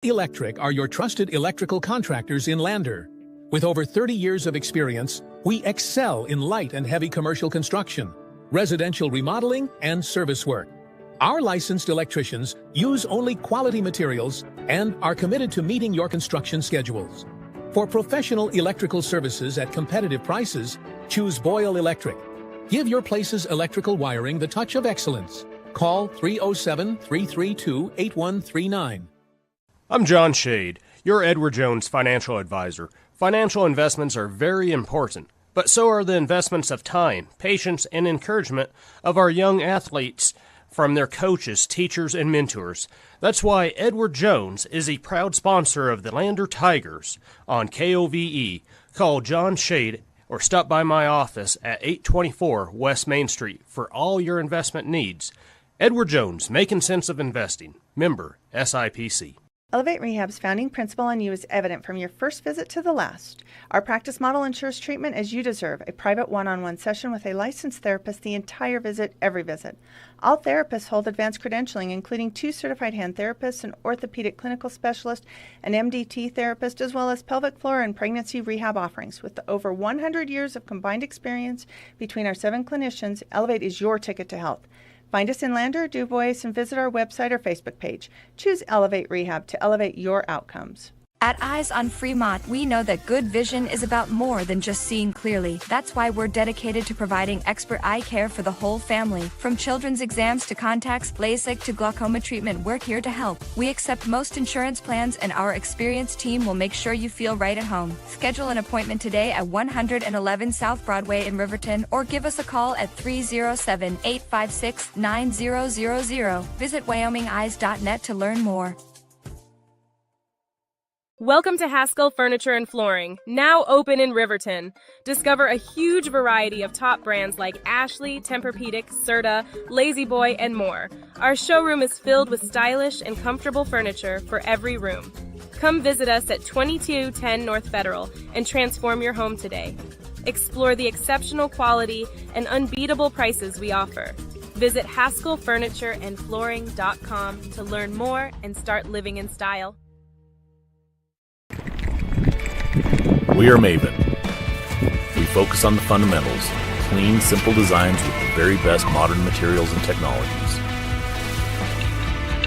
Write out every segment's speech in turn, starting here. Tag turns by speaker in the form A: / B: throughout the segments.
A: Electric are your trusted electrical contractors in Lander. With over 30 years of experience, we excel in light and heavy commercial construction, residential remodeling, and service work. Our licensed electricians use only quality materials and are committed to meeting your construction schedules. For professional electrical services at competitive prices, choose Boyle Electric. Give your place's electrical wiring the touch of excellence. Call 307-332-8139.
B: I'm John Shade, your Edward Jones financial advisor. Financial investments are very important, but so are the investments of time, patience, and encouragement of our young athletes from their coaches, teachers, and mentors. That's why Edward Jones is a proud sponsor of the Lander Tigers on KOVE. Call John Shade or stop by my office at 824 West Main Street for all your investment needs. Edward Jones, making sense of investing. Member SIPC.
C: Elevate Rehab's founding principle on you is evident from your first visit to the last. Our practice model ensures treatment as you deserve, a private one-on-one session with a licensed therapist the entire visit, every visit. All therapists hold advanced credentialing, including 2 certified hand therapists, an orthopedic clinical specialist, an MDT therapist, as well as pelvic floor and pregnancy rehab offerings. With over 100 years of combined experience between our 7 clinicians, Elevate is your ticket to health. Find us in Lander or DuBois and visit our website or Facebook page. Choose Elevate Rehab to elevate your outcomes.
D: At Eyes on Fremont, we know that good vision is about more than just seeing clearly. That's why we're dedicated to providing expert eye care for the whole family. From children's exams to contacts, LASIK to glaucoma treatment, we're here to help. We accept most insurance plans, and our experienced team will make sure you feel right at home. Schedule an appointment today at 111 South Broadway in Riverton, or give us a call at 307-856-9000. Visit WyomingEyes.net to learn more.
E: Welcome to Haskell Furniture and Flooring, now open in Riverton. Discover a huge variety of top brands like Ashley, Tempur-Pedic, Serta, Lazy Boy, and more. Our showroom is filled with stylish and comfortable furniture for every room. Come visit us at 2210 North Federal and transform your home today. Explore the exceptional quality and unbeatable prices we offer. Visit HaskellFurnitureandFlooring.com to learn more and start living in style.
F: We are Maven. We focus on the fundamentals, clean, simple designs with the very best modern materials and technologies.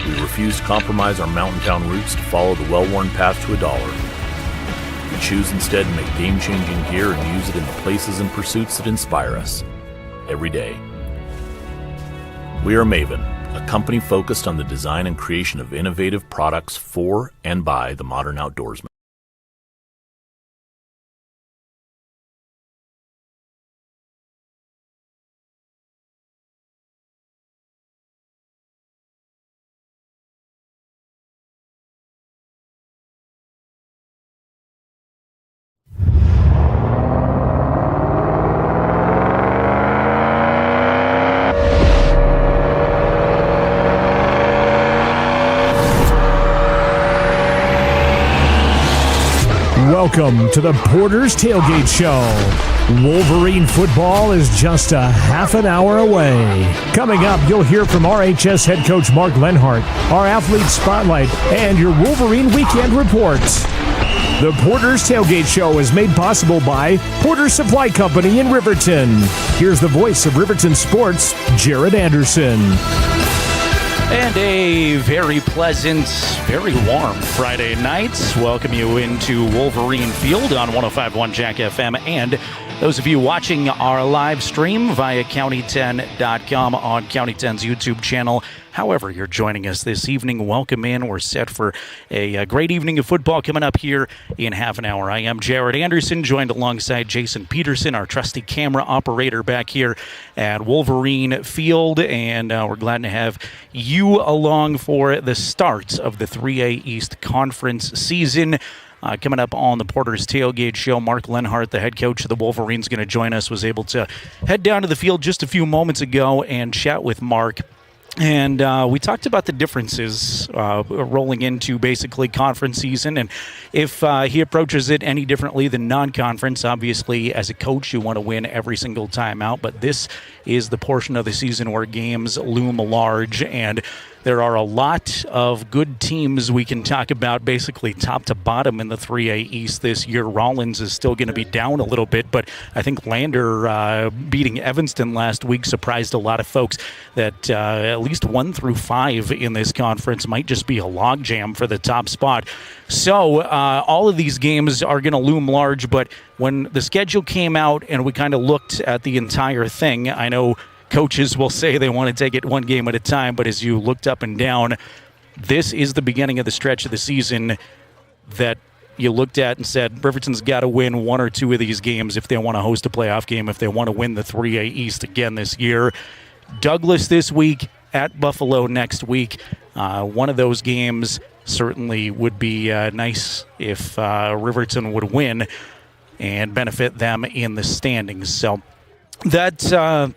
F: We refuse to compromise our mountain town roots to follow the well-worn path to $1. We choose instead to make game-changing gear and use it in the places and pursuits that inspire us every day. We are Maven, a company focused on the design and creation of innovative products for and by the modern outdoorsman.
G: Welcome to the Porter's Tailgate Show. Wolverine football is just a half an hour away. Coming up, you'll hear from RHS head coach Mark Lenhart, our athlete spotlight, and your Wolverine weekend reports. The Porter's Tailgate Show is made possible by Porter's Supply Company in Riverton. Here's the voice of Riverton Sports, Jared Anderson.
H: And a very pleasant, very warm Friday night. Welcome you into Wolverine Field on 105.1 Jack FM. And those of you watching our live stream via County10.com on County 10's YouTube channel. However you're joining us this evening, welcome in. We're set for a great evening of football coming up here in half an hour. I am Jared Anderson, joined alongside Jason Peterson, our trusty camera operator back here at Wolverine Field. And we're glad to have you along for the start of the 3A East Conference season. Coming up on the Porter's Tailgate Show, Mark Lenhart, the head coach of the Wolverines, going to join us, was able to head down to the field just a few moments ago and chat with Mark. And we talked about the differences rolling into basically conference season, and if he approaches it any differently than non-conference. Obviously, as a coach, you want to win every single time out, but this is the portion of the season where games loom large, and there are a lot of good teams we can talk about basically top to bottom in the 3A East this year. Rollins is still going to be down a little bit, but I think Lander beating Evanston last week surprised a lot of folks that at least 1 through 5 in this conference might just be a logjam for the top spot. So all of these games are going to loom large, but when the schedule came out and we kind of looked at the entire thing, I know coaches will say they want to take it one game at a time, but as you looked up and down, this is the beginning of the stretch of the season that you looked at and said, Riverton's got to win 1 or 2 of these games if they want to host a playoff game, if they want to win the 3A East again this year. Douglas this week, at Buffalo next week. One of those games certainly would be nice if Riverton would win and benefit them in the standings. So that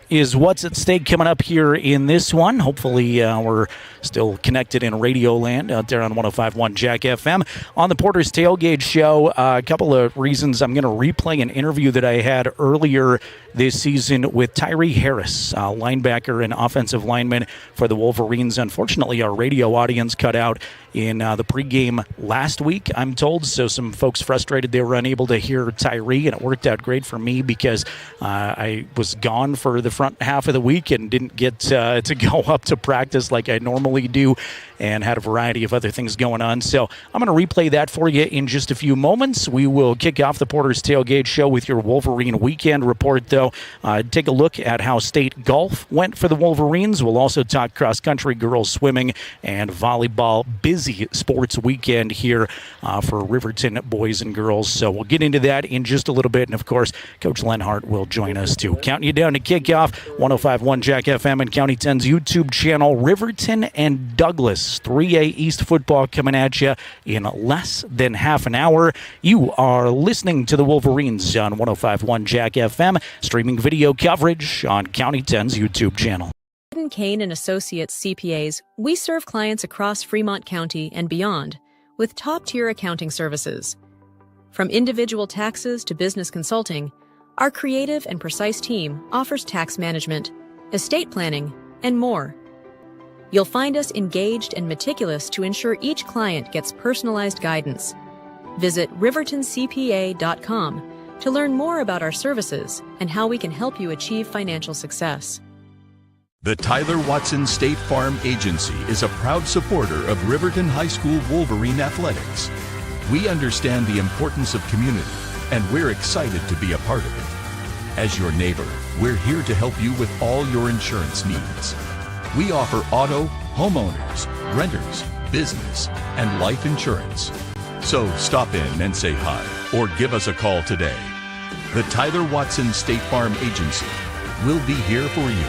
H: is what's at stake coming up here in this one. Hopefully we're still connected in Radio Land out there on 105.1 Jack FM. On the Porter's Tailgate Show, a couple of reasons I'm going to replay an interview that I had earlier this season with Tyree Harris, linebacker and offensive lineman for the Wolverines. Unfortunately, our radio audience cut out in the pregame last week, I'm told, so some folks frustrated they were unable to hear Tyree, and it worked out great for me because I was gone for the front half of the week and didn't get to go up to practice like I normally do, and had a variety of other things going on. So I'm going to replay that for you in just a few moments. We will kick off the Porter's Tailgate Show with your Wolverine weekend report, though. Take a look at how state golf went for the Wolverines. We'll also talk cross-country, girls swimming, and volleyball. Busy sports weekend here for Riverton boys and girls. So we'll get into that in just a little bit. And, of course, Coach Lenhart will join us, too. Counting you down to kickoff, 105.1 Jack FM and County 10's YouTube channel. Riverton and Douglas, 3A East football coming at you in less than half an hour. You are listening to the Wolverines on 105.1 Jack FM, streaming video coverage on County 10's YouTube channel.
I: Kane and Associates CPAs, we serve clients across Fremont County and beyond with top-tier accounting services. From individual taxes to business consulting, our creative and precise team offers tax management, estate planning, and more. You'll find us engaged and meticulous to ensure each client gets personalized guidance. Visit rivertoncpa.com to learn more about our services and how we can help you achieve financial success.
J: The Tyler Watson State Farm Agency is a proud supporter of Riverton High School Wolverine athletics. We understand the importance of community, and we're excited to be a part of it. As your neighbor, we're here to help you with all your insurance needs. We offer auto, homeowners, renters, business, and life insurance. So stop in and say hi, or give us a call today. The Tyler Watson State Farm Agency will be here for you.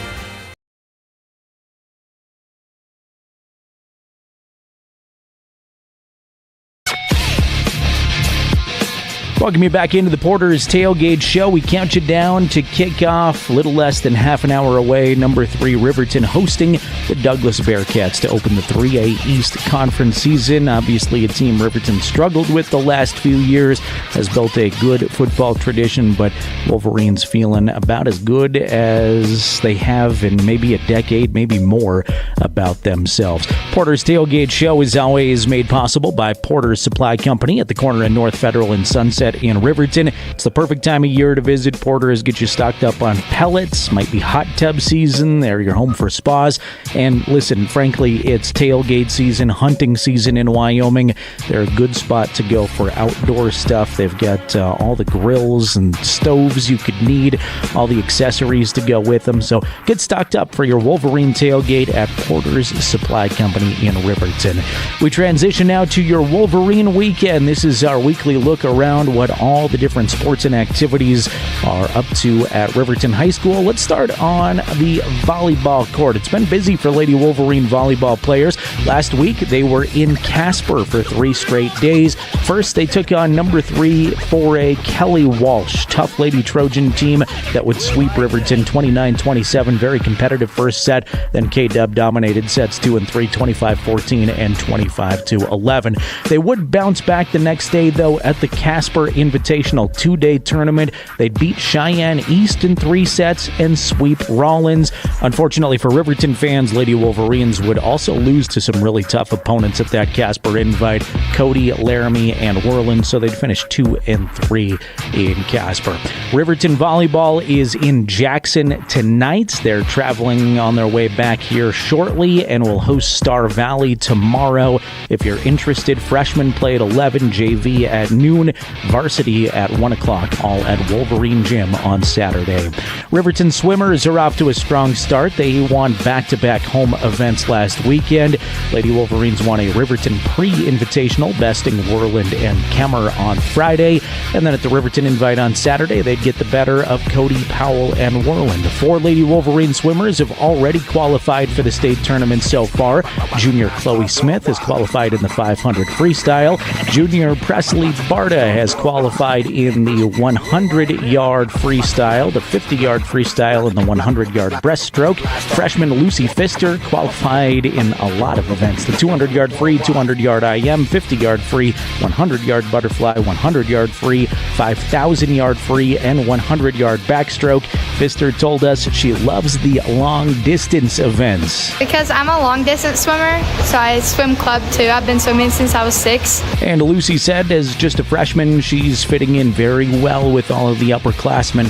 H: Welcome you back into the Porter's Tailgate Show. We count you down to kickoff, a little less than half an hour away. Number 3, Riverton hosting the Douglas Bearcats to open the 3A East Conference season. Obviously, a team Riverton struggled with the last few years, has built a good football tradition, but Wolverines feeling about as good as they have in maybe a decade, maybe more, about themselves. Porter's Tailgate Show is always made possible by Porter's Supply Company at the corner of North Federal and Sunset in Riverton. It's the perfect time of year to visit Porter's. Get you stocked up on pellets. Might be hot tub season. They're your home for spas. And listen, frankly, it's tailgate season, hunting season in Wyoming. They're a good spot to go for outdoor stuff. They've got all the grills and stoves you could need, all the accessories to go with them. So get stocked up for your Wolverine tailgate at Porter's Supply Company in Riverton. We transition now to your Wolverine weekend. This is our weekly look around what all the different sports and activities are up to at Riverton High School. Let's start on the volleyball court. It's been busy for Lady Wolverine volleyball players. Last week, they were in Casper for 3 straight days. First, they took on number 3 4A Kelly Walsh, tough Lady Trojan team that would sweep Riverton 29-27. Very competitive first set. Then K-Dub dominated sets 2 and 3, 25-14 and 25-11. They would bounce back the next day, though, at the Casper Invitational 2-day tournament. They beat Cheyenne East in 3 sets and sweep Rawlins. Unfortunately for Riverton fans, Lady Wolverines would also lose to some really tough opponents at that Casper invite, Cody, Laramie, and Worland, so they'd finish 2 and 3 in Casper. Riverton volleyball is in Jackson tonight. They're traveling on their way back here shortly and will host Star Valley tomorrow. If you're interested, freshmen play at 11, JV at noon, varsity at 1 o'clock, all at Wolverine Gym on Saturday. Riverton swimmers are off to a strong start. They won back-to-back home events last weekend. Lady Wolverines won a Riverton pre-invitational, besting Worland and Kemmer on Friday. And then at the Riverton Invite on Saturday, they'd get the better of Cody, Powell, and Worland. 4 Lady Wolverine swimmers have already qualified for the state tournament so far. Junior Chloe Smith has qualified in the 500 freestyle. Junior Presley Barta has qualified in the 100-yard freestyle, the 50-yard freestyle, and the 100-yard breaststroke. Freshman Lucy Pfister qualified in a lot of events: the 200-yard free, 200-yard IM, 50-yard free, 100-yard butterfly, 100-yard free, 5,000-yard free, and 100-yard backstroke. Pfister told us she loves the long-distance events.
K: Because I'm a long-distance swimmer, so I swim club too. I've been swimming since I was 6.
H: And Lucy said as just a freshman, she's fitting in very well with all of the upperclassmen.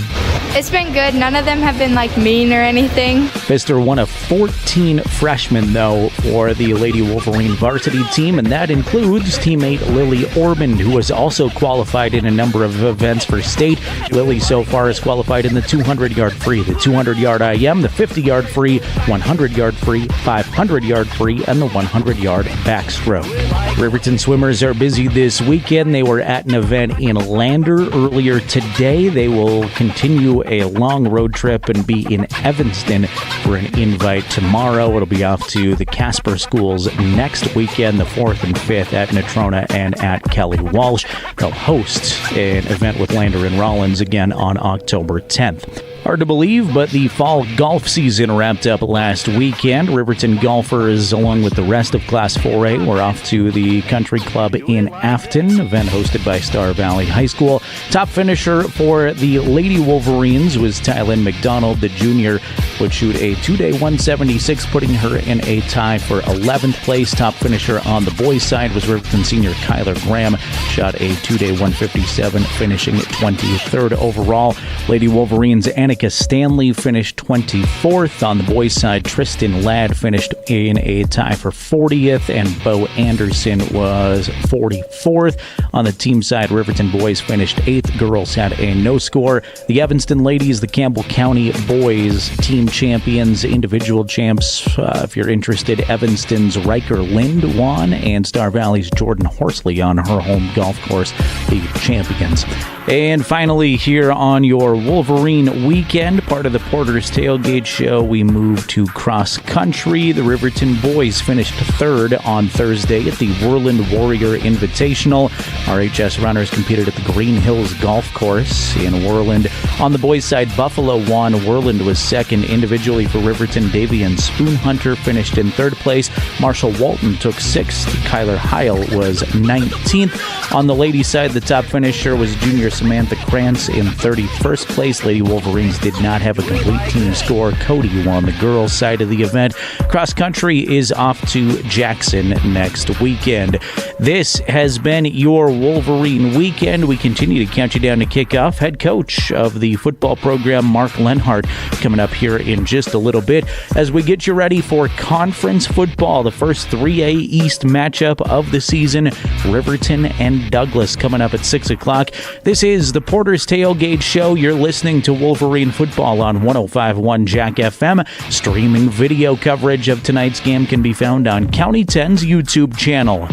K: It's been good. None of them have been mean or anything.
H: Pfister one of 14 freshmen, though, for the Lady Wolverine varsity team, and that includes teammate Lily Ormond, who has also qualified in a number of events for state. Lily so far has qualified in the 200-yard free, the 200-yard IM, the 50-yard free, 100-yard free, 500-yard free, and the 100-yard backstroke. Riverton swimmers are busy this weekend. They were at an event in Lander earlier today. They will continue a long road trip and be in Evanston for an invite tomorrow. It'll be off to the Casper schools next weekend, the 4th and 5th at Natrona and at Kelly Walsh. They'll host an event with Lander and Rawlins again on October 10th. Hard to believe, but the fall golf season wrapped up last weekend. Riverton golfers, along with the rest of Class 4A, were off to the Country Club in Afton, event hosted by Star Valley High School. Top finisher for the Lady Wolverines was Tylin McDonald. The junior would shoot a 2-day 176, putting her in a tie for 11th place. Top finisher on the boys' side was Riverton senior Kyler Graham, shot a 2-day 157, finishing 23rd overall. Lady Wolverines Annika Stanley finished 24th. On the boys' side, Tristan Ladd finished in a tie for 40th, and Bo Anderson was 44th. On the team side, Riverton boys finished 8th. Girls had a no score. The Evanston ladies, the Campbell County boys team champions, individual champs. If you're interested, Evanston's Riker Lind won, and Star Valley's Jordan Horsley on her home golf course, the champions. And finally, here on your Wolverine weekend, part of the Porter's Tailgate Show, we move to cross country. The Riverton boys finished 3rd on Thursday at the Worland Warrior Invitational. RHS runners competed at the Green Hills Golf Course in Worland. On the boys' side, Buffalo won. Worland was 2nd. Individually for Riverton, Davian Spoonhunter finished in 3rd place. Marshall Walton took 6th. Kyler Heil was 19th. On the ladies' side, the top finisher was junior Samantha Krantz in 31st place. Lady Wolverines did not have a complete team score. Cody won the girls' side of the event. Cross country is off to Jackson next weekend. This has been your Wolverine weekend. We continue to count you down to kickoff. Head coach of the football program, Mark Lenhart, coming up here in just a little bit as we get you ready for conference football, the first 3A East matchup of the season. Riverton and Douglas coming up at 6 o'clock. This is the Porter's Tailgate Show. You're listening to Wolverine football on 105.1 Jack FM. Streaming video coverage of tonight's game can be found on County 10's YouTube channel.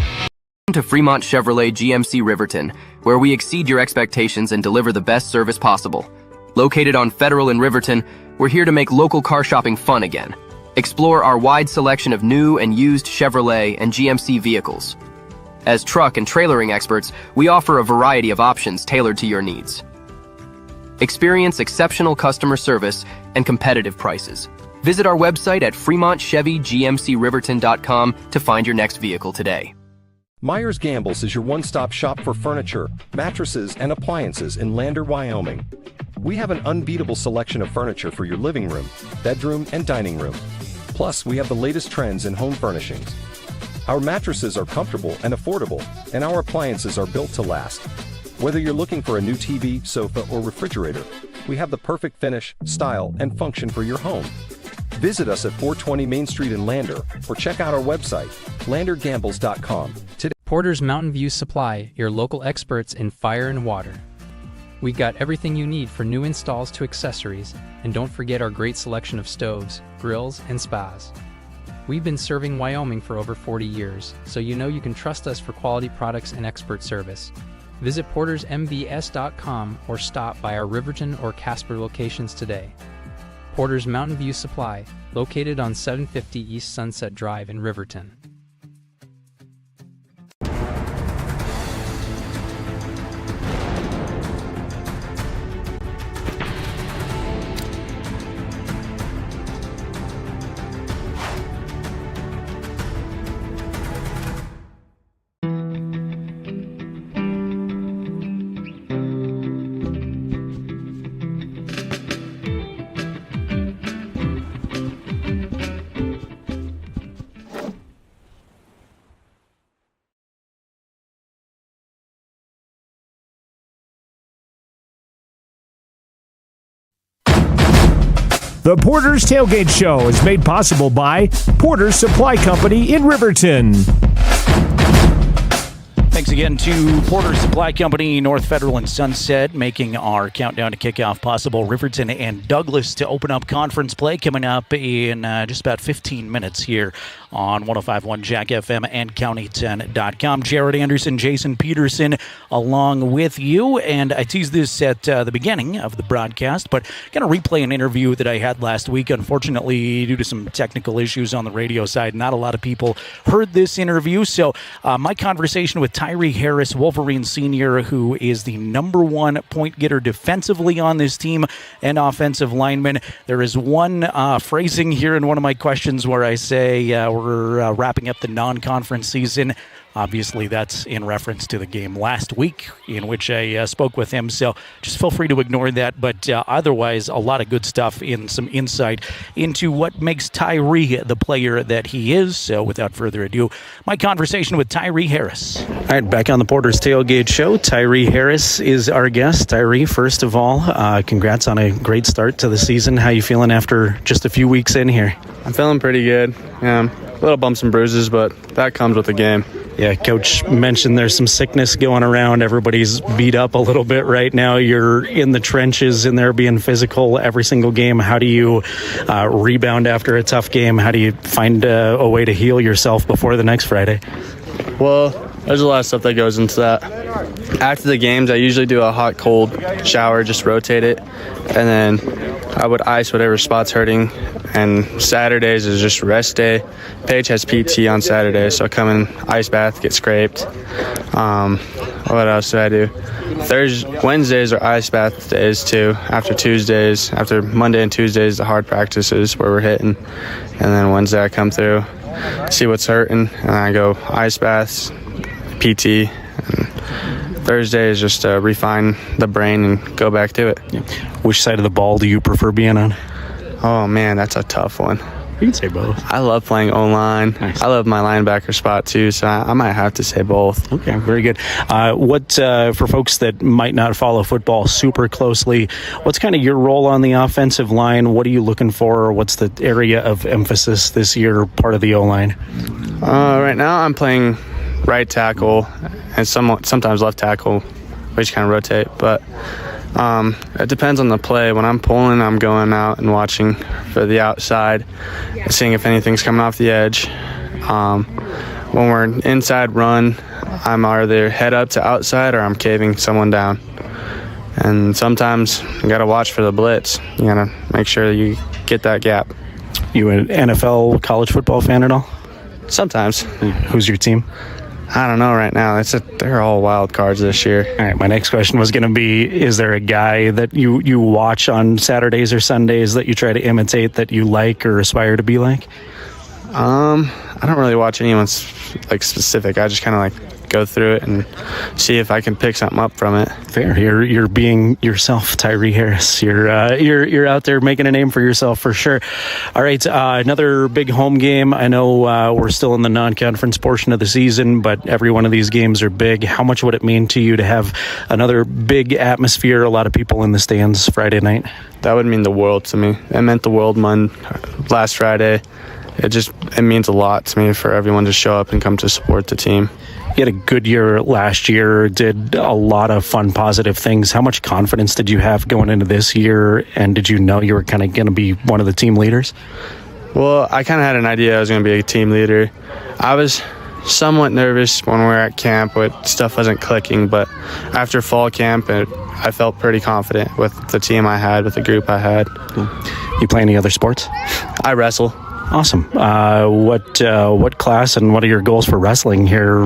L: To Fremont Chevrolet GMC Riverton, where we exceed your expectations and deliver the best service possible. Located on Federal in Riverton, we're here to make local car shopping fun again. Explore our wide selection of new and used Chevrolet and GMC vehicles. As truck and trailering experts, we offer a variety of options tailored to your needs. Experience exceptional customer service and competitive prices. Visit our website at FremontChevyGMCRiverton.com to find your next vehicle today.
M: Myers-Gambles is your one-stop shop for furniture, mattresses, and appliances in Lander, Wyoming. We have an unbeatable selection of furniture for your living room, bedroom, and dining room. Plus, we have the latest trends in home furnishings. Our mattresses are comfortable and affordable, and our appliances are built to last. Whether you're looking for a new TV, sofa, or refrigerator, we have the perfect finish, style, and function for your home. Visit us at 420 Main Street in Lander, or check out our website, landergambles.com. Today.
N: Porter's Mountain View Supply, your local experts in fire and water. We got everything you need for new installs to accessories, and don't forget our great selection of stoves, grills, and spas. We've been serving Wyoming for over 40 years, so you know you can trust us for quality products and expert service. Visit portersmbs.com or stop by our Riverton or Casper locations today. Porter's Mountain View Supply, located on 750 East Sunset Drive in Riverton.
G: The Porter's Tailgate Show is made possible by Porter's Supply Company in Riverton.
H: Thanks again to Porter's Supply Company, North Federal and Sunset, making our countdown to kickoff possible. Riverton and Douglas to open up conference play coming up in just about 15 minutes here on 105.1 Jack FM and County10.com. Jared Anderson, Jason Peterson, along with you. And I teased this at the beginning of the broadcast, but going to replay an interview that I had last week. Unfortunately, due to some technical issues on the radio side, not a lot of people heard this interview. So my conversation with Tyree Harris, Wolverine senior, who is the #1 point getter defensively on this team and offensive lineman. There is one phrasing here in one of my questions where I say we're wrapping up the non-conference season. Obviously, that's in reference to the game last week in which I spoke with him, so just feel free to ignore that. But otherwise, a lot of good stuff and some insight into what makes Tyree the player that he is. So without further ado, my conversation with Tyree Harris. All right, back on the Porter's Tailgate Show, Tyree Harris is our guest. Tyree, first of all, congrats on a great start to the season. How you feeling after just a few weeks in here?
O: I'm feeling pretty good. Little bumps and bruises, but that comes with the game.
H: Yeah, Coach mentioned there's some sickness going around. Everybody's beat up a little bit right now. You're in the trenches in there being physical every single game. How do you rebound after a tough game? How do you find a way to heal yourself before the next Friday?
O: Well, there's a lot of stuff that goes into that. After the games, I usually do a hot-cold shower, just rotate it, and then I would ice whatever spot's hurting. And Saturdays is just rest day. Paige has PT on Saturday, so I come in, ice bath, get scraped. What else do I do? Wednesdays are ice bath days too. After Monday and Tuesdays, the hard practices where we're hitting. And then Wednesday I come through, see what's hurting, and I go ice baths, PT. And Thursday is just to refine the brain and go back to it.
H: Yeah. Which side of the ball do you prefer being on?
O: Oh, man, that's a tough one.
H: You can say both.
O: I love playing O-line. Nice. I love my linebacker spot, too, so I might have to say both.
H: Okay, very good. For folks that might not follow football super closely, what's kind of your role on the offensive line? What are you looking for? What's the area of emphasis this year, part of the O-line?
O: Right now I'm playing right tackle and sometimes left tackle. We just kind of rotate, but it depends on the play. When I'm pulling, I'm going out and watching for the outside, seeing if anything's coming off the edge. When we're inside run, I'm either head up to outside or I'm caving someone down. And sometimes you got to watch for the blitz. You got to make sure you get that gap.
H: You an NFL college football fan at all?
O: Sometimes.
H: Who's your team?
O: I don't know right now. They're all wild cards this year.
H: All right, my next question was going to be, is there a guy that you watch on Saturdays or Sundays that you try to imitate that you like or aspire to be like?
O: I I don't really watch anyone specific. I just kind of go through it and see if I can pick something up from it.
H: Fair. You're being yourself, Tyree Harris. You're out there making a name for yourself for sure. All right, another big home game. I know we're still in the non-conference portion of the season, but every one of these games are big. How much would it mean to you to have another big atmosphere, a lot of people in the stands Friday night?
O: That would mean the world to me. It meant the world last Friday. It means a lot to me for everyone to show up and come to support the team.
H: You had a good year last year, did a lot of fun, positive things. How much confidence did you have going into this year, and did you know you were kind of going to be one of the team leaders?
O: Well, I kind of had an idea I was going to be a team leader. I was somewhat nervous when we were at camp, but stuff wasn't clicking. But after fall camp, I felt pretty confident with the team I had, with the group I had.
H: You play any other sports?
O: I wrestle.
H: Awesome. What class and what are your goals for wrestling here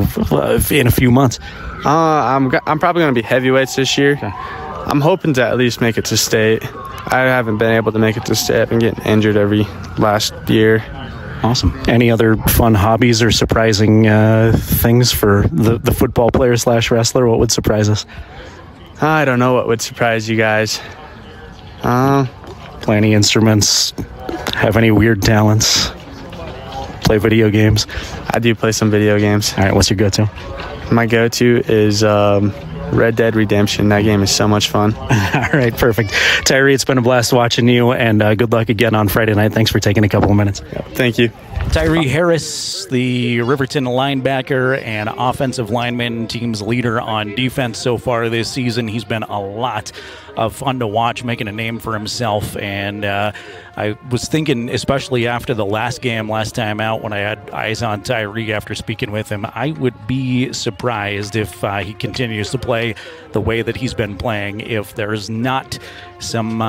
H: in a few months?
O: I'm probably going to be heavyweights this year. Okay. I'm hoping to at least make it to state. I haven't been able to make it to state. I've been getting injured every last year.
H: Awesome. Any other fun hobbies or surprising things for the football player / wrestler? What would surprise us?
O: I don't know what would surprise you guys.
H: Play any instruments? Have any weird talents? Play video games?
O: I do play some video games.
H: All right, what's your go-to?
O: My go-to is Red Dead Redemption. That game is so much fun.
H: All right, perfect. Tyree, it's been a blast watching you, and good luck again on Friday night. Thanks for taking a couple of minutes.
O: Thank you.
H: Tyree Harris, the Riverton linebacker and offensive lineman, team's leader on defense so far this season. He's been a lot of fun to watch, making a name for himself. And I was thinking, especially after the last game, last time out, when I had eyes on Tyree after speaking with him, I would be surprised if he continues to play the way that he's been playing, if there's not some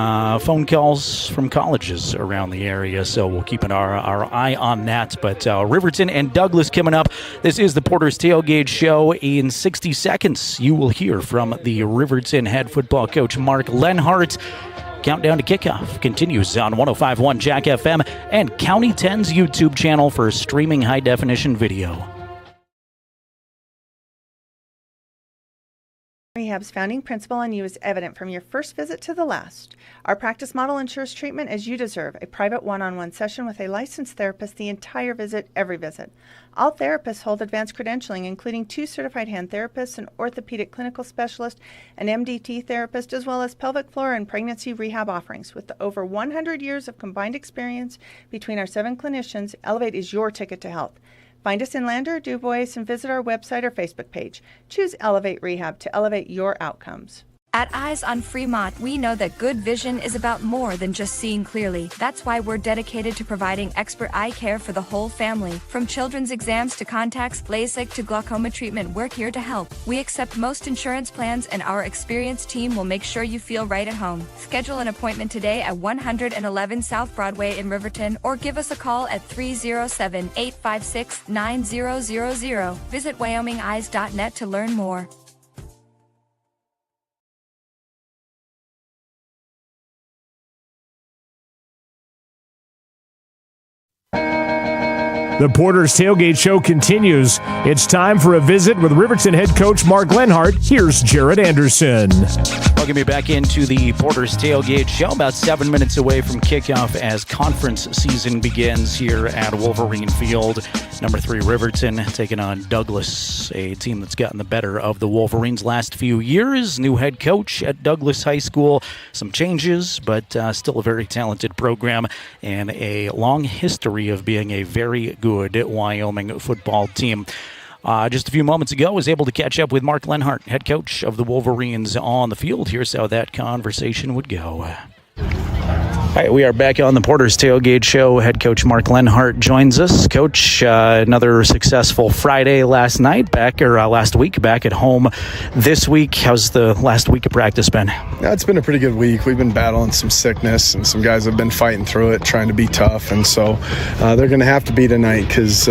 H: phone calls from colleges around the area. So we'll keep our eye on that. But Riverton and Douglas coming up. This is the Porter's Tailgate Show. In 60 seconds, you will hear from the Riverton head football coach, Mark Lenhart. Countdown to kickoff continues on 105.1 Jack FM and County 10's YouTube channel for streaming high-definition video.
C: Rehab's founding principle on you is evident from your first visit to the last. Our practice model ensures treatment as you deserve, a private one-on-one session with a licensed therapist the entire visit, every visit. All therapists hold advanced credentialing, including 2 certified hand therapists, an orthopedic clinical specialist, an MDT therapist, as well as pelvic floor and pregnancy rehab offerings. With over 100 years of combined experience between our 7 clinicians, Elevate is your ticket to health. Find us in Lander, DuBois, and visit our website or Facebook page. Choose Elevate Rehab to elevate your outcomes.
D: At Eyes on Fremont, we know that good vision is about more than just seeing clearly. That's why we're dedicated to providing expert eye care for the whole family. From children's exams to contacts, LASIK to glaucoma treatment, we're here to help. We accept most insurance plans, and our experienced team will make sure you feel right at home. Schedule an appointment today at 111 South Broadway in Riverton, or give us a call at 307-856-9000. Visit WyomingEyes.net to learn more.
G: The Porter's Tailgate Show continues. It's time for a visit with Riverton head coach Mark Lenhart. Here's Jared Anderson.
H: Welcome you back into the Porter's Tailgate Show. About 7 minutes away from kickoff as conference season begins here at Wolverine Field. Number 3 Riverton taking on Douglas, a team that's gotten the better of the Wolverines last few years. New head coach at Douglas High School. Some changes, but still a very talented program and a long history of being a very good Wyoming football team. Just a few moments ago, I was able to catch up with Mark Lenhart, head coach of the Wolverines, on the field. Here's how that conversation would go. All right, we are back on the Porter's Tailgate Show. Head coach Mark Lenhart joins us. Coach, another successful Friday last week, back at home this week. How's the last week of practice been?
P: Yeah, it's been a pretty good week. We've been battling some sickness, and some guys have been fighting through it, trying to be tough, and so they're going to have to be tonight because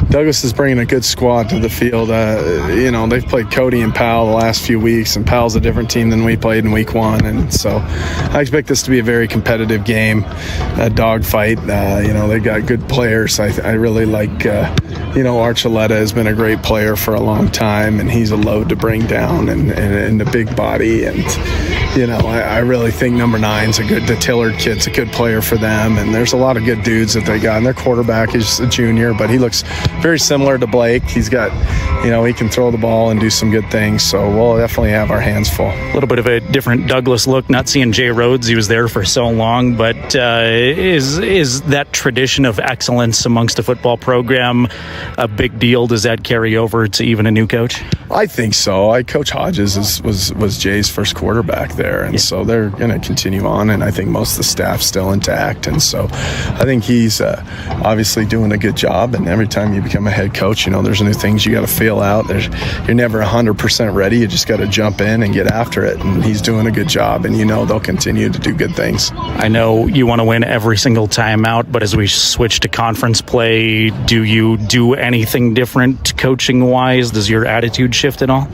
P: Douglas is bringing a good squad to the field. They've played Cody and Powell the last few weeks, and Powell's a different team than we played in week 1. And so I expect this to be a very competitive game, a dogfight. They got good players. I really like, Archuleta has been a great player for a long time, and he's a load to bring down and a big body. And, I really think number 9's the Tillard kid's a good player for them. And there's a lot of good dudes that they got. And their quarterback is a junior, but he looks very similar to Blake. He's got, he can throw the ball and do some good things. So we'll definitely have our hands full.
H: A little bit of a different Douglas look, not seeing Jay Rhodes. He was there for so long, but is that tradition of excellence amongst a football program a big deal? Does that carry over to even a new coach?
P: I think so. Coach Hodges was Jay's first quarterback there, and so they're going to continue on, and I think most of the staff's still intact, and so I think he's obviously doing a good job. And every time you become a head coach, there's new things you got to feel out. You're never 100% ready. You just got to jump in and get after it, and he's doing a good job, and they'll continue to do good things.
H: I know you want to win every single time out, but as we switch to conference play, do you do anything different coaching-wise? Does your attitude shift at all?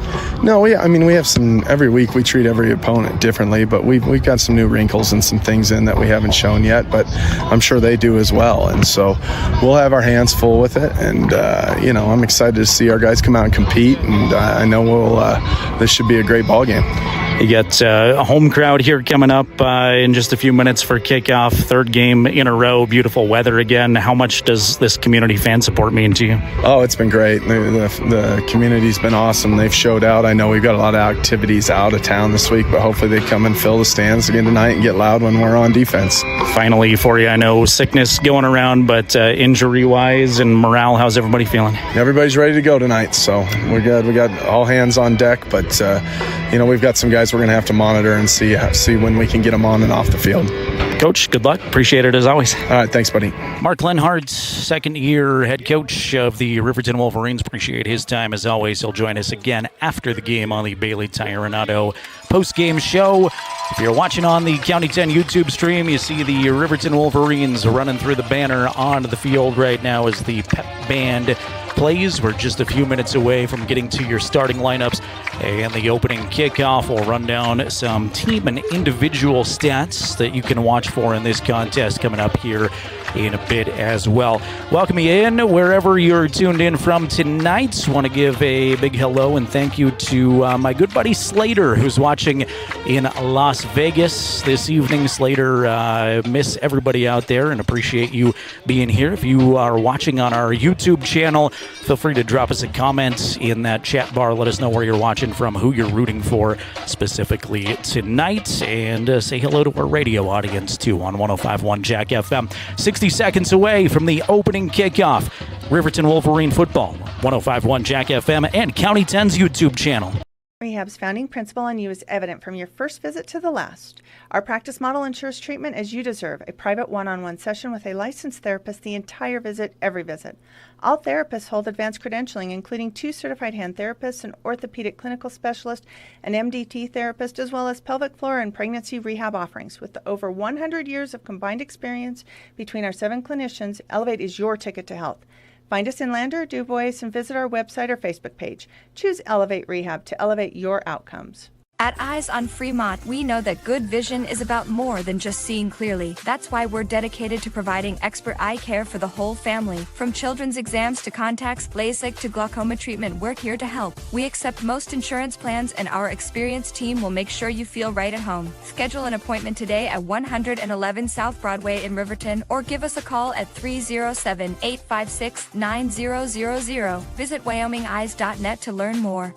P: No, we have some, every week we treat every opponent differently, but we've got some new wrinkles and some things in that we haven't shown yet, but I'm sure they do as well. And so we'll have our hands full with it. And, I'm excited to see our guys come out and compete. And I know this should be a great ball game.
H: You got a home crowd here coming up in just a few minutes for kickoff. 3rd game in a row. Beautiful weather again. How much does this community fan support mean to you?
P: Oh, it's been great. The community's been awesome. They've showed out. I know we've got a lot of activities out of town this week, but hopefully they come and fill the stands again tonight and get loud when we're on defense.
H: Finally for you, I know sickness going around, but injury-wise and morale, how's everybody feeling?
P: Everybody's ready to go tonight, so we're good. We got all hands on deck, but we've got some guys we're going to have to monitor and see when we can get them on and off the field.
H: Coach, good luck. Appreciate it as always.
P: All right, thanks, buddy.
H: Mark Lenhart, 2nd-year head coach of the Riverton Wolverines. Appreciate his time as always. He'll join us again after the game on the Bailey Tire and Auto post-game show. If you're watching on the County 10 YouTube stream, you see the Riverton Wolverines running through the banner on the field right now as the pep band plays. We're just a few minutes away from getting to your starting lineups and the opening kickoff. We'll run down some team and individual stats that you can watch for in this contest coming up here in a bit as well. Welcome you in wherever you're tuned in from tonight. Want to give a big hello and thank you to my good buddy Slater, who's watching in Las Vegas this evening. Slater, miss everybody out there and appreciate you being here. If you are watching on our YouTube channel, feel free to drop us a comment in that chat bar. Let us know where you're watching from, who you're rooting for specifically tonight, and say hello to our radio audience too on 105.1 Jack FM. 60 seconds away from the opening kickoff. Riverton Wolverine football, 105.1 Jack FM and County 10's YouTube channel.
C: Rehab's founding principle on you is evident from your first visit to the last. Our practice model ensures treatment as you deserve, a private one-on-one session with a licensed therapist the entire visit, every visit. All therapists hold advanced credentialing, including 2 certified hand therapists, an orthopedic clinical specialist, an MDT therapist, as well as pelvic floor and pregnancy rehab offerings. With over 100 years of combined experience between our 7 clinicians, Elevate is your ticket to health. Find us in Lander, DuBois, and visit our website or Facebook page. Choose Elevate Rehab to elevate your outcomes.
D: At Eyes on Fremont, we know that good vision is about more than just seeing clearly. That's why we're dedicated to providing expert eye care for the whole family. From children's exams to contacts, LASIK to glaucoma treatment, we're here to help. We accept most insurance plans, and our experienced team will make sure you feel right at home. Schedule an appointment today at 111 South Broadway in Riverton, or give us a call at 307-856-9000. Visit WyomingEyes.net to learn more.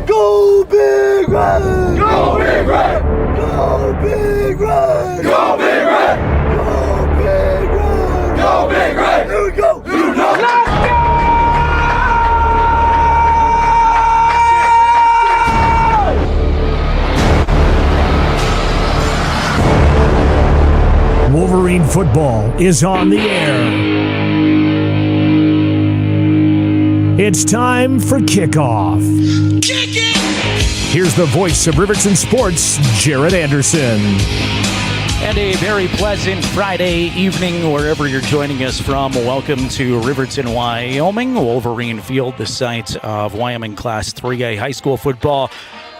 Q: Go Big Red! Go Big Red! Go Big Red! Go Big Red! Go Big Red! Go Big Red! Here we go! You know. Let's
G: go! Wolverine football is on the air. It's time for kickoff.
Q: Kick it!
G: Here's the voice of Riverton Sports, Jared Anderson.
H: And a very pleasant Friday evening wherever you're joining us from. Welcome to Riverton, Wyoming. Wolverine Field, the site of Wyoming Class 3A high school football.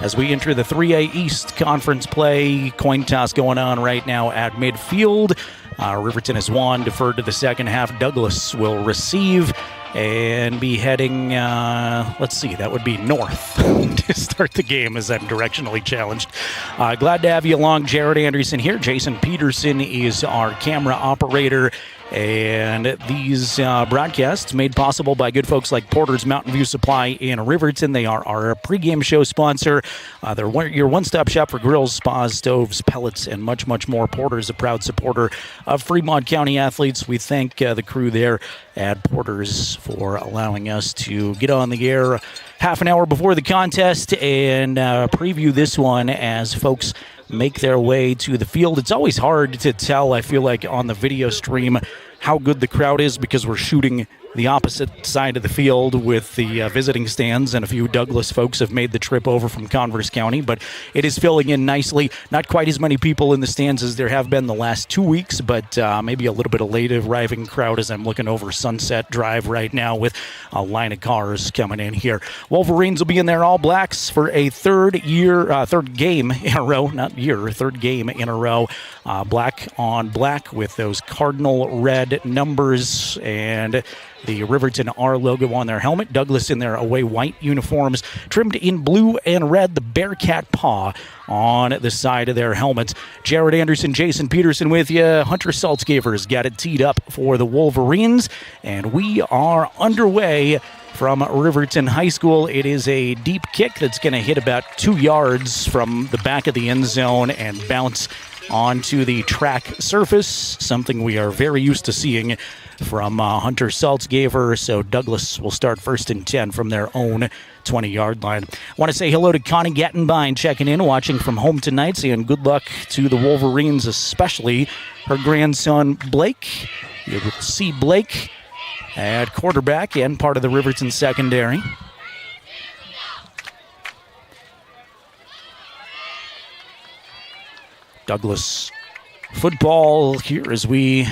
H: As we enter the 3A East Conference play, coin toss going on right now at midfield. Riverton has won, deferred to the second half. Douglas will receive and be heading, that would be north to start the game as I'm directionally challenged. Glad to have you along. Jared Anderson here. Jason Peterson is our camera operator. And these broadcasts made possible by good folks like Porter's Mountain View Supply in Riverton. They are our pregame show sponsor. They're your one-stop shop for grills, spas, stoves, pellets, and much, much more. Porter's a proud supporter of Fremont County athletes. We thank the crew there at Porter's for allowing us to get on the air half an hour before the contest and preview this one as folks make their way to the field. It's always hard to tell, I feel like, on the video stream how good the crowd is because we're shooting the opposite side of the field with the visiting stands, and a few Douglas folks have made the trip over from Converse County, but it is filling in nicely. Not quite as many people in the stands as there have been the last 2 weeks, but maybe a little bit of late arriving crowd as I'm looking over Sunset Drive right now with a line of cars coming in here. Wolverines will be in their All Blacks for a third game in a row, third game in a row. Black on black with those cardinal red numbers and the Riverton R logo on their helmet. Douglas in their away white uniforms, trimmed in blue and red, the Bearcat paw on the side of their helmets. Jared Anderson, Jason Peterson with you. Hunter Saltzgaver's got it teed up for the Wolverines, and we are underway from Riverton High School. It is a deep kick that's going to hit about 2 yards from the back of the end zone and bounce onto the track surface, something we are very used to seeing from Hunter Saltzgaver. So Douglas will start 1st and 10 from their own 20-yard line. I want to say hello to Connie Gattenbein checking in, watching from home tonight, saying good luck to the Wolverines, especially her grandson Blake. You will see Blake at quarterback and part of the Riverton secondary. Douglas football here as we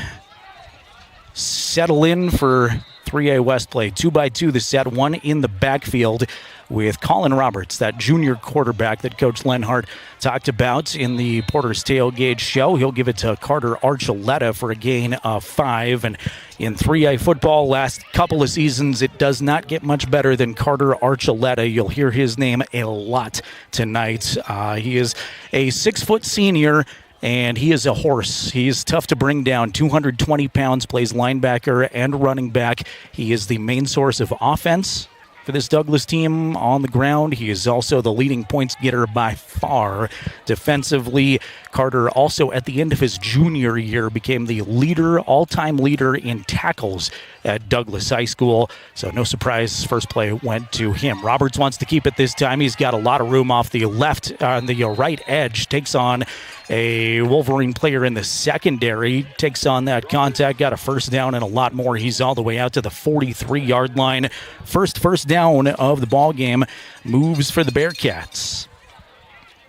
H: settle in for 3A West play. 2x2 the set, one in the backfield with Colin Roberts, that junior quarterback that Coach Lenhart talked about in the Porter's Tailgate show. He'll give it to Carter Archuleta for a gain of 5. And in 3A football, last couple of seasons, it does not get much better than Carter Archuleta. You'll hear his name a lot tonight. He is a 6-foot senior, and he is a horse. He is tough to bring down. 220 pounds, plays linebacker and running back. He is the main source of offense for this Douglas team on the ground. He is also the leading points getter by far. Defensively, Carter also at the end of his junior year became the all-time leader in tackles at Douglas High School. So no surprise, first play went to him. Roberts wants to keep it this time. He's got a lot of room off the right edge. Takes on a Wolverine player in the secondary. Takes on that contact, got a first down and a lot more. He's all the way out to the 43-yard line. First down of the ball game moves for the Bearcats.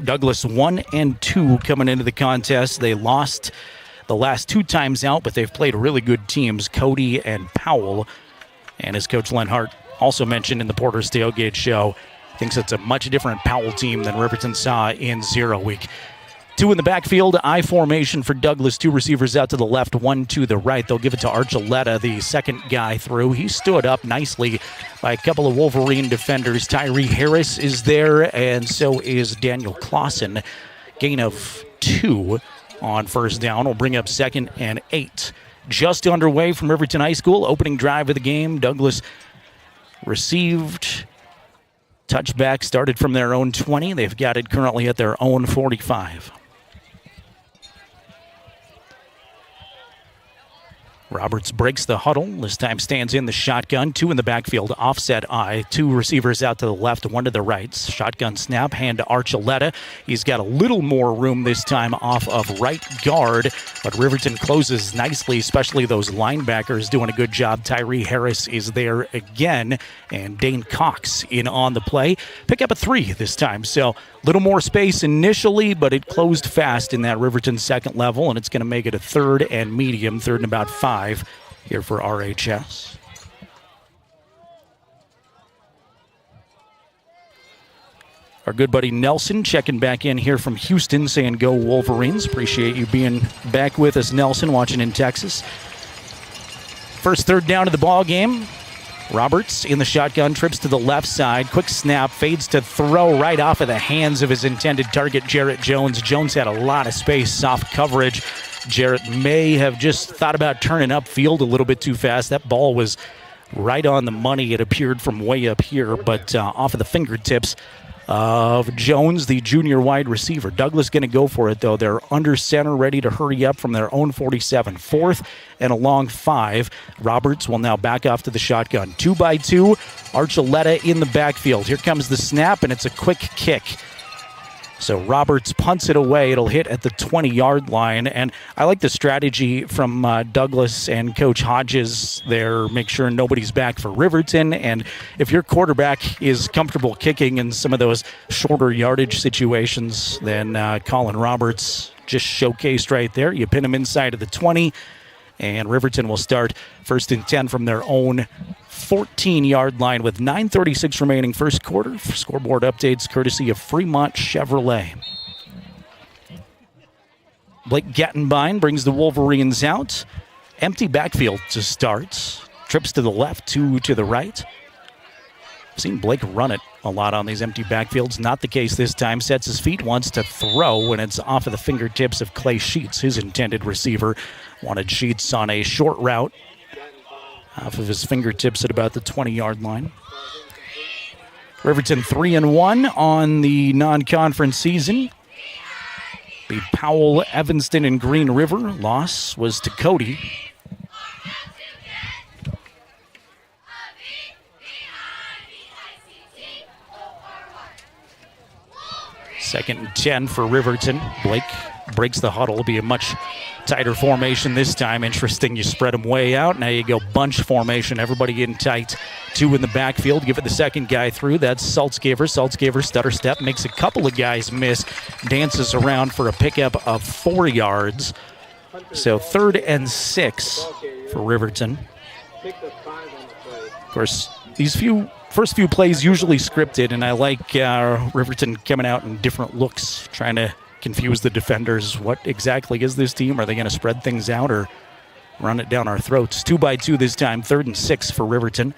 H: Douglas 1 and 2 coming into the contest. They lost the last 2 times out, but they've played really good teams, Cody and Powell. And as Coach Lenhart also mentioned in the Porter's Tailgate show, thinks it's a much different Powell team than Riverton saw in 0 week. 2 in the backfield, I formation for Douglas. 2 receivers out to the left, 1 to the right. They'll give it to Archuleta, the second guy through. He stood up nicely by a couple of Wolverine defenders. Tyree Harris is there, and so is Daniel Clausen. Gain of 2 on first down will bring up 2nd and 8. Just underway from Riverton High School. Opening drive of the game. Douglas received. Touchback started from their own 20. They've got it currently at their own 45. Roberts breaks the huddle. This time stands in the shotgun. 2 in the backfield. Offset eye. 2 receivers out to the left, 1 to the right. Shotgun snap. Hand to Archuleta. He's got a little more room this time off of right guard. But Riverton closes nicely, especially those linebackers doing a good job. Tyree Harris is there again. And Dane Cox in on the play. Pick up a 3 this time. So a little more space initially, but it closed fast in that Riverton second level. And it's going to make it a 3rd and medium. 3rd and about 5 here for RHS. Our good buddy Nelson checking back in here from Houston saying go Wolverines. Appreciate you being back with us, Nelson, watching in Texas. First 3rd down of the ball game. Roberts in the shotgun, trips to the left side. Quick snap, fades to throw right off of the hands of his intended target, Jarrett Jones. Jones had a lot of space, soft coverage. Jarrett may have just thought about turning upfield a little bit too fast. That ball was right on the money. It appeared from way up here, but off of the fingertips of Jones, the junior wide receiver. Douglas going to go for it, though. They're under center, ready to hurry up from their own 47. 4th and a long 5. Roberts will now back off to the shotgun. 2 by 2. Archuleta in the backfield. Here comes the snap, and it's a quick kick. So Roberts punts it away. It'll hit at the 20-yard line. And I like the strategy from Douglas and Coach Hodges there. Make sure nobody's back for Riverton. And if your quarterback is comfortable kicking in some of those shorter yardage situations, then Colin Roberts just showcased right there. You pin him inside of the 20. And Riverton will start 1st and 10 from their own 14-yard line with 9:36 remaining first quarter. Scoreboard updates courtesy of Fremont Chevrolet. Blake Gettenbein brings the Wolverines out. Empty backfield to start. Trips to the left, 2 to the right. I've seen Blake run it a lot on these empty backfields. Not the case this time. Sets his feet, wants to throw, and it's off of the fingertips of Clay Sheets, his intended receiver. Wanted Sheets on a short route. Off of his fingertips at about the 20-yard line. Riverton 3-1 on the non-conference season. Beat Powell, Evanston, and Green River. Loss was to Cody. Second and 10 for Riverton. Blake breaks the huddle. It'll be a much tighter formation this time. Interesting, you spread them way out. Now you go bunch formation. Everybody in tight. 2 in the backfield. Give it the second guy through. That's Saltzgaver. Saltzgaver stutter step. Makes a couple of guys miss. Dances around for a pickup of 4 yards. So 3rd and 6 for Riverton. Of course, these first few plays usually scripted, and I like Riverton coming out in different looks, trying to confuse the defenders. What exactly is this team? Are they going to spread things out or run it down our throats? 2 by 2 this time, 3rd and 6 for Riverton.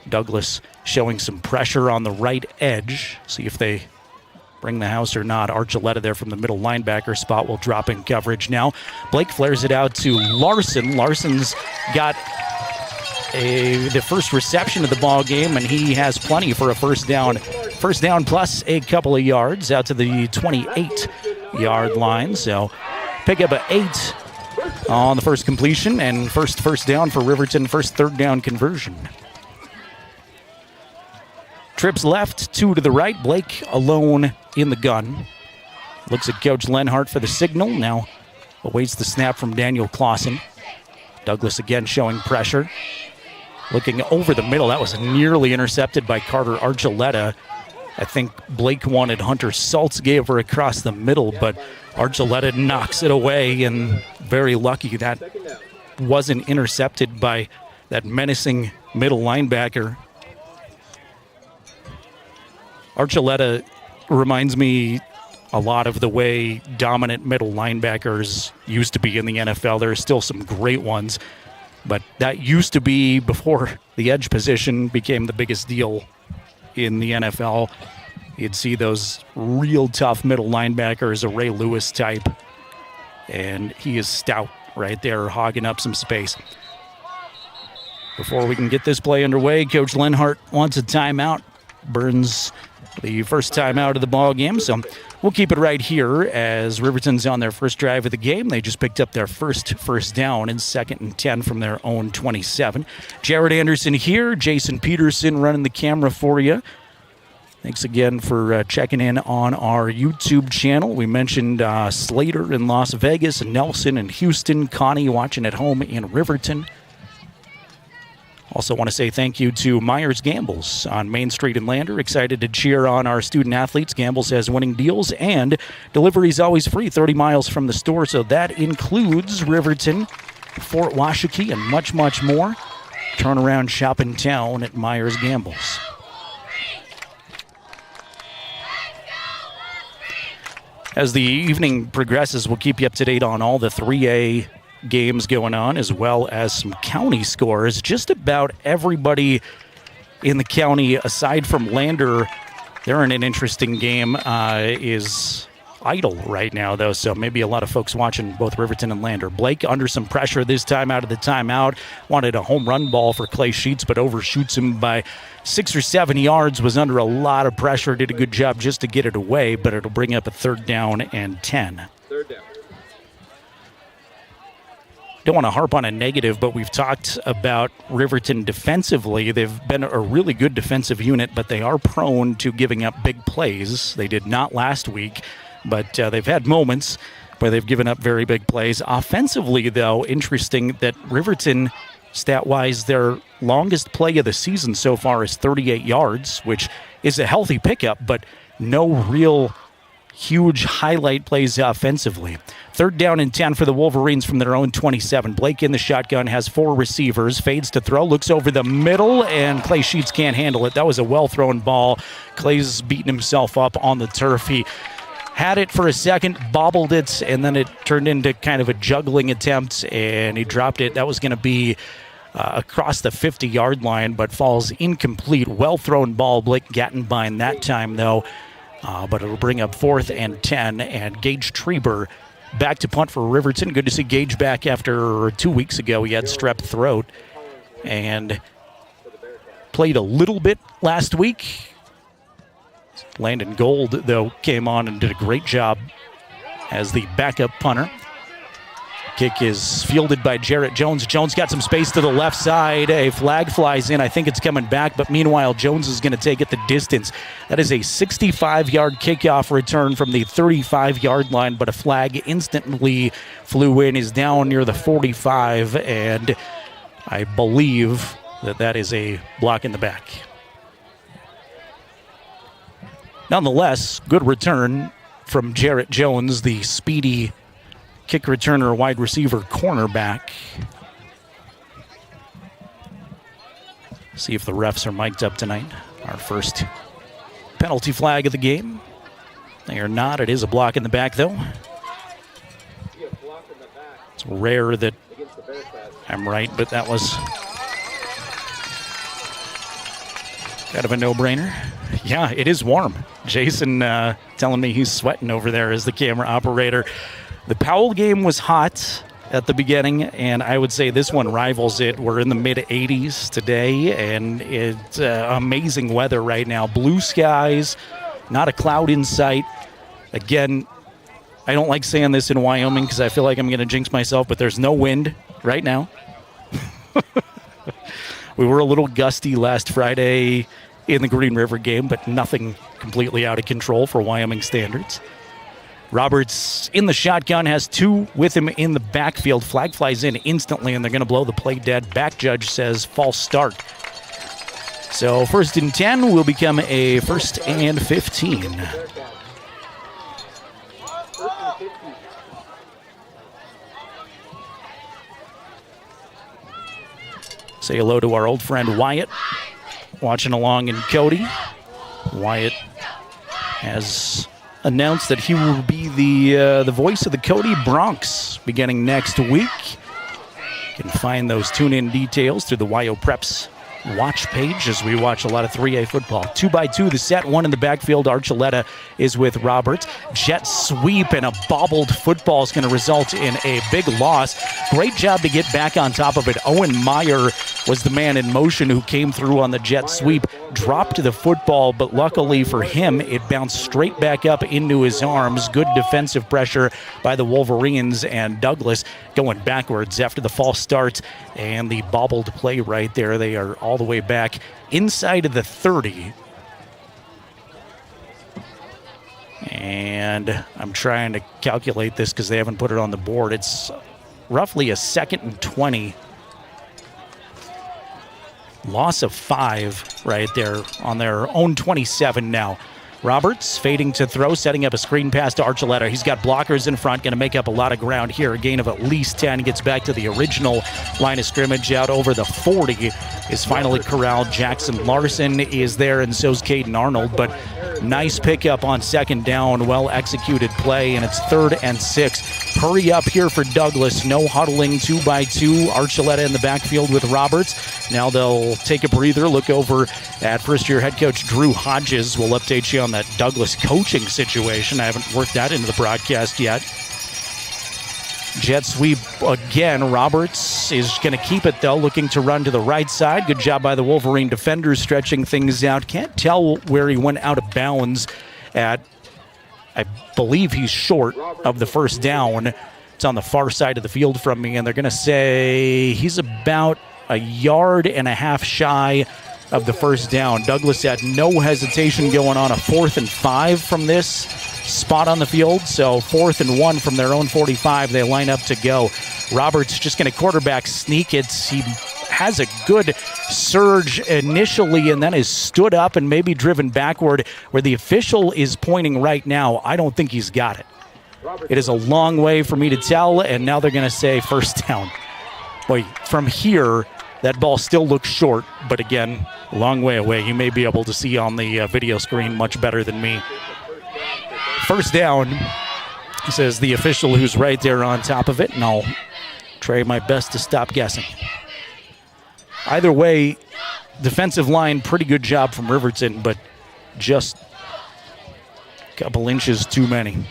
H: Douglas showing some pressure on the right edge. See if they bring the house or not. Archuleta there from the middle linebacker spot will drop in coverage now. Blake flares it out to Larson. Larson's got the first reception of the ball game, and he has plenty for a first down. First down plus a couple of yards out to the 28-yard line. So pick up an 8 on the first completion, and first down for Riverton, first 3rd down conversion. Trips left, 2 to the right. Blake alone in the gun. Looks at Coach Lenhart for the signal. Now awaits the snap from Daniel Clausen. Douglas again showing pressure. Looking over the middle. That was nearly intercepted by Carter Archuleta. I think Blake wanted Hunter Saltzgaver across the middle, but Archuleta knocks it away, and very lucky that wasn't intercepted by that menacing middle linebacker. Archuleta reminds me a lot of the way dominant middle linebackers used to be in the NFL. There are still some great ones, but that used to be before the edge position became the biggest deal in the NFL. You'd see those real tough middle linebackers, a Ray Lewis type, and he is stout right there, hogging up some space. Before we can get this play underway, Coach Lenhart wants a timeout. Burns the first time out of the ball game. So we'll keep it right here as Riverton's on their first drive of the game. They just picked up their first down in 2nd and 10 from their own 27. Jared Anderson here, Jason Peterson running the camera for you. Thanks again for checking in on our YouTube channel. We mentioned Slater in Las Vegas, and Nelson in Houston, Connie watching at home in Riverton. Also want to say thank you to Myers Gambles on Main Street in Lander. Excited to cheer on our student athletes. Gambles has winning deals, and delivery is always free 30 miles from the store. So that includes Riverton, Fort Washakie, and much, much more. Turnaround shop in town at Myers Gambles. As the evening progresses, we'll keep you up to date on all the 3A games going on, as well as some county scores. Just about everybody in the county, aside from Lander, they're in an interesting game, is idle right now, though, so maybe a lot of folks watching both Riverton and Lander. Blake under some pressure this time out of the timeout. Wanted a home run ball for Clay Sheets, but overshoots him by 6 or 7 yards. Was under a lot of pressure. Did a good job just to get it away, but it'll bring up a 3rd down and 10.
R: Third down.
H: Don't want to harp on a negative, but we've talked about Riverton defensively. They've been a really good defensive unit, but they are prone to giving up big plays. They did not last week, but they've had moments where they've given up very big plays. Offensively, though, interesting that Riverton, stat-wise, their longest play of the season so far is 38 yards, which is a healthy pickup, but no real huge highlight plays offensively. 3rd down and 10 for the Wolverines from their own 27. Blake in the shotgun, has 4 receivers, fades to throw, looks over the middle, and Clay Sheets can't handle it. That was a well-thrown ball. Clay's beating himself up on the turf. He had it for a second, bobbled it, and then it turned into kind of a juggling attempt, and he dropped it. That was going to be across the 50-yard line, but falls incomplete. Well-thrown ball. Blake Gattenbein that time, though. But it'll bring up 4th and 10, and Gage Treber back to punt for Riverton. Good to see Gage back after 2 weeks ago. He had strep throat and played a little bit last week. Landon Gold, though, came on and did a great job as the backup punter. Kick is fielded by Jarrett Jones. Jones got some space to the left side. A flag flies in. I think it's coming back, but meanwhile, Jones is going to take it the distance. That is a 65-yard kickoff return from the 35-yard line, but a flag instantly flew in. Is down near the 45, and I believe that is a block in the back. Nonetheless, good return from Jarrett Jones, the speedy kick returner, wide receiver, cornerback. See if the refs are mic'd up tonight. Our first penalty flag of the game. They are not. It is a block in the back, though. It's rare that I'm right, but that was kind of a no-brainer. Yeah, it is warm. Jason telling me he's sweating over there as the camera operator. The Powell game was hot at the beginning, and I would say this one rivals it. We're in the mid-80s today, and it's amazing weather right now. Blue skies, not a cloud in sight. Again, I don't like saying this in Wyoming because I feel like I'm going to jinx myself, but there's no wind right now. We were a little gusty last Friday in the Green River game, but nothing completely out of control for Wyoming standards. Roberts in the shotgun, has 2 with him in the backfield. Flag flies in instantly, and they're going to blow the play dead. Back judge says false start. So 1st and 10 will become a 1st and 15. Say hello to our old friend Wyatt, watching along in Cody. Wyatt has announced that he will be the voice of the Cody Bronx beginning next week. You can find those tune-in details through the YO Preps watch page as we watch a lot of 3A football. 2x2 the set, 1 in the backfield. Archuleta is with Roberts. Jet sweep and a bobbled football is going to result in a big loss. Great job to get back on top of it. Owen Meyer was the man in motion who came through on the jet sweep. dropped the football, but luckily for him, it bounced straight back up into his arms. Good defensive pressure by the Wolverines, and Douglas going backwards after the false start and the bobbled play right there. They are all the way back inside of the 30. And I'm trying to calculate this because they haven't put it on the board. It's roughly a 2nd and 20. Loss of 5 right there on their own 27 now. Roberts fading to throw, setting up a screen pass to Archuleta. He's got blockers in front, going to make up a lot of ground here. A gain of at least 10, gets back to the original line of scrimmage out over the 40. Is finally corralled. Jackson Larson is there, and so's Caden Arnold. But nice pickup on 2nd down, well-executed play, and it's 3rd and 6. Hurry up here for Douglas. No huddling, 2-by-2. Archuleta in the backfield with Roberts. Now they'll take a breather, look over at first-year head coach Drew Hodges. We'll update you on that Douglas coaching situation. I haven't worked that into the broadcast yet. Jet sweep again. Roberts is going to keep it, though, looking to run to the right side. Good job by the Wolverine defenders stretching things out. Can't tell where he went out of bounds at. I believe he's short of the 1st down. It's on the far side of the field from me, and they're going to say he's about a 1.5 yards shy of the 1st down. Douglas had no hesitation going on a 4th and 5 from this spot on the field. So 4th and 1 from their own 45. They line up to go. Roberts just going to quarterback sneak. He has a good surge initially and then is stood up and maybe driven backward where the official is pointing right now. I don't think he's got it. It is a long way for me to tell, and now they're going to say 1st down. Boy, from here, that ball still looks short, but again, a long way away. You may be able to see on the video screen much better than me. 1st down, says the official who's right there on top of it, and I'll try my best to stop guessing. Either way, defensive line, pretty good job from Riverton, but just a couple inches too many.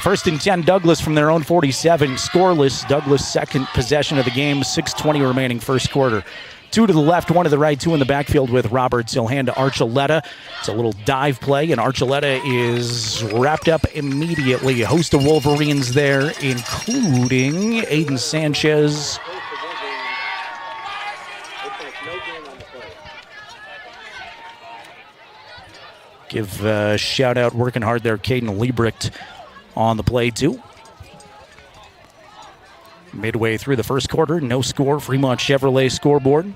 H: 1st and 10, Douglas from their own 47, scoreless. Douglas' 2nd possession of the game, 6:20 remaining 1st quarter. 2 to the left, 1 to the right, 2 in the backfield with Roberts. He'll hand to Archuleta. It's a little dive play, and Archuleta is wrapped up immediately. A host of Wolverines there, including Aiden Sanchez. Give a shout out, working hard there, Caden Liebrecht on the play too. Midway through the 1st quarter, no score, Fremont Chevrolet scoreboard.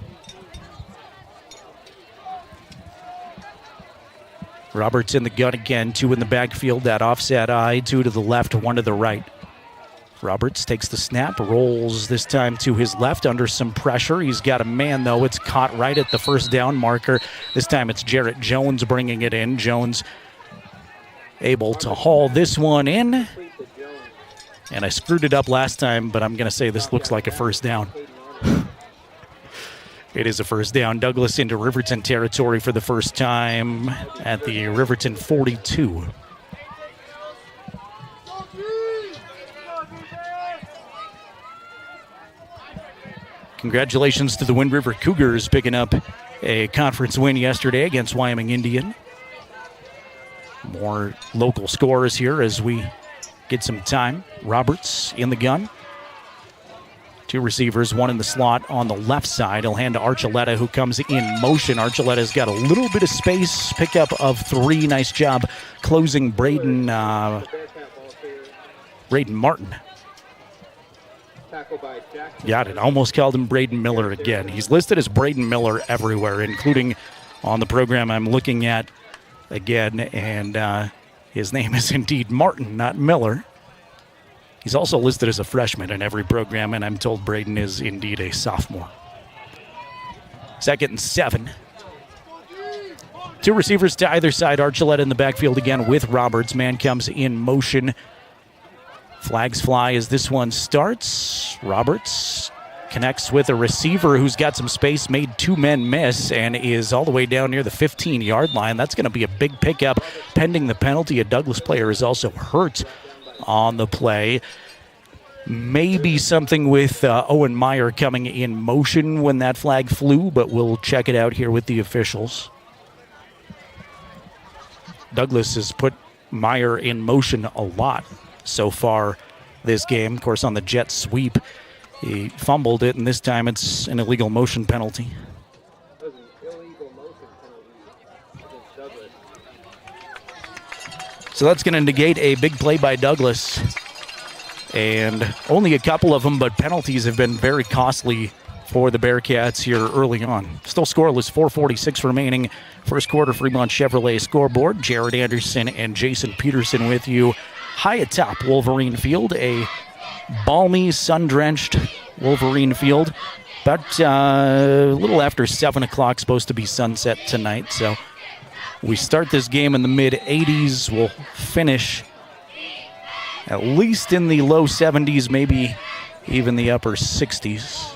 H: Roberts in the gun again, 2 in the backfield, that offset eye, 2 to the left, 1 to the right. Roberts takes the snap, rolls this time to his left under some pressure. He's got a man, though. It's caught right at the 1st down marker. This time it's Jarrett Jones bringing it in. Jones able to haul this one in. And I screwed it up last time, but I'm going to say this looks like a 1st down. It is a 1st down. Douglas into Riverton territory for the first time at the Riverton 42. Congratulations to the Wind River Cougars picking up a conference win yesterday against Wyoming Indian. More local scores here as we get some time. Roberts in the gun. 2 receivers, 1 in the slot on the left side. He'll hand to Archuleta, who comes in motion. Archuleta's got a little bit of space. Pickup of 3. Nice job closing Braden Martin. Got it. Almost called him Braden Miller again. He's listed as Braden Miller everywhere, including on the program I'm looking at again. And his name is indeed Martin, not Miller. He's also listed as a freshman in every program, and I'm told Braden is indeed a sophomore. 2nd and 7. 2 receivers to either side. Archuleta in the backfield again with Roberts. Man comes in motion. Flags fly as this one starts. Roberts connects with a receiver who's got some space, made 2 men miss, and is all the way down near the 15-yard line. That's going to be a big pickup pending the penalty. A Douglas player is also hurt on the play. Maybe something with Owen Meyer coming in motion when that flag flew, but we'll check it out here with the officials. Douglas has put Meyer in motion a lot so far this game. Of course, on the jet sweep, he fumbled it, and this time it's an illegal motion penalty. So that's going to negate a big play by Douglas. And only a couple of them, but penalties have been very costly for the Bearcats here early on. Still scoreless, 4:46 remaining. First quarter, Fremont Chevrolet scoreboard. Jared Anderson and Jason Peterson with you. High atop Wolverine Field, a balmy, sun-drenched Wolverine Field. About a little after 7 o'clock, supposed to be sunset tonight. So we start this game in the mid-80s. We'll finish at least in the low 70s, maybe even the upper 60s.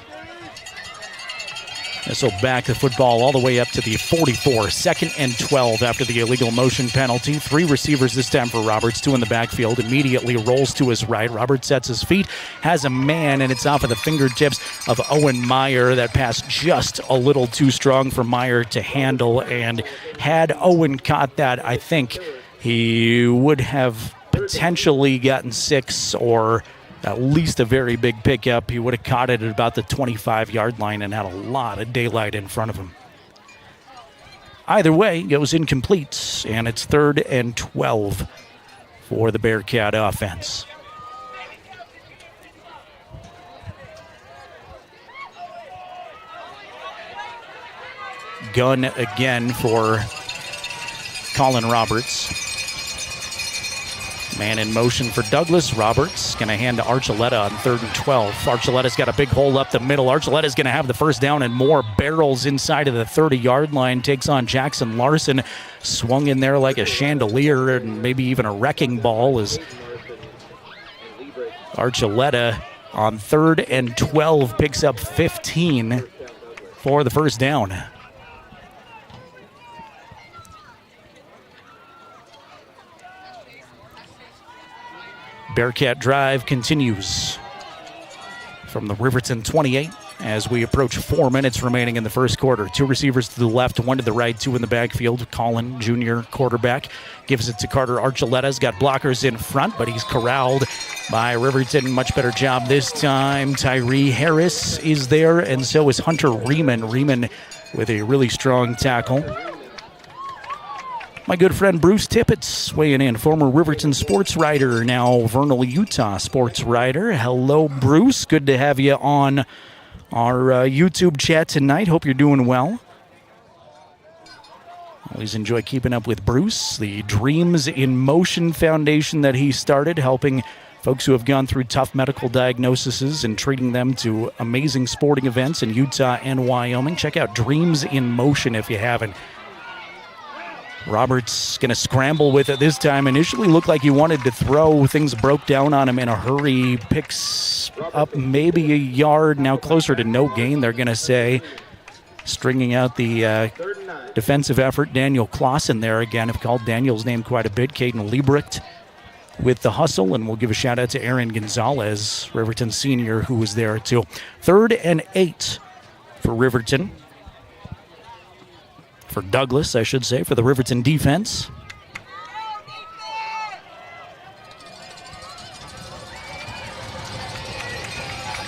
H: This will back the football all the way up to the 44. 2nd and 12 after the illegal motion penalty. 3 receivers this time for Roberts, 2 in the backfield. Immediately rolls to his right. Roberts sets his feet, has a man, and it's off of the fingertips of Owen Meyer. That pass just a little too strong for Meyer to handle, and had Owen caught that, I think he would have potentially gotten 6 or at least a very big pickup. He would have caught it at about the 25-yard line and had a lot of daylight in front of him. Either way, it goes incomplete, and it's 3rd and 12 for the Bearcat offense. Gun again for Colin Roberts. Man in motion for Douglas. Roberts going to hand to Archuleta on 3rd and 12. Archuleta's got a big hole up the middle. Archuleta's going to have the first down and more. Barrels inside of the 30-yard line. Takes on Jackson Larson. Swung in there like a chandelier and maybe even a wrecking ball as Archuleta on 3rd and 12 picks up 15 for the first down. Bearcat drive continues from the Riverton 28 as we approach 4 minutes remaining in the first quarter. 2 receivers to the left, 1 to the right, 2 in the backfield. Colin, junior quarterback, gives it to Carter Archuleta's got blockers in front, but he's corralled by Riverton. Much better job this time. Tyree Harris is there, and so is Hunter Riemann. Riemann with a really strong tackle. My good friend Bruce Tippett weighing in, former Riverton sports writer, now Vernal, Utah sports writer. Hello, Bruce. Good to have you on our YouTube chat tonight. Hope you're doing well. Always enjoy keeping up with Bruce. The Dreams in Motion Foundation that he started, helping folks who have gone through tough medical diagnoses and treating them to amazing sporting events in Utah and Wyoming. Check out Dreams in Motion if you haven't. Roberts going to scramble with it this time. Initially looked like he wanted to throw. Things broke down on him in a hurry. Picks up maybe a yard. Now closer to no gain, they're going to say. Stringing out the defensive effort. Daniel Clausen there again. I've called Daniel's name quite a bit. Caden Liebrecht with the hustle. And we'll give a shout out to Aaron Gonzalez, Riverton senior, who was there too. 3rd and 8 for Riverton. For Douglas, I should say, for the Riverton defense.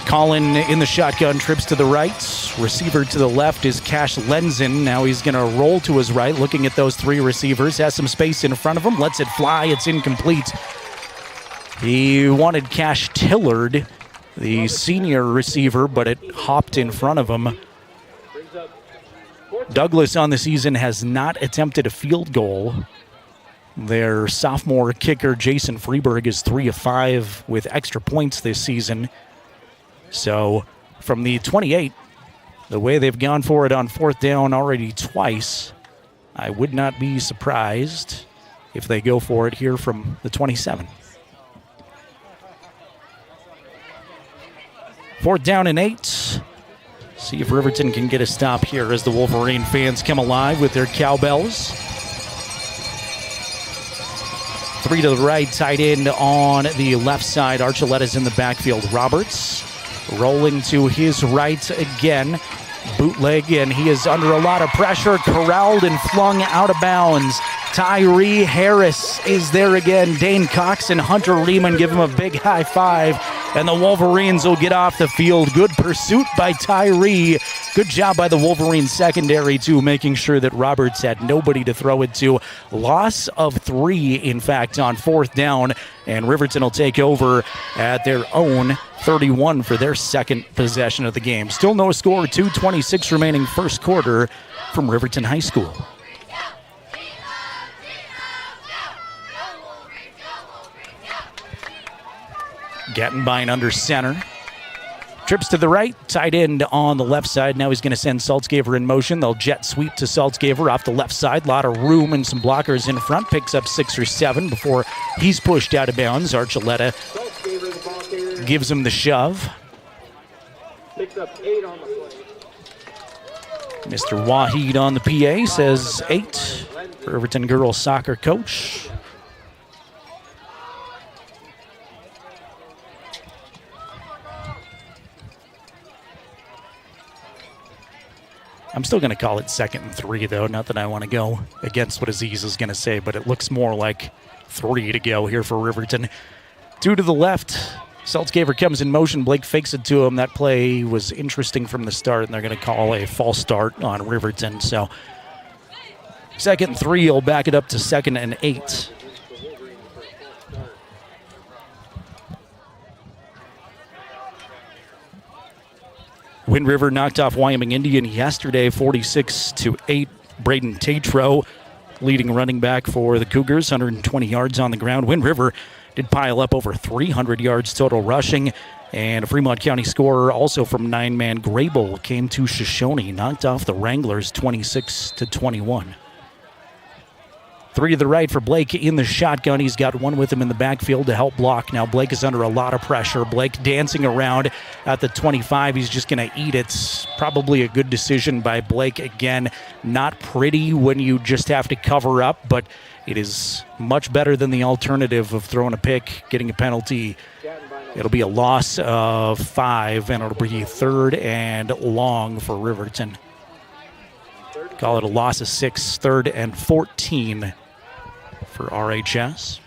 H: Colin in the shotgun, trips to the right. Receiver to the left is Cash Lenzen. Now he's going to roll to his right, looking at those 3 receivers. Has some space in front of him, lets it fly. It's incomplete. He wanted Cash Tillard, the senior receiver, but it hopped in front of him. Douglas on the season has not attempted a field goal. Their sophomore kicker, Jason Freeberg, is 3 of 5 with extra points this season. So from the 28, the way they've gone for it on 4th down already twice, I would not be surprised if they go for it here from the 27. 4th down and 8. See if Riverton can get a stop here as the Wolverine fans come alive with their cowbells. Three to the right, tight end on the left side. Archuleta's in the backfield. Roberts rolling to his right again. Bootleg, and he is under a lot of pressure. Corralled and flung out of bounds. Tyree Harris is there again. Dane Cox and Hunter Lehman give him a big high five, and the Wolverines will get off the field. Good pursuit by Tyree. Good job by the Wolverines secondary, too, making sure that Roberts had nobody to throw it to. Loss of 3, in fact, on 4th down, and Riverton will take over at their own 31 for their second possession of the game. Still no score, 2:26 remaining first quarter from Riverton High School. Gattenbein under center. Trips to the right, tight end on the left side. Now he's going to send Saltzgaver in motion. They'll jet sweep to Saltzgaver off the left side. A lot of room and some blockers in front. Picks up 6 or 7 before he's pushed out of bounds. Archuleta gives him the shove.
Q: Picks up 8 on the play.
H: Mr. Waheed on the PA says 8. Riverton girls soccer coach. I'm still going to call it 2nd and 3, though. Not that I want to go against what Aziz is going to say, but it looks more like 3 to go here for Riverton. 2 to the left. Saltzgaver comes in motion. Blake fakes it to him. That play was interesting from the start, and they're going to call a false start on Riverton. So 2nd and 3, he'll back it up to 2nd and 8. Wind River knocked off Wyoming Indian yesterday, 46-8. Braden Tatro, leading running back for the Cougars, 120 yards on the ground. Wind River did pile up over 300 yards total rushing. And a Fremont County scorer also from 9-man Grable came to Shoshone, knocked off the Wranglers 26-21. 3 to the right for Blake in the shotgun. He's got one with him in the backfield to help block. Now Blake is under a lot of pressure. Blake dancing around at the 25. He's just going to eat it. Probably a good decision by Blake. Again, not pretty when you just have to cover up, but it is much better than the alternative of throwing a pick, getting a penalty. It'll be a loss of 5, and it'll be 3rd and long for Riverton. Call it a loss of 6, 3rd and 14 for RHS.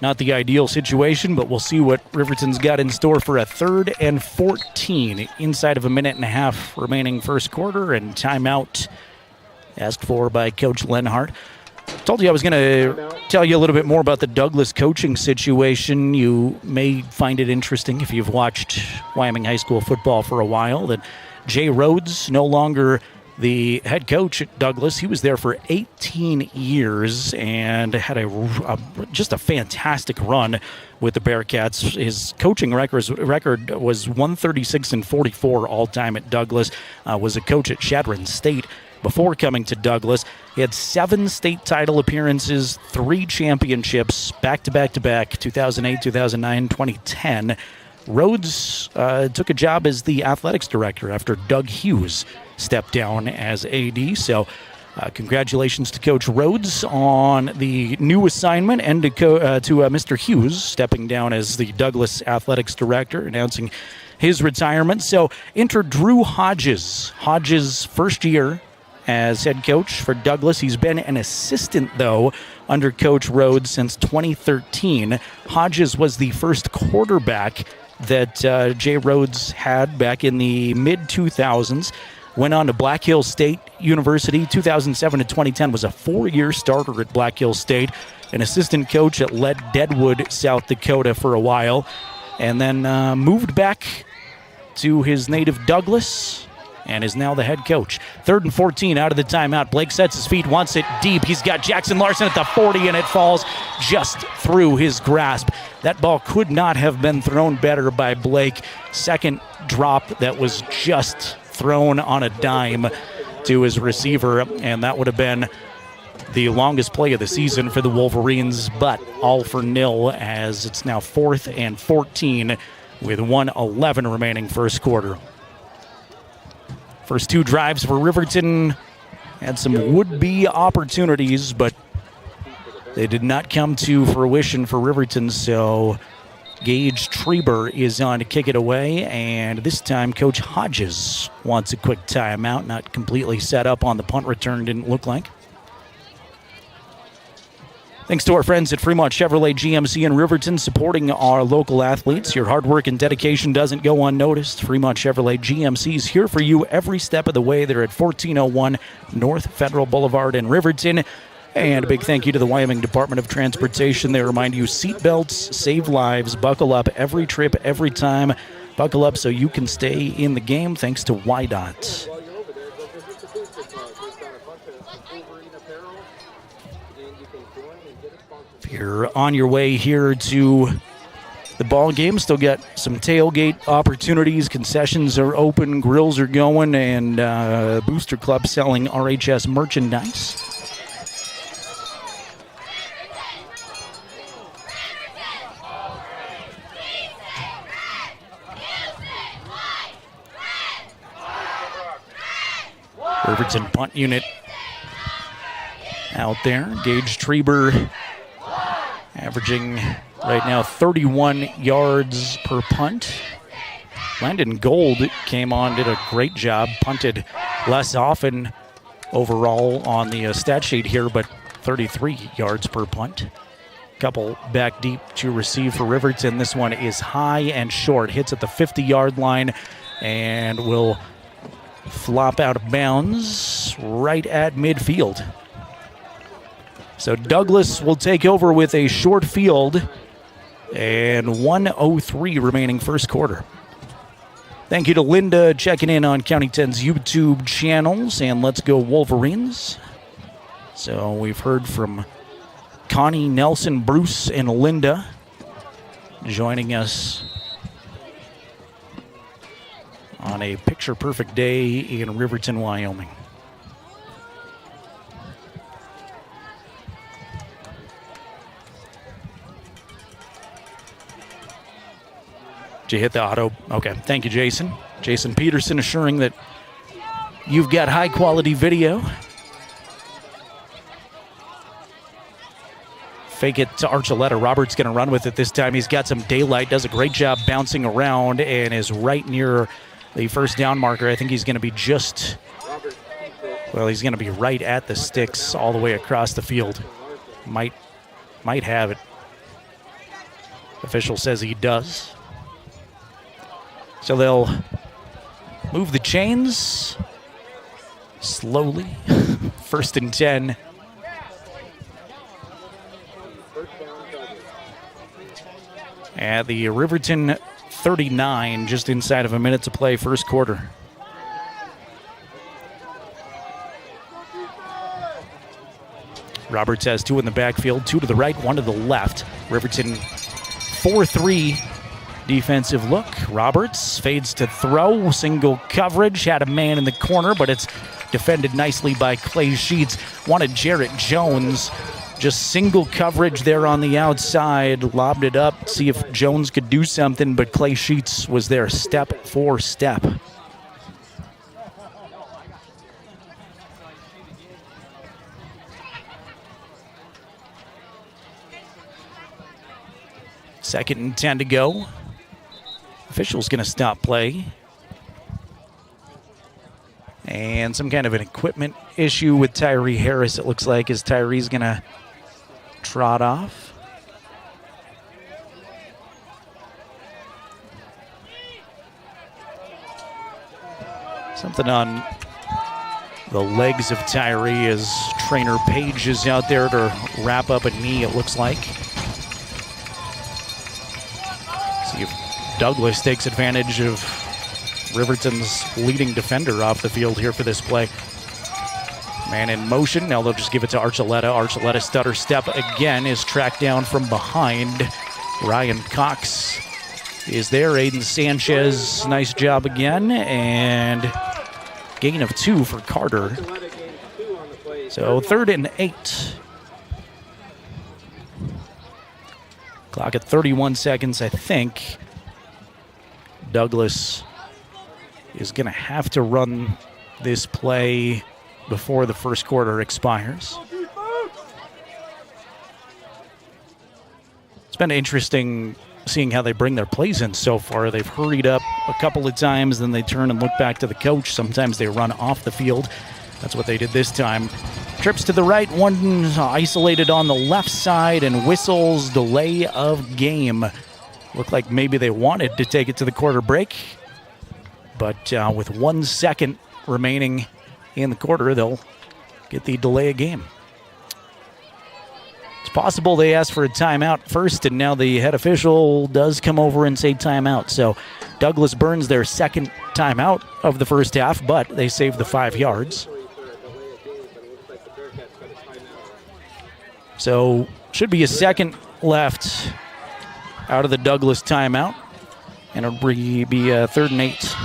H: Not the ideal situation, but we'll see what Riverton's got in store for a 3rd and 14 inside of a minute and a half remaining first quarter, and timeout asked for by Coach Lenhart. Told you I was going to tell you a little bit more about the Douglas coaching situation. You may find it interesting if you've watched Wyoming High School football for a while that Jay Rhodes, no longer the head coach at Douglas. He was there for 18 years and had just a fantastic run with the Bearcats. His coaching record was 136-44 all-time at Douglas. Was a coach at Chadron State before coming to Douglas. He had 7 state title appearances, 3 championships, back-to-back-to-back, 2008, 2009, 2010. Rhodes took a job as the athletics director after Doug Hughes stepped down as AD. So congratulations to Coach Rhodes on the new assignment, and to Mr. Hughes stepping down as the Douglas athletics director, announcing his retirement. So enter Drew Hodges. Hodges' first year as head coach for Douglas. He's been an assistant, though, under Coach Rhodes since 2013. Hodges was the first quarterback that Jay Rhodes had back in the mid-2000s. Went on to Black Hills State University. 2007 to 2010 was a 4-year starter at Black Hills State. An assistant coach at Lead Deadwood, South Dakota for a while. And then moved back to his native Douglas and is now the head coach. 3rd and 14 out of the timeout. Blake sets his feet, wants it deep. He's got Jackson Larson at the 40, and it falls just through his grasp. That ball could not have been thrown better by Blake. Second drop that was just thrown on a dime to his receiver, and that would have been the longest play of the season for the Wolverines, but all for nil as it's now 4th and 14 with 1:11 remaining first quarter. First 2 drives for Riverton had some would-be opportunities, but they did not come to fruition for Riverton, so Gage Treber is on to kick it away, and this time Coach Hodges wants a quick timeout. Not completely set up on the punt return, didn't look like. Thanks to our friends at Fremont Chevrolet GMC in Riverton supporting our local athletes. Your hard work and dedication doesn't go unnoticed. Fremont Chevrolet GMC is here for you every step of the way. They're at 1401 North Federal Boulevard in Riverton. And a big thank you to the Wyoming Department of Transportation. They remind you seatbelts save lives. Buckle up every trip, every time. Buckle up so you can stay in the game thanks to YDOT. If you're on your way here to the ball game, still got some tailgate opportunities. Concessions are open, grills are going, and Booster Club selling RHS merchandise. Riverton punt unit out there. Gage Treber averaging right now 31 yards per punt. Landon Gold came on, did a great job, punted less often overall on the stat sheet here, but 33 yards per punt. Couple back deep to receive for Riverton. This one is high and short, hits at the 50-yard line and will flop out of bounds right at midfield. So Douglas will take over with a short field and 1:03 remaining first quarter. Thank you to Linda checking in on County 10's YouTube channels, and let's go Wolverines. So we've heard from Connie, Nelson, Bruce, and Linda joining us on a picture-perfect day in Riverton, Wyoming. Did you hit the auto? Okay, thank you, Jason. Jason Peterson assuring that you've got high-quality video. Fake it to Archuleta. Robert's going to run with it this time. He's got some daylight, does a great job bouncing around, and is right near the first down marker. I think he's going to be he's going to be right at the sticks all the way across the field. Might have it. Official says he does. So they'll move the chains slowly. 1st and 10. At the Riverton 39, just inside of a minute to play, first quarter. Roberts has 2 in the backfield, 2 to the right, 1 to the left. Riverton 4-3 defensive look. Roberts fades to throw, single coverage, had a man in the corner, but it's defended nicely by Clay Sheets. Wanted Jarrett Jones. Just single coverage there on the outside, lobbed it up, see if Jones could do something, but Clay Sheets was there step for step. Second and 10 to go. Official's going to stop play. And some kind of an equipment issue with Tyree Harris, it looks like, as Tyree's going to trot off. Something on the legs of Tyree as trainer Page is out there to wrap up a knee, it looks like. See if Douglas takes advantage of Riverton's leading defender off the field here for this play. Man in motion. Now they'll just give it to Archuleta. Archuleta stutter step again, is tracked down from behind. Ryan Cox is there. Aiden Sanchez, nice job again. And gain of 2 for Carter. So 3rd and 8. Clock at 31 seconds, I think. Douglas is going to have to run this play before the first quarter expires. It's been interesting seeing how they bring their plays in so far. They've hurried up a couple of times, then they turn and look back to the coach. Sometimes they run off the field. That's what they did this time. Trips to the right, one isolated on the left side, and whistles delay of game. Looked like maybe they wanted to take it to the quarter break, but with 1 second remaining in the quarter, they'll get the delay of game. It's possible they asked for a timeout first, and now the head official does come over and say timeout. So Douglas burns their second timeout of the first half, but they save the 5 yards. So should be a second left out of the Douglas timeout, and it'll be 3rd and 8.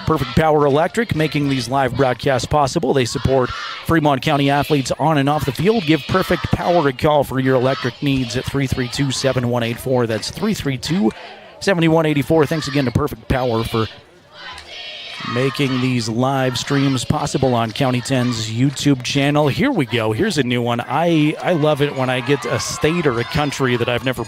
H: Perfect Power Electric, making these live broadcasts possible. They support Fremont County athletes on and off the field. Give Perfect Power a call for your electric needs at 332-7184. That's 332-7184. Thanks again to Perfect Power for making these live streams possible on County 10's YouTube channel. Here we go. Here's a new one. I love it when I get a state or a country that I've never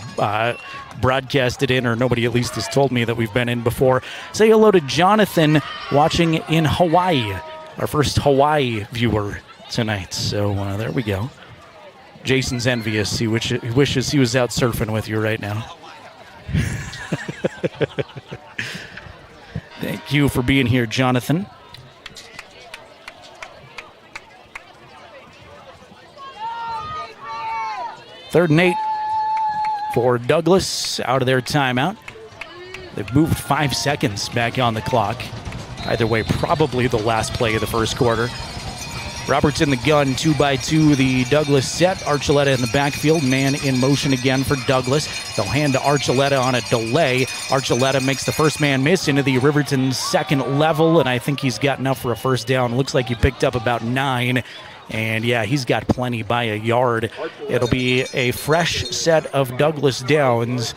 H: broadcasted in, or nobody at least has told me that we've been in before. Say hello to Jonathan watching in Hawaii, our first Hawaii viewer tonight. So there we go. Jason's envious. He wishes he was out surfing with you right now. Thank you for being here, Jonathan. Third and 8 for Douglas out of their timeout. They've moved 5 seconds back on the clock. Either way, probably the last play of the first quarter. Roberts in the gun, 2x2, the Douglas set. Archuleta in the backfield, man in motion again for Douglas. They'll hand to Archuleta on a delay. Archuleta makes the first man miss into the Riverton second level, and I think he's got enough for a first down. Looks like he picked up about 9. And yeah, he's got plenty by a yard. It'll be a fresh set of Douglas downs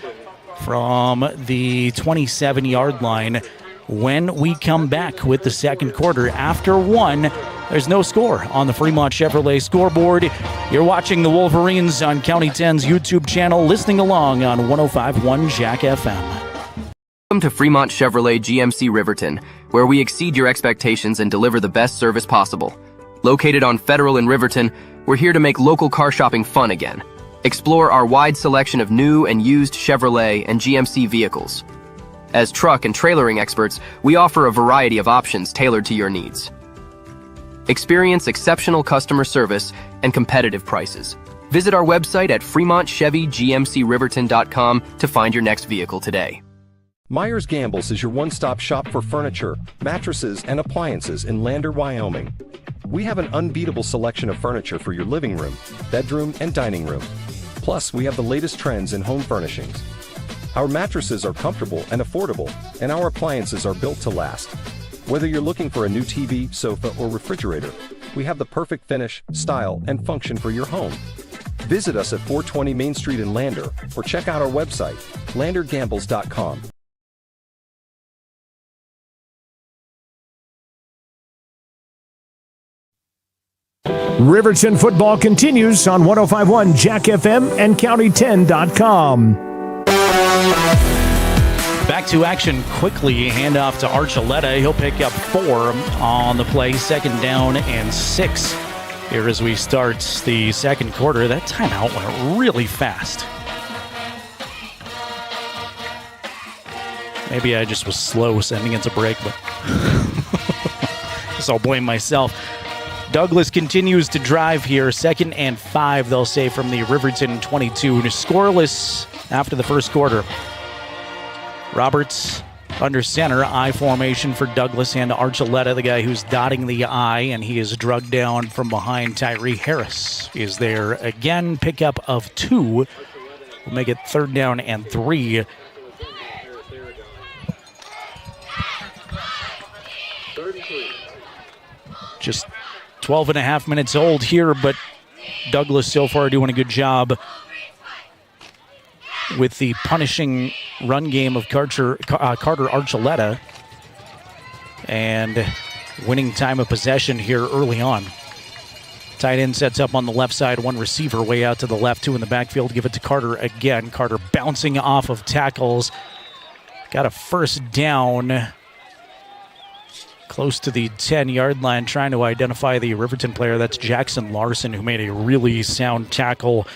H: from the 27-yard line when we come back with the second quarter. After 1, there's no score on the Fremont Chevrolet scoreboard. You're watching the Wolverines on County 10's YouTube channel, listening along on 105.1 Jack FM.
L: Welcome to Fremont Chevrolet GMC Riverton, where we exceed your expectations and deliver the best service possible. Located on Federal in Riverton, we're here to make local car shopping fun again. Explore our wide selection of new and used Chevrolet and GMC vehicles. As truck and trailering experts, we offer a variety of options tailored to your needs. Experience exceptional customer service and competitive prices. Visit our website at FremontChevyGMCRiverton.com to find your next vehicle today.
M: Myers Gambles is your one-stop shop for furniture, mattresses, and appliances in Lander, Wyoming. We have an unbeatable selection of furniture for your living room, bedroom, and dining room. Plus, we have the latest trends in home furnishings. Our mattresses are comfortable and affordable, and our appliances are built to last. Whether you're looking for a new TV, sofa, or refrigerator, we have the perfect finish, style, and function for your home. Visit us at 420 Main Street in Lander, or check out our website, landergambles.com.
G: Riverton football continues on 105.1 Jack FM and County10.com.
H: Back to action quickly. Handoff to Archuleta. He'll pick up 4 on the play. 2nd down and 6 here as we start the second quarter. That timeout went really fast. Maybe I just was slow sending it to break, but guess I'll blame myself. Douglas continues to drive here. 2nd and 5, they'll say, from the Riverton 22. Scoreless after the first quarter. Roberts under center, I formation for Douglas and Archuleta, the guy who's dotting the I, and he is drugged down from behind. Tyree Harris is there again. Pickup of 2. We'll make it 3rd down and 3. Just 12 and a half minutes old here, but Douglas so far doing a good job with the punishing run game of Carter Archuleta and winning time of possession here early on. Tight end sets up on the left side, one receiver way out to the left, two in the backfield. Give it to Carter again. Carter bouncing off of tackles. Got a first down close to the 10-yard line, trying to identify the Riverton player. That's Jackson Larson, who made a really sound tackle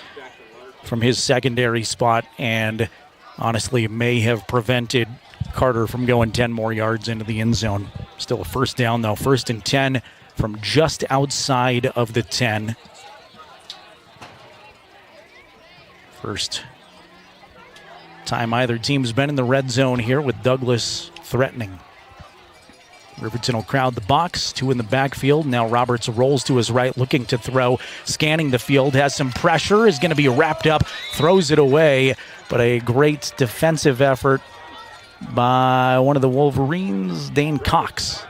H: from his secondary spot and honestly may have prevented Carter from going 10 more yards into the end zone. Still a first down, though. 1st and 10 from just outside of the 10. First time either team's been in the red zone here with Douglas threatening. Riverton will crowd the box, two in the backfield. Now Roberts rolls to his right, looking to throw, scanning the field, has some pressure, is going to be wrapped up, throws it away, but a great defensive effort by one of the Wolverines, Dane Cox.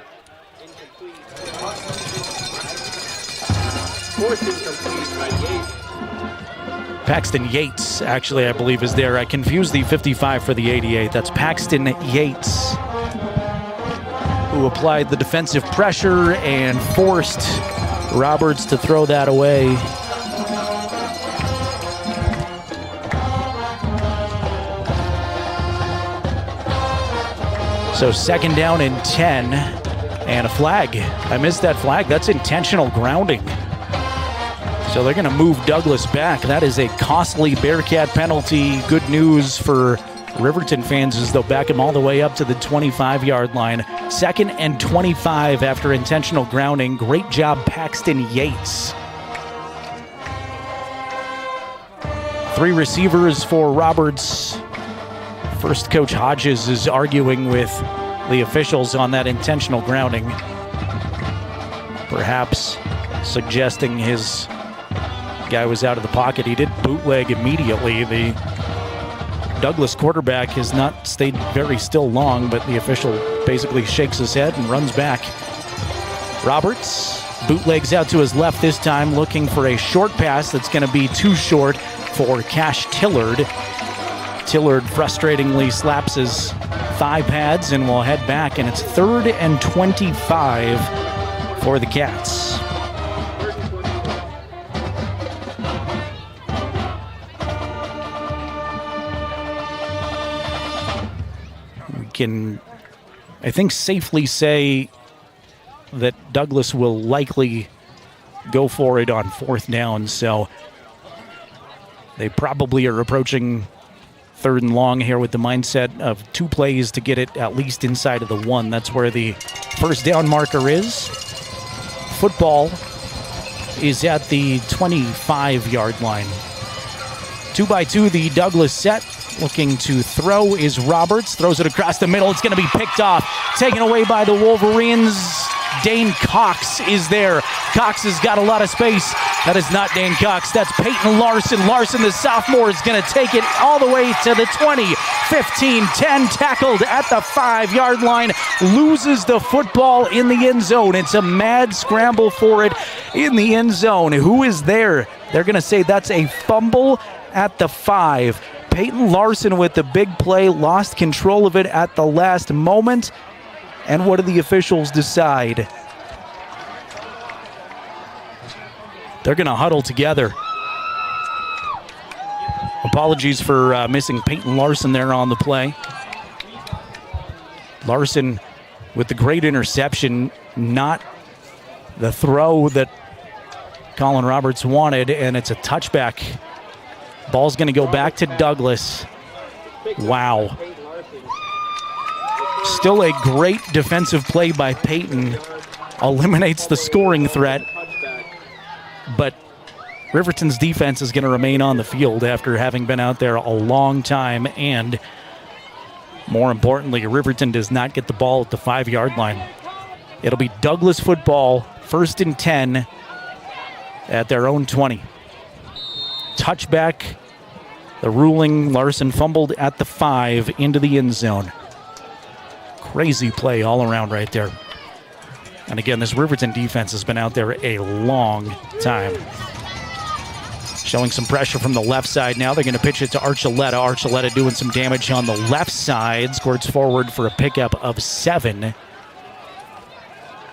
H: Paxton Yates, actually, I believe, is there. I confused the 55 for the 88. That's Paxton Yates, who applied the defensive pressure and forced Roberts to throw that away. So 2nd down and 10, and a flag. I missed that flag. That's intentional grounding. So they're going to move Douglas back. That is a costly Bearcat penalty. Good news for Riverton fans is they'll back him all the way up to the 25-yard line. 2nd and 25 after intentional grounding. Great job, Paxton Yates. 3 receivers for Roberts. First, Coach Hodges is arguing with the officials on that intentional grounding, perhaps suggesting his guy was out of the pocket. He did bootleg immediately. The Douglas quarterback has not stayed very still long, but the official basically shakes his head and runs back. Roberts bootlegs out to his left this time, looking for a short pass that's going to be too short for Cash Tillard. Tillard frustratingly slaps his thigh pads and will head back, and it's 3rd and 25 for the Cats. We can, I think, safely say that Douglas will likely go for it on 4th down, so they probably are approaching 3rd and long here with the mindset of 2 plays to get it at least inside of the 1. That's where the first down marker is. Football is at the 25-yard line. 2-by-2, the Douglas set. Looking to throw is Roberts. Throws it across the middle. It's going to be picked off. Taken away by the Wolverines. Dane Cox is there. Cox has got a lot of space. That is not Dane Cox. That's Peyton Larson. Larson, the sophomore, is going to take it all the way to the 20, 15, 10, tackled at the 5-yard line. Loses the football in the end zone. It's a mad scramble for it in the end zone. Who is there? They're going to say that's a fumble at the 5. Peyton Larson with the big play, lost control of it at the last moment. And what do the officials decide? They're going to huddle together. Apologies for missing Peyton Larson there on the play. Larson with the great interception, not the throw that Colin Roberts wanted, and it's a touchback. Ball's going to go back to Douglas. Wow. Still a great defensive play by Peyton. Eliminates the scoring threat. But Riverton's defense is going to remain on the field after having been out there a long time. And more importantly, Riverton does not get the ball at the 5-yard line. It'll be Douglas football, 1st and 10 at their own 20. Touchback. The ruling, Larson fumbled at the 5 into the end zone. Crazy play all around right there. And again, this Riverton defense has been out there a long time. Showing some pressure from the left side now. They're going to pitch it to Archuleta. Archuleta doing some damage on the left side. Squirts forward for a pickup of 7.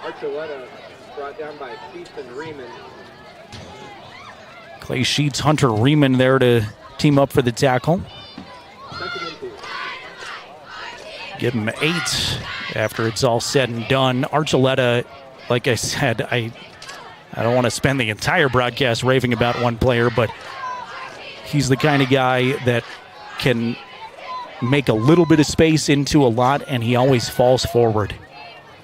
R: Archuleta brought down by Sheets and Riemann.
H: Clay Sheets, Hunter Riemann there to team up for the tackle. Give him 8 after it's all said and done. Archuleta, like I said, I don't want to spend the entire broadcast raving about one player, but he's the kind of guy that can make a little bit of space into a lot, and he always falls forward.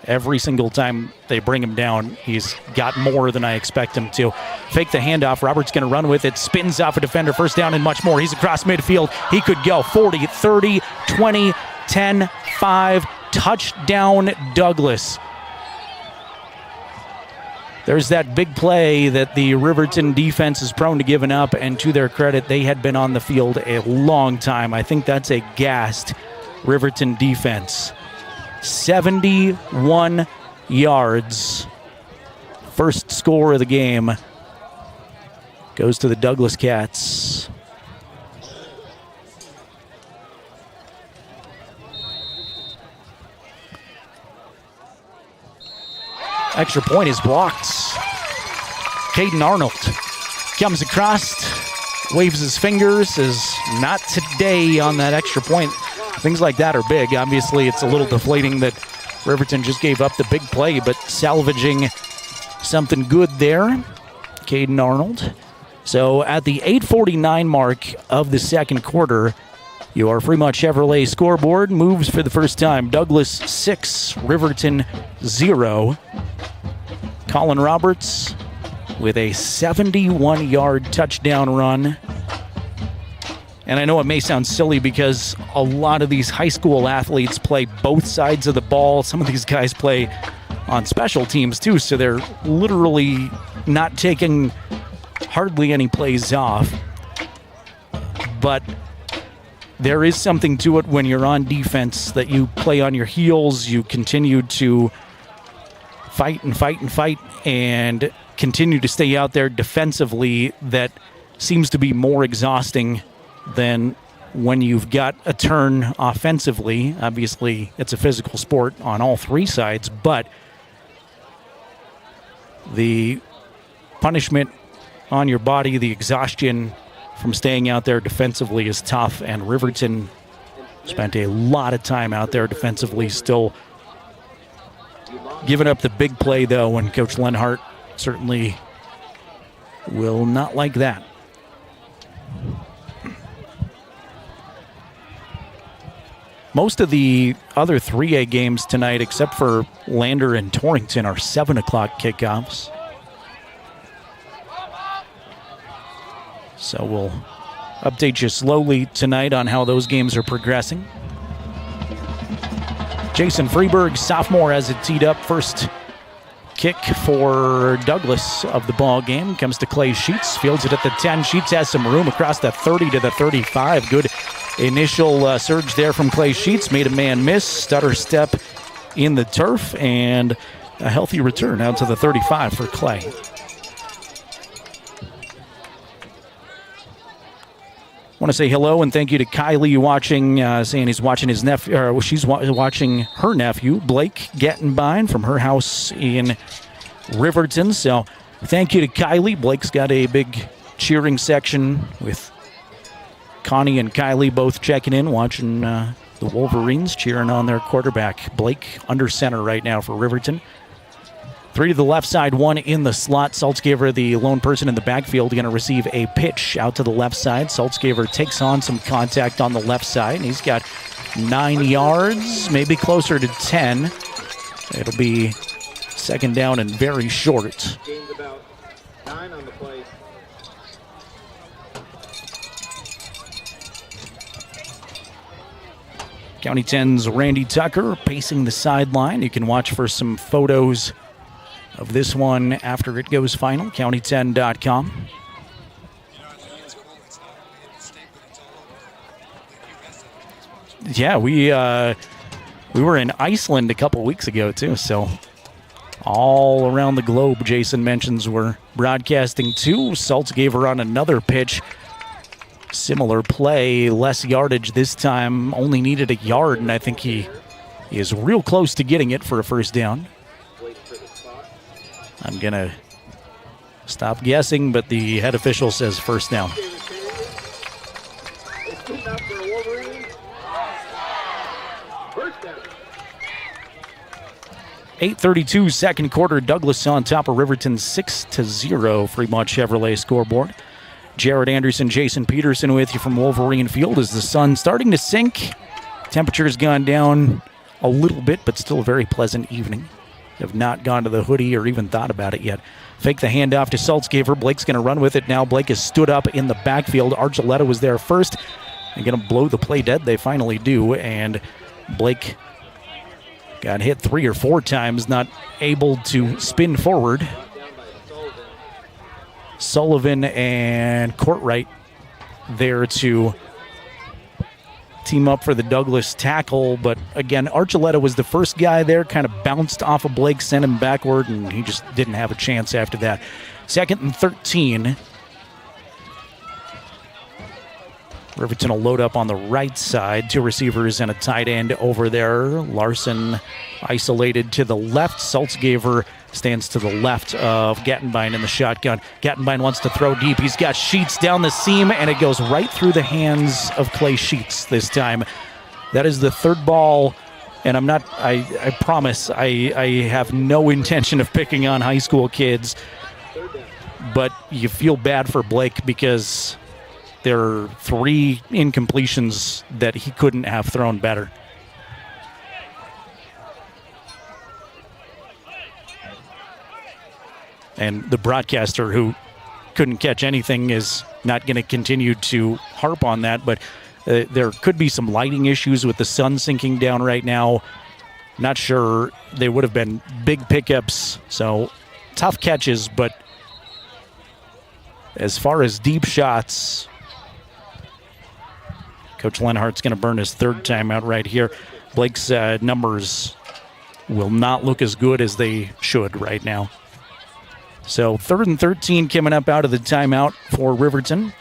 H: Every single time they bring him down, he's got more than I expect him to. Fake the handoff. Roberts going to run with it. Spins off a defender. First down and much more. He's across midfield. He could go 40, 30, 20, 10, 5. Touchdown, Douglas. There's that big play that the Riverton defense is prone to giving up, and to their credit, they had been on the field a long time. I think that's a gassed Riverton defense. 71 yards. First score of the game goes to the Douglas Cats. Extra point is blocked. Caden Arnold comes across, waves his fingers, says, not today on that extra point. Things like that are big. Obviously, it's a little deflating that Riverton just gave up the big play, but salvaging something good there. Caden Arnold. So at the 8:49 mark of the second quarter, your Fremont Chevrolet scoreboard moves for the first time. Douglas 6, Riverton 0. Colin Roberts with a 71-yard touchdown run. And I know it may sound silly because a lot of these high school athletes play both sides of the ball. Some of these guys play on special teams too, so they're literally not taking hardly any plays off. But there is something to it when you're on defense that you play on your heels, you continue to fight and fight and fight and continue to stay out there defensively. That seems to be more exhausting than when you've got a turn offensively. Obviously, it's a physical sport on all three sides, but the punishment on your body, the exhaustion from staying out there defensively is tough, and Riverton spent a lot of time out there defensively, still giving up the big play, though, and Coach Lenhart certainly will not like that. Most of the other 3A games tonight, except for Lander and Torrington, are 7 o'clock kickoffs. So we'll update you slowly tonight on how those games are progressing. Jason Freeberg, sophomore, has it teed up. First kick for Douglas of the ball game comes to Clay Sheets. Fields it at the 10. Sheets has some room across the 30 to the 35. Good initial surge there from Clay Sheets. Made a man miss. Stutter step in the turf. And a healthy return out to the 35 for Clay. I want to say hello and thank you to Kylie watching, saying he's watching his nephew, or she's watching her nephew, Blake Gettenbein, from her house in Riverton. So thank you to Kylie. Blake's got a big cheering section with Connie and Kylie both checking in, watching the Wolverines cheering on their quarterback. Blake under center right now for Riverton. 3 to the left side, 1 in the slot. Saltzgaver, the lone person in the backfield, going to receive a pitch out to the left side. Saltzgaver takes on some contact on the left side, and he's got 9 yards, maybe closer to 10. It'll be second down and very short.
R: Gained about 9 on the play.
H: County 10's Randy Tucker pacing the sideline. You can watch for some photos of this one after it goes final, county10.com. Yeah, we were in Iceland a couple weeks ago too, so all around the globe, Jason mentions we're broadcasting to. Saltzgaver on another pitch. Similar play, less yardage this time. Only needed a yard, and I think he is real close to getting it for a first down. I'm going to stop guessing, but the head official says first down. 8:32 second quarter. Douglas on top of Riverton 6-0. Fremont Chevrolet scoreboard. Jared Anderson, Jason Peterson with you from Wolverine Field as the sun starting to sink. Temperature's gone down a little bit, but still a very pleasant evening. Have not gone to the hoodie or even thought about it yet. Fake the handoff to Saltzgaver. Blake's going to run with it now. Blake has stood up in the backfield. Archuleta was there first. They're going to blow the play dead. They finally do, and Blake got hit 3 or 4 times, not able to spin forward. Sullivan and Courtwright there to team up for the Douglas tackle, but again, Archuleta was the first guy there, kind of bounced off of Blake, sent him backward, and he just didn't have a chance after that. 2nd and 13. Riverton will load up on the right side. 2 receivers and a tight end over there. Larson isolated to the left. Saltzgaver stands to the left of Gattenbein in the shotgun. Gattenbein wants to throw deep. He's got Sheets down the seam, and it goes right through the hands of Clay Sheets this time. That is the 3rd ball, and I promise, I have no intention of picking on high school kids, but you feel bad for Blake because there are 3 incompletions that he couldn't have thrown better. And the broadcaster who couldn't catch anything is not going to continue to harp on that, but there could be some lighting issues with the sun sinking down right now. Not sure they would have been big pickups, so tough catches, but as far as deep shots, Coach Lenhart's going to burn his 3rd timeout right here. Blake's numbers will not look as good as they should right now. So 3rd and 13 coming up out of the timeout for Riverton.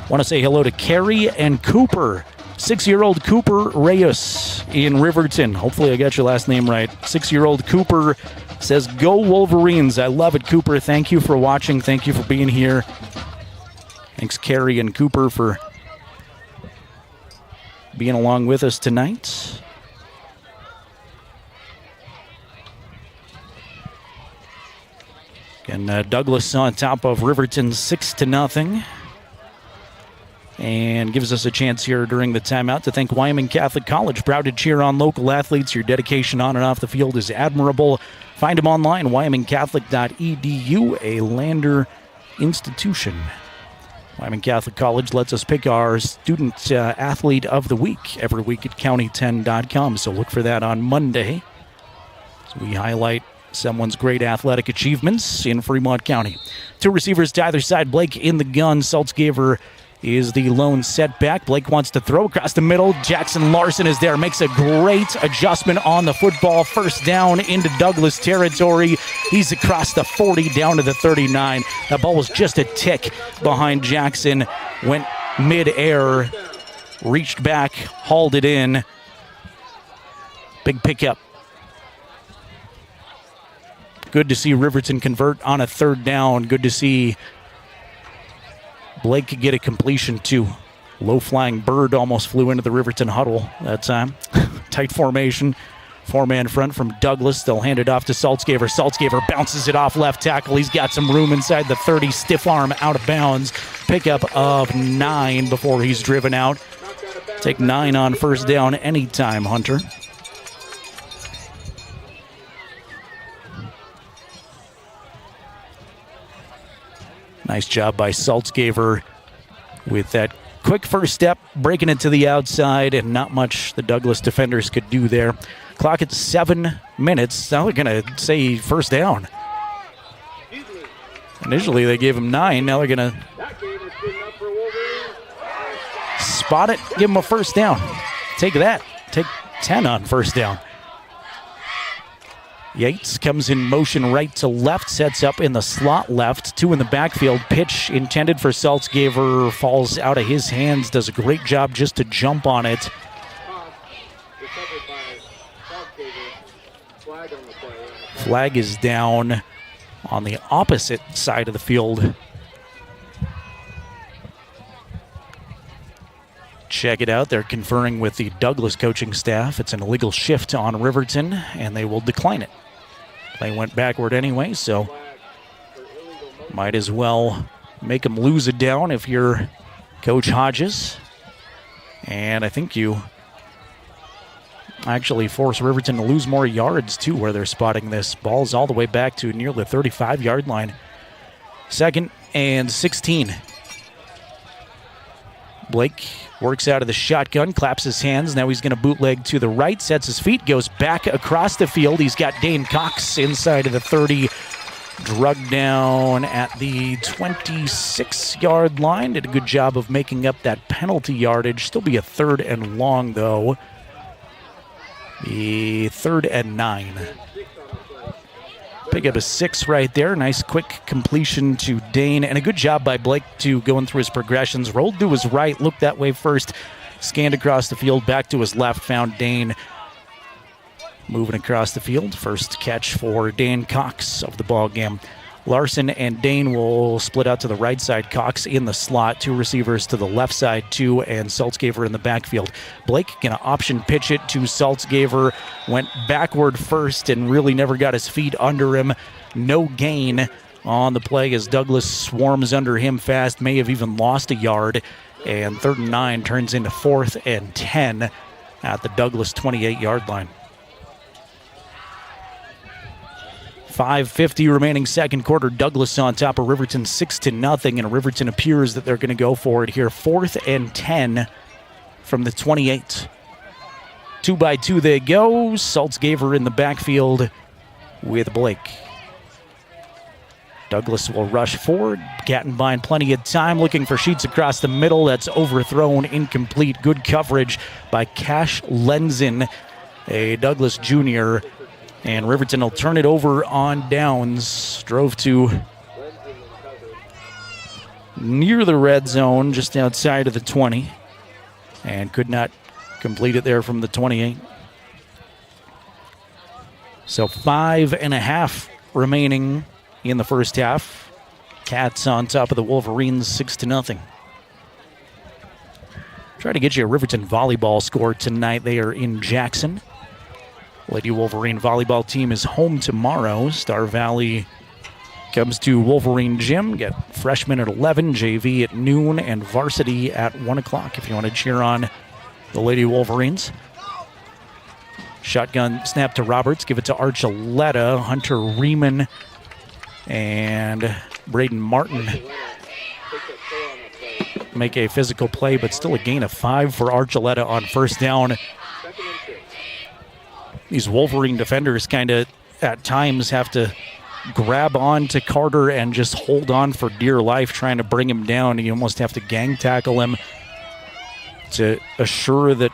H: Want to say hello to Carrie and Cooper. 6-year-old Cooper Reyes in Riverton. Hopefully I got your last name right. 6-year-old Cooper says, "Go Wolverines." I love it, Cooper. Thank you for watching. Thank you for being here. Thanks, Carrie and Cooper, for being along with us tonight. And Douglas on top of Riverton 6-0. And gives us a chance here during the timeout to thank Wyoming Catholic College. Proud to cheer on local athletes. Your dedication on and off the field is admirable. Find them online, wyomingcatholic.edu, a Lander institution. Wyoming Catholic College lets us pick our student athlete of the week every week at county10.com. So look for that on Monday as we highlight someone's great athletic achievements in Fremont County. 2 receivers to either side. Blake in the gun. Saltzgaver is the lone setback. Blake wants to throw across the middle. Jackson Larson is there. Makes a great adjustment on the football. First down into Douglas territory. He's across the 40 down to the 39. That ball was just a tick behind Jackson. Went mid-air. Reached back. Hauled it in. Big pickup. Good to see Riverton convert on a 3rd down. Good to see Blake get a completion too. Low-flying bird almost flew into the Riverton huddle that time. Tight formation. 4-man front from Douglas. They'll hand it off to Saltzgaver. Saltzgaver bounces it off left tackle. He's got some room inside the 30. Stiff arm out of bounds. Pickup of 9 before he's driven out. Take 9 on first down anytime, Hunter. Nice job by Saltzgaver with that quick first step, breaking it to the outside, and not much the Douglas defenders could do there. Clock at 7 minutes. Now they're going to say first down. Initially they gave him 9. Now they're going to spot it, give him a first down. Take that. Take 10 on first down. Yates comes in motion right to left, sets up in the slot left, 2 in the backfield. Pitch intended for Saltzgaver falls out of his hands, does a great job just to jump on it. Flag is down on the opposite side of the field. Check it out. They're conferring with the Douglas coaching staff. It's an illegal shift on Riverton, and they will decline it. They went backward anyway, so might as well make them lose it down if you're Coach Hodges. And I think you actually force Riverton to lose more yards, too, where they're spotting this. Ball's all the way back to near the 35-yard line. 2nd and 16. Blake works out of the shotgun, claps his hands. Now he's going to bootleg to the right, sets his feet, goes back across the field. He's got Dane Cox inside of the 30, drugged down at the 26-yard line. Did a good job of making up that penalty yardage. Still be a 3rd and long, though. The 3rd and 9. Pick up a 6 right there. Nice quick completion to Dane. And a good job by Blake to going through his progressions. Rolled to his right, looked that way first. Scanned across the field, back to his left, found Dane. Moving across the field. First catch for Dane Cox of the ball game. Larson and Dane will split out to the right side. Cox in the slot. 2 receivers to the left side, 2, and Saltzgaver in the backfield. Blake going to option pitch it to Saltzgaver. Went backward first and really never got his feet under him. No gain on the play as Douglas swarms under him fast. May have even lost a yard. And 3rd and 9 turns into 4th and 10 at the Douglas 28-yard line. 5:50 remaining second quarter. Douglas on top of Riverton 6-0, and Riverton appears that they're going to go for it here. 4th and 10 from the 28. 2-by-2 they go. Saltzgaver in the backfield with Blake. Douglas will rush forward. Gattenbein plenty of time looking for Sheets across the middle. That's overthrown, incomplete. Good coverage by Cash Lenzen, a Douglas junior. And Riverton will turn it over on downs. Drove to near the red zone, just outside of the 20. And could not complete it there from the 28. So 5.5 remaining in the first half. Cats on top of the Wolverines 6-0. Try to get you a Riverton volleyball score tonight. They are in Jackson. Lady Wolverine volleyball team is home tomorrow. Star Valley comes to Wolverine Gym. Get freshmen at 11, JV at noon, and varsity at 1 o'clock if you want to cheer on the Lady Wolverines. Shotgun snap to Roberts. Give it to Archuleta. Hunter Riemann and Braden Martin make a physical play, but still a gain of 5 for Archuleta on first down. These Wolverine defenders kind of at times have to grab on to Carter and just hold on for dear life, trying to bring him down. You almost have to gang tackle him to assure that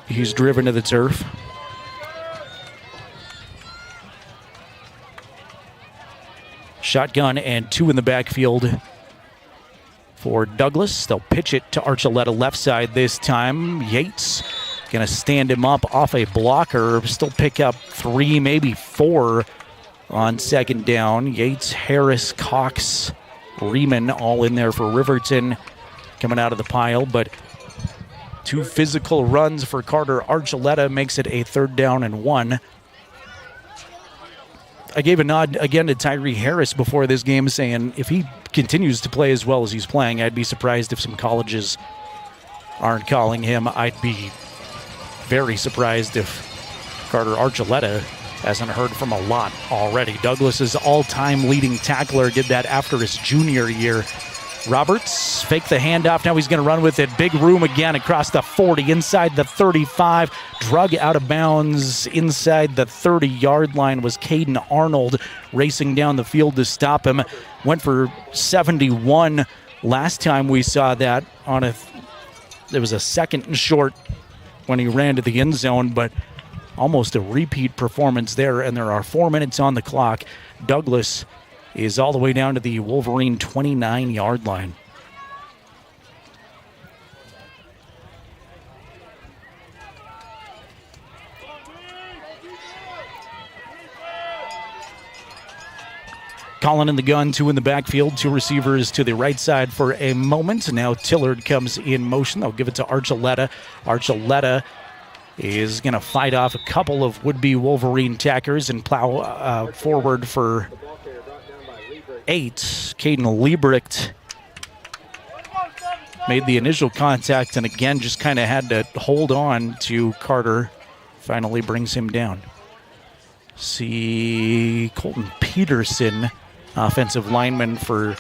H: he's driven to the turf. Shotgun and 2 in the backfield for Douglas. They'll pitch it to Archuleta left side this time. Yates going to stand him up off a blocker. Still pick up 3, maybe 4 on second down. Yates, Harris, Cox, Riemann all in there for Riverton coming out of the pile. But 2 physical runs for Carter Archuleta makes it a 3rd down and 1. I gave a nod again to Tyree Harris before this game, saying if he continues to play as well as he's playing, I'd be surprised if some colleges aren't calling him. I'd be very surprised if Carter Archuleta hasn't heard from a lot already. Douglas's all-time leading tackler did that after his junior year. Roberts fake the handoff. Now he's going to run with it. Big room again across the 40, inside the 35. Drug out of bounds inside the 30-yard line was Caden Arnold racing down the field to stop him. Went for 71 last time we saw that on there was a 2nd and short when he ran to the end zone, but almost a repeat performance there, and there are 4 minutes on the clock. Douglas is all the way down to the Wolverine 29-yard line. Colin in the gun, 2 in the backfield, 2 receivers to the right side for a moment. Now Tillard comes in motion. They'll give it to Archuleta. Archuleta is going to fight off a couple of would-be Wolverine tackers and plow forward for 8. Caden Liebrecht made the initial contact and again just kind of had to hold on to Carter. Finally brings him down. See Colton Peterson, offensive lineman for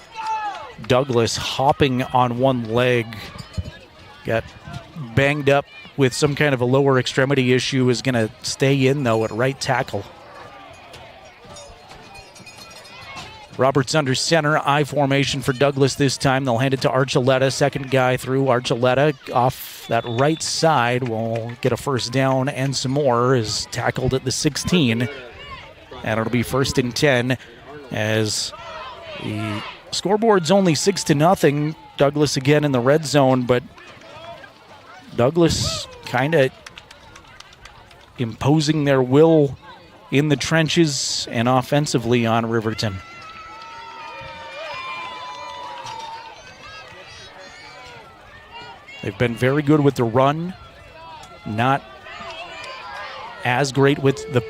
H: Douglas, hopping on one leg. Got banged up with some kind of a lower extremity issue, is going to stay in, though, at right tackle. Roberts under center, I formation for Douglas this time. They'll hand it to Archuleta. Second guy through. Archuleta off that right side will get a first down and some more. Is tackled at the 16. And it'll be 1st and 10 as the scoreboard's only 6-0. Douglas again in the red zone, but Douglas kind of imposing their will in the trenches and offensively on Riverton. They've been very good with the run, not as great with the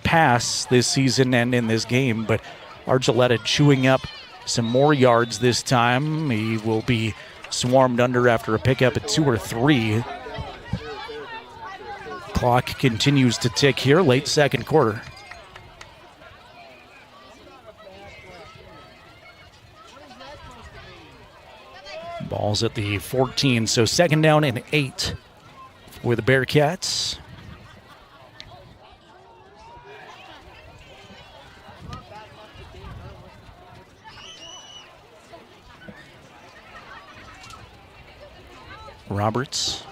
H: pass this season and in this game, but Archuleta chewing up some more yards this time. He will be swarmed under after a pickup at 2 or 3. Clock continues to tick here, late second quarter. Ball's at the 14, so 2nd down and 8 for the Bearcats. Roberts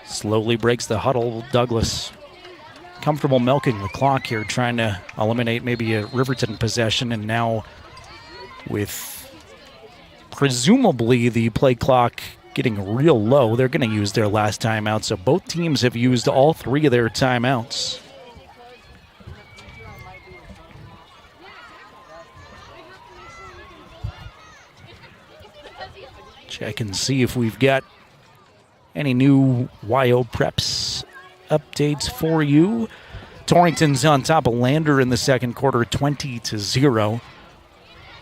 H: slowly breaks the huddle. Douglas comfortable milking the clock here, trying to eliminate maybe a Riverton possession, and now with presumably the play clock getting real low, they're going to use their last timeout. So both teams have used all 3 of their timeouts. Check and see if we've got any new YO Preps updates for you. Torrington's on top of Lander in the second quarter, 20-0.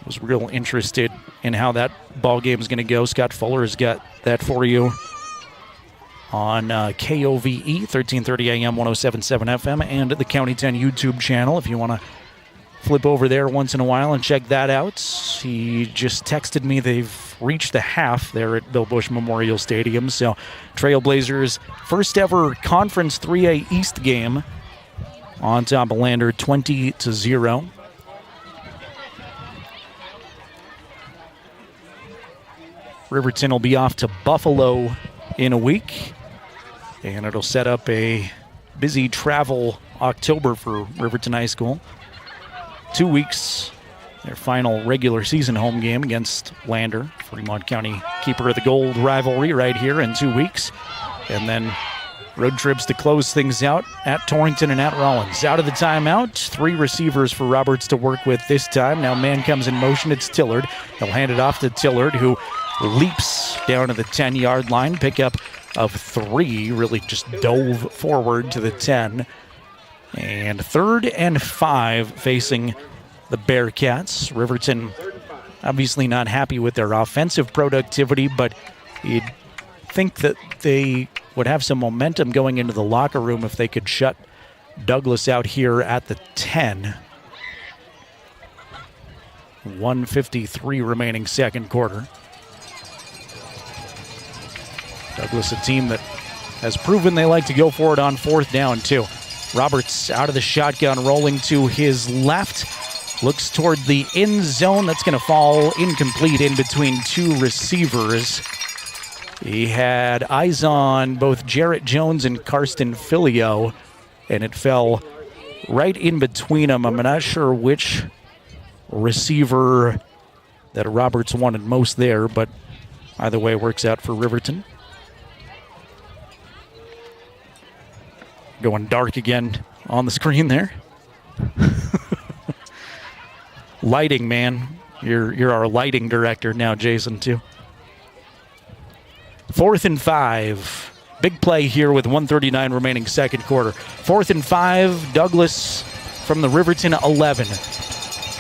H: Was real interested in how that ball game is going to go. Scott Fuller's got that for you on KOVE, 1330 AM, 107.7 FM, and the County 10 YouTube channel if you want to flip over there once in a while and check that out. He just texted me they've reached the half there at Bill Bush Memorial Stadium. So Trailblazers' first ever Conference 3A East game on top of Lander, 20-0. Riverton will be off to Buffalo in a week, and it'll set up a busy travel October for Riverton High School. 2 weeks, their final regular season home game against Lander, Fremont County keeper of the gold rivalry right here in 2 weeks. And then road trips to close things out at Torrington and at Rollins. Out of the timeout, 3 receivers for Roberts to work with this time. Now man comes in motion, it's Tillard. He'll hand it off to Tillard, who leaps down to the 10-yard line. Pickup of 3, really just dove forward to the 10. And 3rd and 5 facing the Bearcats. Riverton obviously not happy with their offensive productivity, but you'd think that they would have some momentum going into the locker room if they could shut Douglas out here at the 10. 1:53 remaining second quarter. Douglas, a team that has proven they like to go for it on 4th down, too. Roberts out of the shotgun, rolling to his left. Looks toward the end zone. That's going to fall incomplete in between 2 receivers. He had eyes on both Jarrett Jones and Karsten Filio, and it fell right in between them. I'm not sure which receiver that Roberts wanted most there, but either way it works out for Riverton. Going dark again on the screen there. Lighting, man. You're our lighting director now, Jason, too. 4th and 5. Big play here with 1:39 remaining second quarter. 4th and 5. Douglas from the Riverton 11.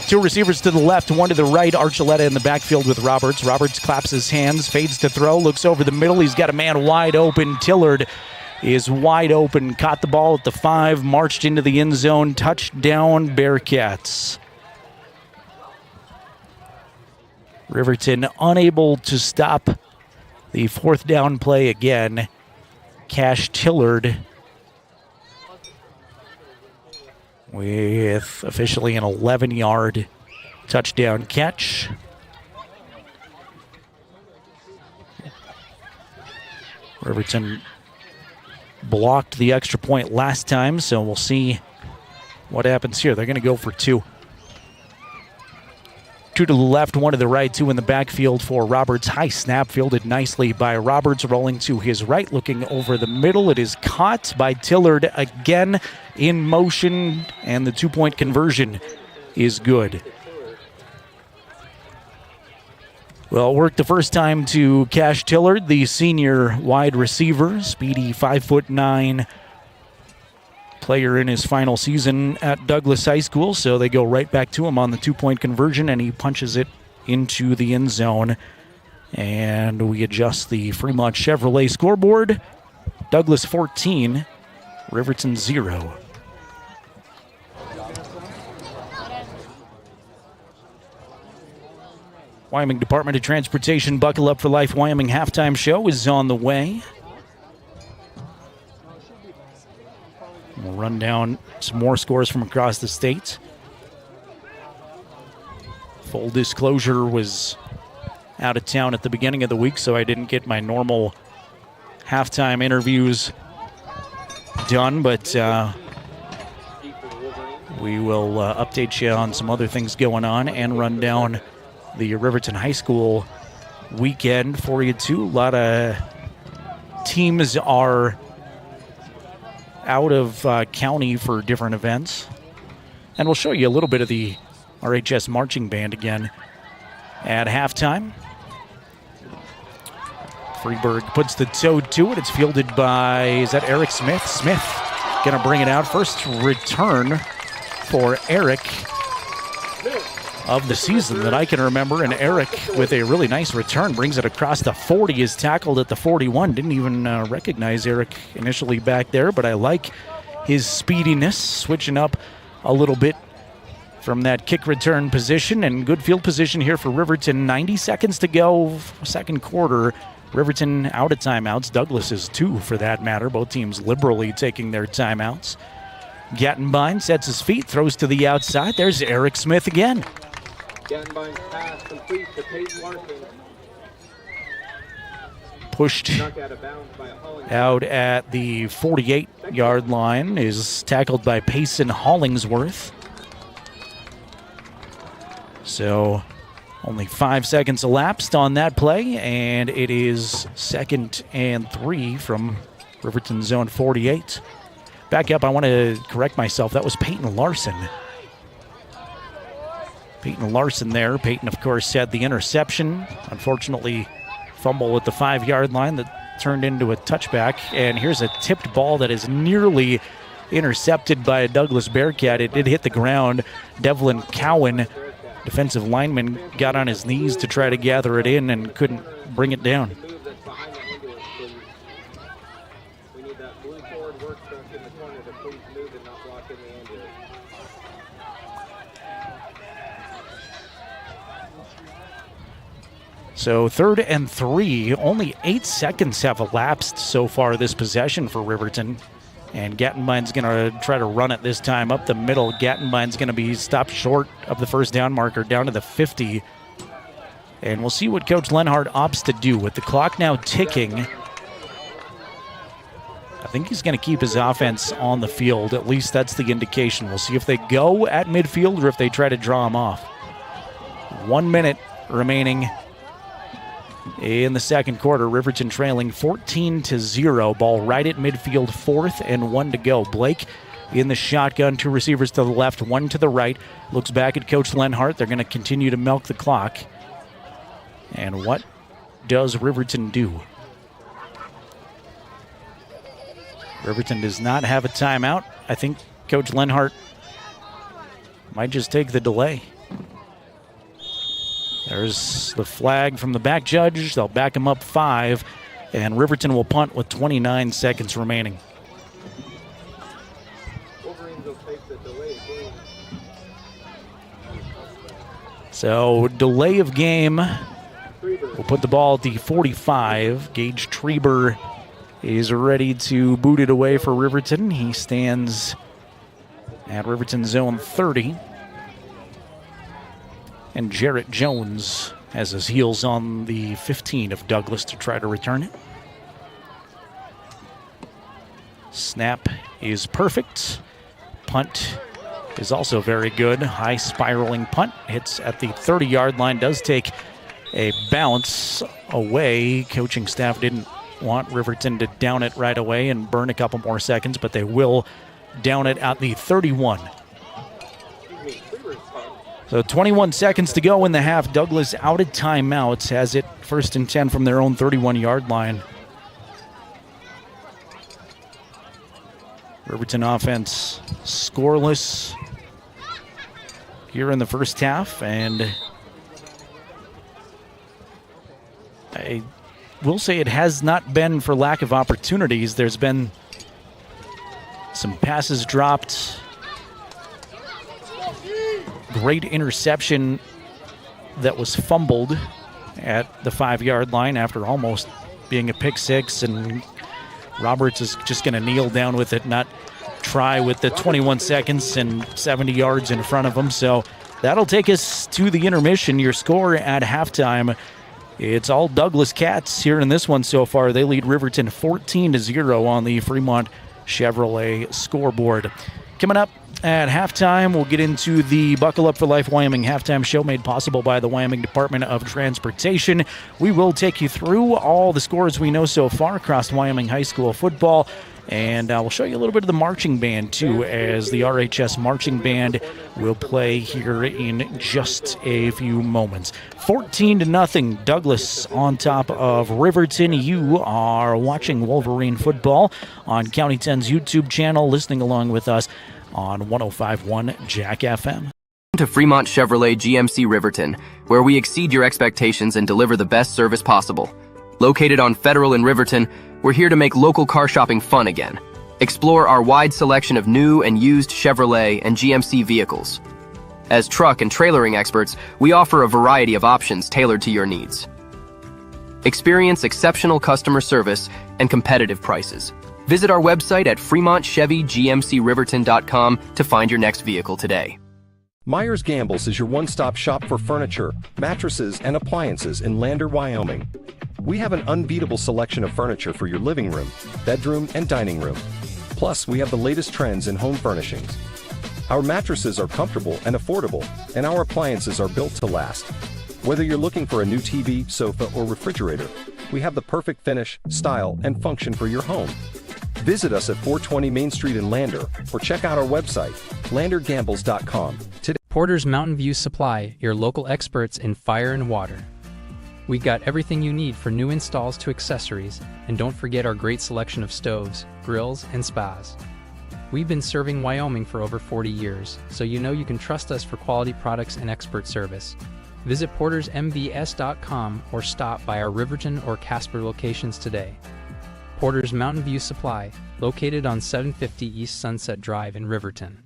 H: 2 receivers to the left, 1 to the right. Archuleta in the backfield with Roberts. Roberts claps his hands, fades to throw, looks over the middle. He's got a man wide open. Tillard is wide open. Caught the ball at the 5, marched into the end zone. Touchdown, Bearcats. Riverton unable to stop the 4th down play again. Cash Tillard with officially an 11-yard touchdown catch. Riverton blocked the extra point last time, so we'll see what happens here. They're going to go for 2. 2 to the left, 1 to the right, 2 in the backfield for Roberts. High snap fielded nicely by Roberts, rolling to his right, looking over the middle. It is caught by Tillard again in motion, and the 2-point conversion is good. Well, it worked the first time to Cash Tillard, the senior wide receiver, speedy 5'9" player in his final season at Douglas High School, so they go right back to him on the 2-point conversion, and he punches it into the end zone. And we adjust the Fremont Chevrolet scoreboard. Douglas 14, Riverton 0. Wyoming Department of Transportation Buckle Up for Life Wyoming halftime show is on the way. We'll run down some more scores from across the state. Full disclosure, was out of town at the beginning of the week, so I didn't get my normal halftime interviews done, but we will update you on some other things going on and run down the Riverton High School weekend for you, too. A lot of teams are out of county for different events. And we'll show you a little bit of the RHS marching band again at halftime. Freeburg puts the toe to it. It's fielded by, is that Eric Smith? Smith going to bring it out. First return for Eric of the season that I can remember. And Eric, with a really nice return, brings it across the 40, is tackled at the 41. Didn't even recognize Eric initially back there, but I like his speediness, switching up a little bit from that kick return position. And good field position here for Riverton. 90 seconds to go, second quarter. Riverton out of timeouts. Douglas is 2 for that matter. Both teams liberally taking their timeouts. Gattenbein sets his feet, throws to the outside. There's Eric Smith again.
R: Gattenbein's pass complete to Peyton Larson.
H: Pushed out at the 48-yard line, is tackled by Payson Hollingsworth. So only 5 seconds elapsed on that play, and it is 2nd and 3 from Riverton zone 48. Back up, I want to correct myself. That was Peyton Larson. Peyton Larson there. Peyton, of course, had the interception. Unfortunately, fumble at the 5-yard line that turned into a touchback. And here's a tipped ball that is nearly intercepted by a Douglas Bearcat. It did hit the ground. Devlin Cowan, defensive lineman, got on his knees to try to gather it in and couldn't bring it down. So 3rd and 3, only 8 seconds have elapsed so far this possession for Riverton. And Gattenbein's going to try to run it this time up the middle. Gattenbein's going to be stopped short of the first down marker down to the 50. And we'll see what Coach Lenhart opts to do. With the clock now ticking, I think he's going to keep his offense on the field. At least that's the indication. We'll see if they go at midfield or if they try to draw him off. 1 minute remaining in the second quarter. Riverton trailing 14-0. Ball right at midfield, 4th and 1 to go. Blake in the shotgun, 2 receivers to the left, 1 to the right. Looks back at Coach Lenhart. They're going to continue to milk the clock. And what does Riverton do? Riverton does not have a timeout. I think Coach Lenhart might just take the delay. There's the flag from the back judge. They'll back him up 5, and Riverton will punt with 29 seconds remaining. So, delay of game. We'll put the ball at the 45. Gage Treber is ready to boot it away for Riverton. He stands at Riverton zone 30. And Jarrett Jones has his heels on the 15 of Douglas to try to return it. Snap is perfect. Punt is also very good. High spiraling punt. Hits at the 30-yard line. Does take a bounce away. Coaching staff didn't want Riverton to down it right away and burn a couple more seconds, but they will down it at the 31. So 21 seconds to go in the half. Douglas out of timeouts, has it 1st and 10 from their own 31-yard line. Riverton offense scoreless here in the first half, and I will say it has not been for lack of opportunities. There's been some passes dropped. Great interception that was fumbled at the 5-yard line after almost being a pick six, and Roberts is just going to kneel down with it, not try with the 21 seconds and 70 yards in front of him. So that'll take us to the intermission. Your score at halftime, it's all Douglas Cats here in this one so far. They lead Riverton 14-0 on the Fremont Chevrolet scoreboard. Coming up at halftime, we'll get into the Buckle Up for Life Wyoming halftime show made possible by the Wyoming Department of Transportation. We will take you through all the scores we know so far across Wyoming high school football, and we'll show you a little bit of the marching band too, as the RHS marching band will play here in just a few moments. 14-0, Douglas on top of Riverton. You are watching Wolverine football on County 10's YouTube channel, listening along with us on 105.1 Jack FM.
L: To Fremont Chevrolet GMC Riverton, where we exceed your expectations and deliver the best service possible. Located on Federal in Riverton, we're here to make local car shopping fun again. Explore our wide selection of new and used Chevrolet and GMC vehicles. As truck and trailering experts, we offer a variety of options tailored to your needs. Experience exceptional customer service and competitive prices. Visit our website at FremontChevyGMCRiverton.com to find your next vehicle today.
M: Myers Gambles is your one-stop shop for furniture, mattresses, and appliances in Lander, Wyoming. We have an unbeatable selection of furniture for your living room, bedroom, and dining room. Plus, we have the latest trends in home furnishings. Our mattresses are comfortable and affordable, and our appliances are built to last. Whether you're looking for a new TV, sofa, or refrigerator, we have the perfect finish, style, and function for your home. Visit us at 420 Main Street in Lander, or check out our website, landergambles.com. Today.
N: Porter's Mountain View Supply, your local experts in fire and water. We got everything you need for new installs to accessories, and don't forget our great selection of stoves, grills, and spas. We've been serving Wyoming for over 40 years, so you know you can trust us for quality products and expert service. Visit portersmvs.com or stop by our Riverton or Casper locations today. Porter's Mountain View Supply, located on 750 East Sunset Drive in Riverton.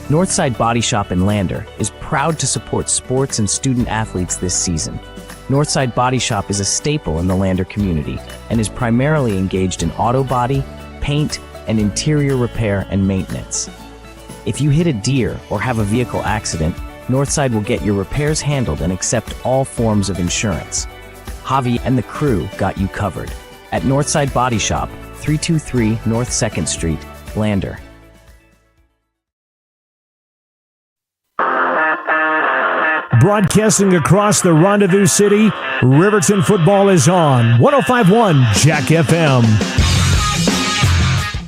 S: Northside Body Shop in Lander is proud to support sports and student athletes this season. Northside Body Shop is a staple in the Lander community and is primarily engaged in auto body, paint, and interior repair and maintenance. If you hit a deer or have a vehicle accident, Northside will get your repairs handled and accept all forms of insurance. Javi and the crew got you covered at Northside Body Shop, 323 North 2nd Street, Lander.
G: Broadcasting across the Rendezvous City, Riverton football is on 105.1 Jack FM.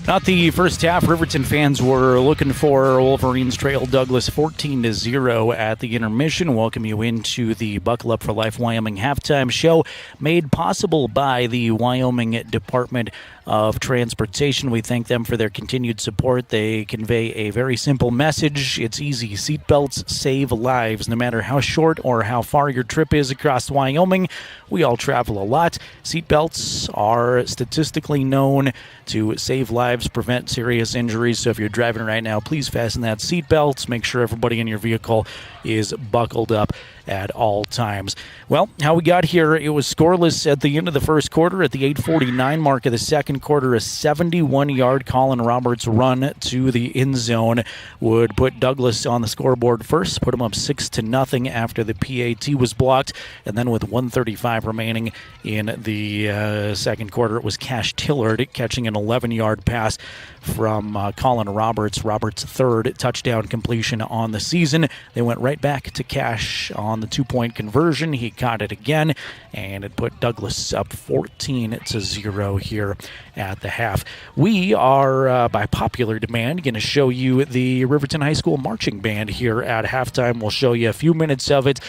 H: Not the first half. Riverton fans were looking for Wolverines trail Douglas 14-0 at the intermission. Welcome you into the Buckle Up for Life Wyoming halftime show, made possible by the Wyoming Department of Transportation. We thank them for their continued support. They convey a very simple message. It's easy. Seatbelts save lives. No matter how short or how far your trip is across Wyoming, we all travel a lot. Seatbelts are statistically known to save lives, prevent serious injuries. So if you're driving right now, please fasten that seatbelt. Make sure everybody in your vehicle is buckled up at all times. Well, how we got here, it was scoreless at the end of the first quarter. At the 8:49 mark of the second quarter, a 71-yard Colin Roberts run to the end zone would put Douglas on the scoreboard first, put him up 6-0 after the PAT was blocked. And then with 1:35 remaining in the second quarter, it was Cash Tillard catching an 11-yard pass from Colin Roberts. Roberts' third touchdown completion on the season. They went right back to Cash on the 2-point conversion. He caught it again, and it put Douglas up 14-0 here at the half. We are, by popular demand, going to show you the Riverton High School Marching Band here at halftime. We'll show you a few minutes of it.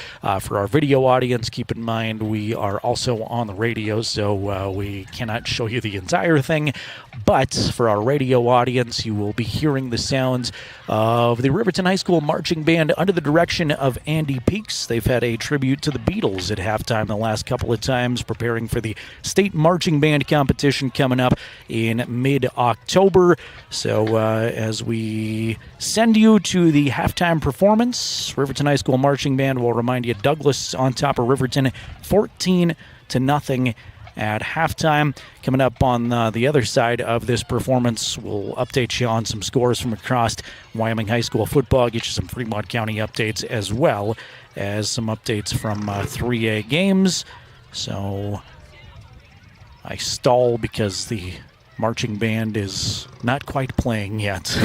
H: For our video audience, keep in mind we are also on the radio, so we cannot show you the entire thing. But for our radio audience, you will be hearing the sounds of the Riverton High School Marching Band under the direction of Andy Peaks. They've had a tribute to the Beatles at halftime the last couple of times, preparing for the state marching band competition coming up in mid-October. So as we send you to the halftime performance, Riverton High School Marching Band will remind you Douglas on top of Riverton 14-0 at halftime. Coming up on the other side of this performance, we'll update you on some scores from across Wyoming High School football, get you some Fremont County updates as well as some updates from 3A games. So I stall because the marching band is not quite playing yet.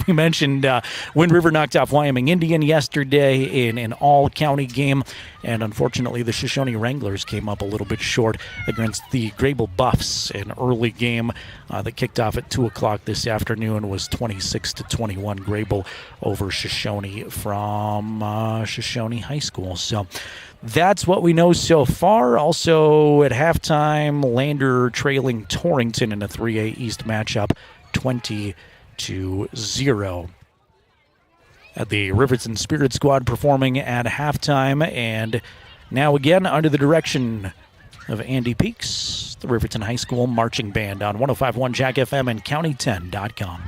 H: We mentioned Wind River knocked off Wyoming Indian yesterday in an all-county game, and unfortunately the Shoshone Wranglers came up a little bit short against the Grable Buffs. An early game that kicked off at 2 o'clock this afternoon was 26-21 Grable over Shoshone from Shoshone High School. So that's what we know so far. Also at halftime, Lander trailing Torrington in a 3A East matchup 20-0. At the Riverton Spirit Squad performing at halftime, and now again under the direction of Andy Peaks, the Riverton High School Marching Band on 105.1 Jack FM and County10.com.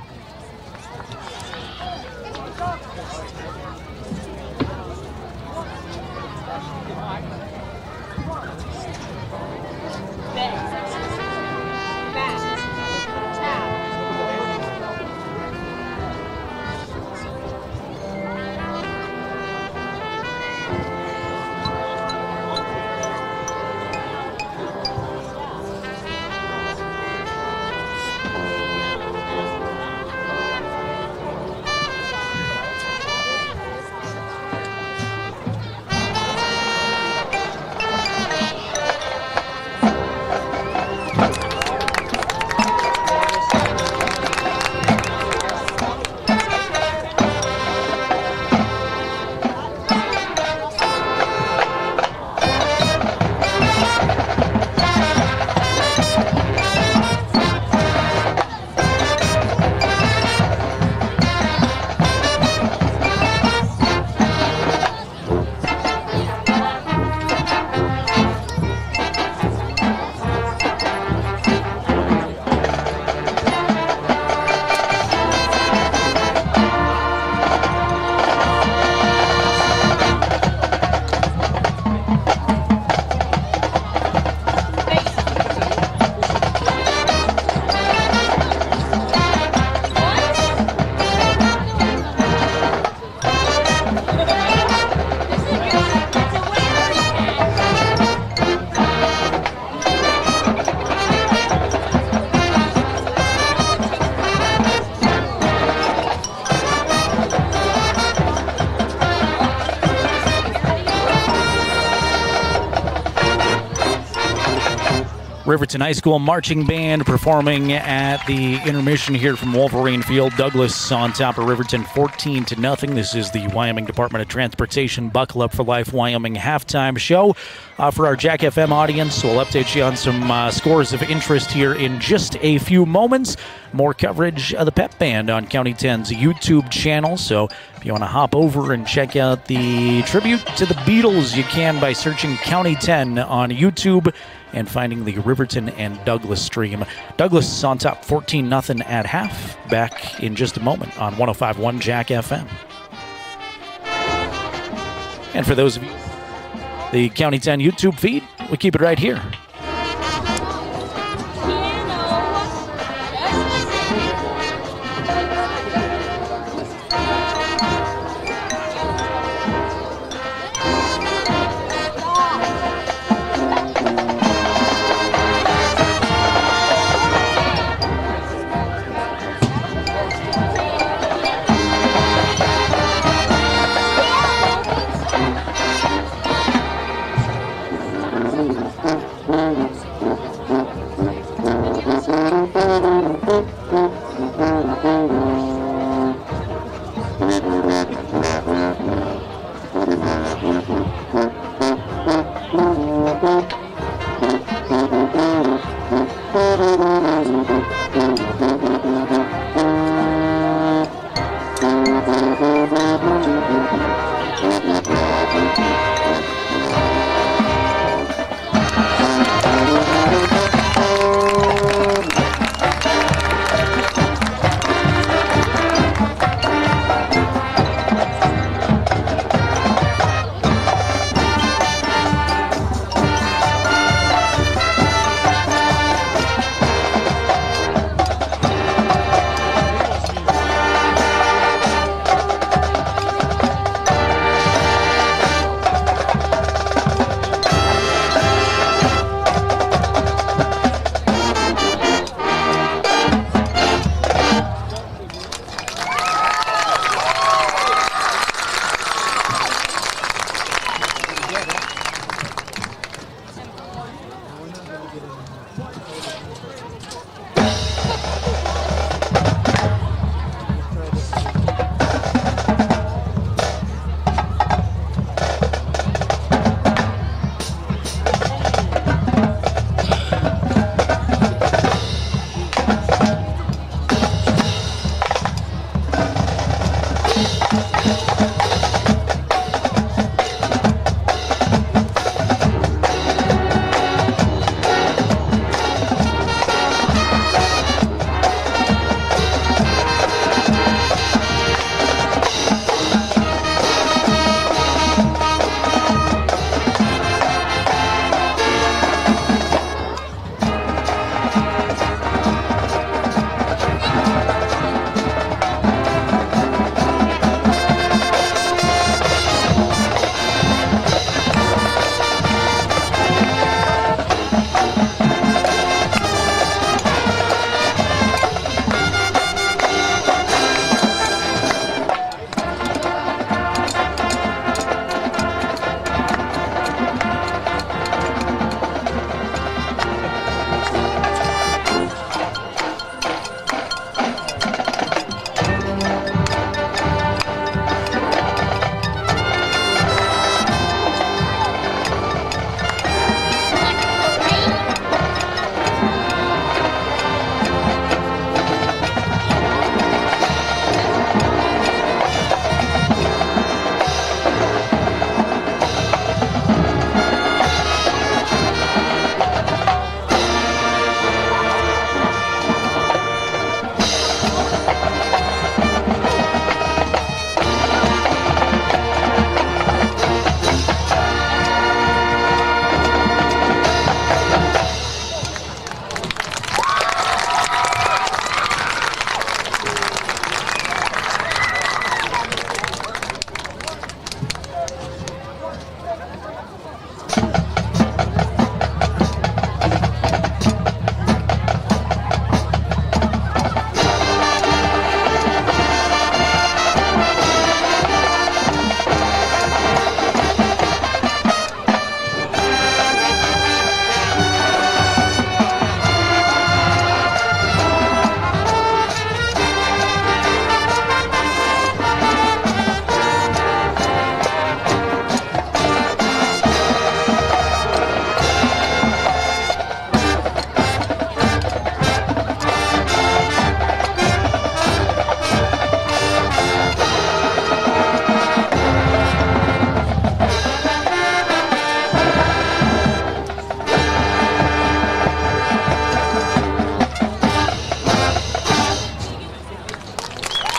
H: Riverton High School Marching Band performing at the intermission here from Wolverine Field. Douglas on top of Riverton 14-0. This is the Wyoming Department of Transportation Buckle Up for Life Wyoming halftime show. For our Jack FM audience, we'll update you on some scores of interest here in just a few moments. More coverage of the Pep Band on County 10's YouTube channel. So if you want to hop over and check out the tribute to the Beatles, you can by searching County 10 on YouTube and finding the Riverton and Douglas stream. Douglas on top 14-0 at half. Back in just a moment on 105.1 Jack FM. And for those of you, the County 10 YouTube feed, we keep it right here.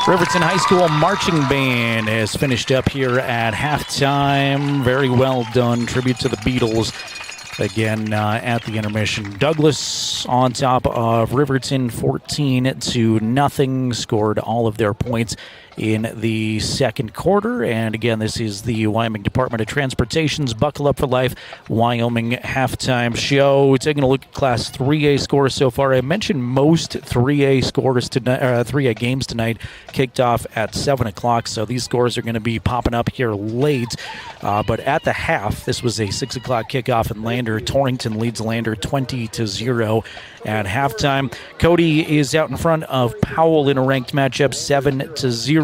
H: Riverton High School Marching Band has finished up here at halftime. Very well done. Tribute to the Beatles. Again, at the intermission. Douglas on top of Riverton 14-0. Scored all of their points in the second quarter. And again, this is the Wyoming Department of Transportation's Buckle Up for Life Wyoming halftime show. Taking a look at Class 3A scores so far. I mentioned most 3A scores tonight, 3A games tonight kicked off at 7 o'clock, so these scores are going to be popping up here late. But at the half, this was a 6 o'clock kickoff in Lander. Torrington leads Lander 20-0 at halftime. Cody is out in front of Powell in a ranked matchup 7-0.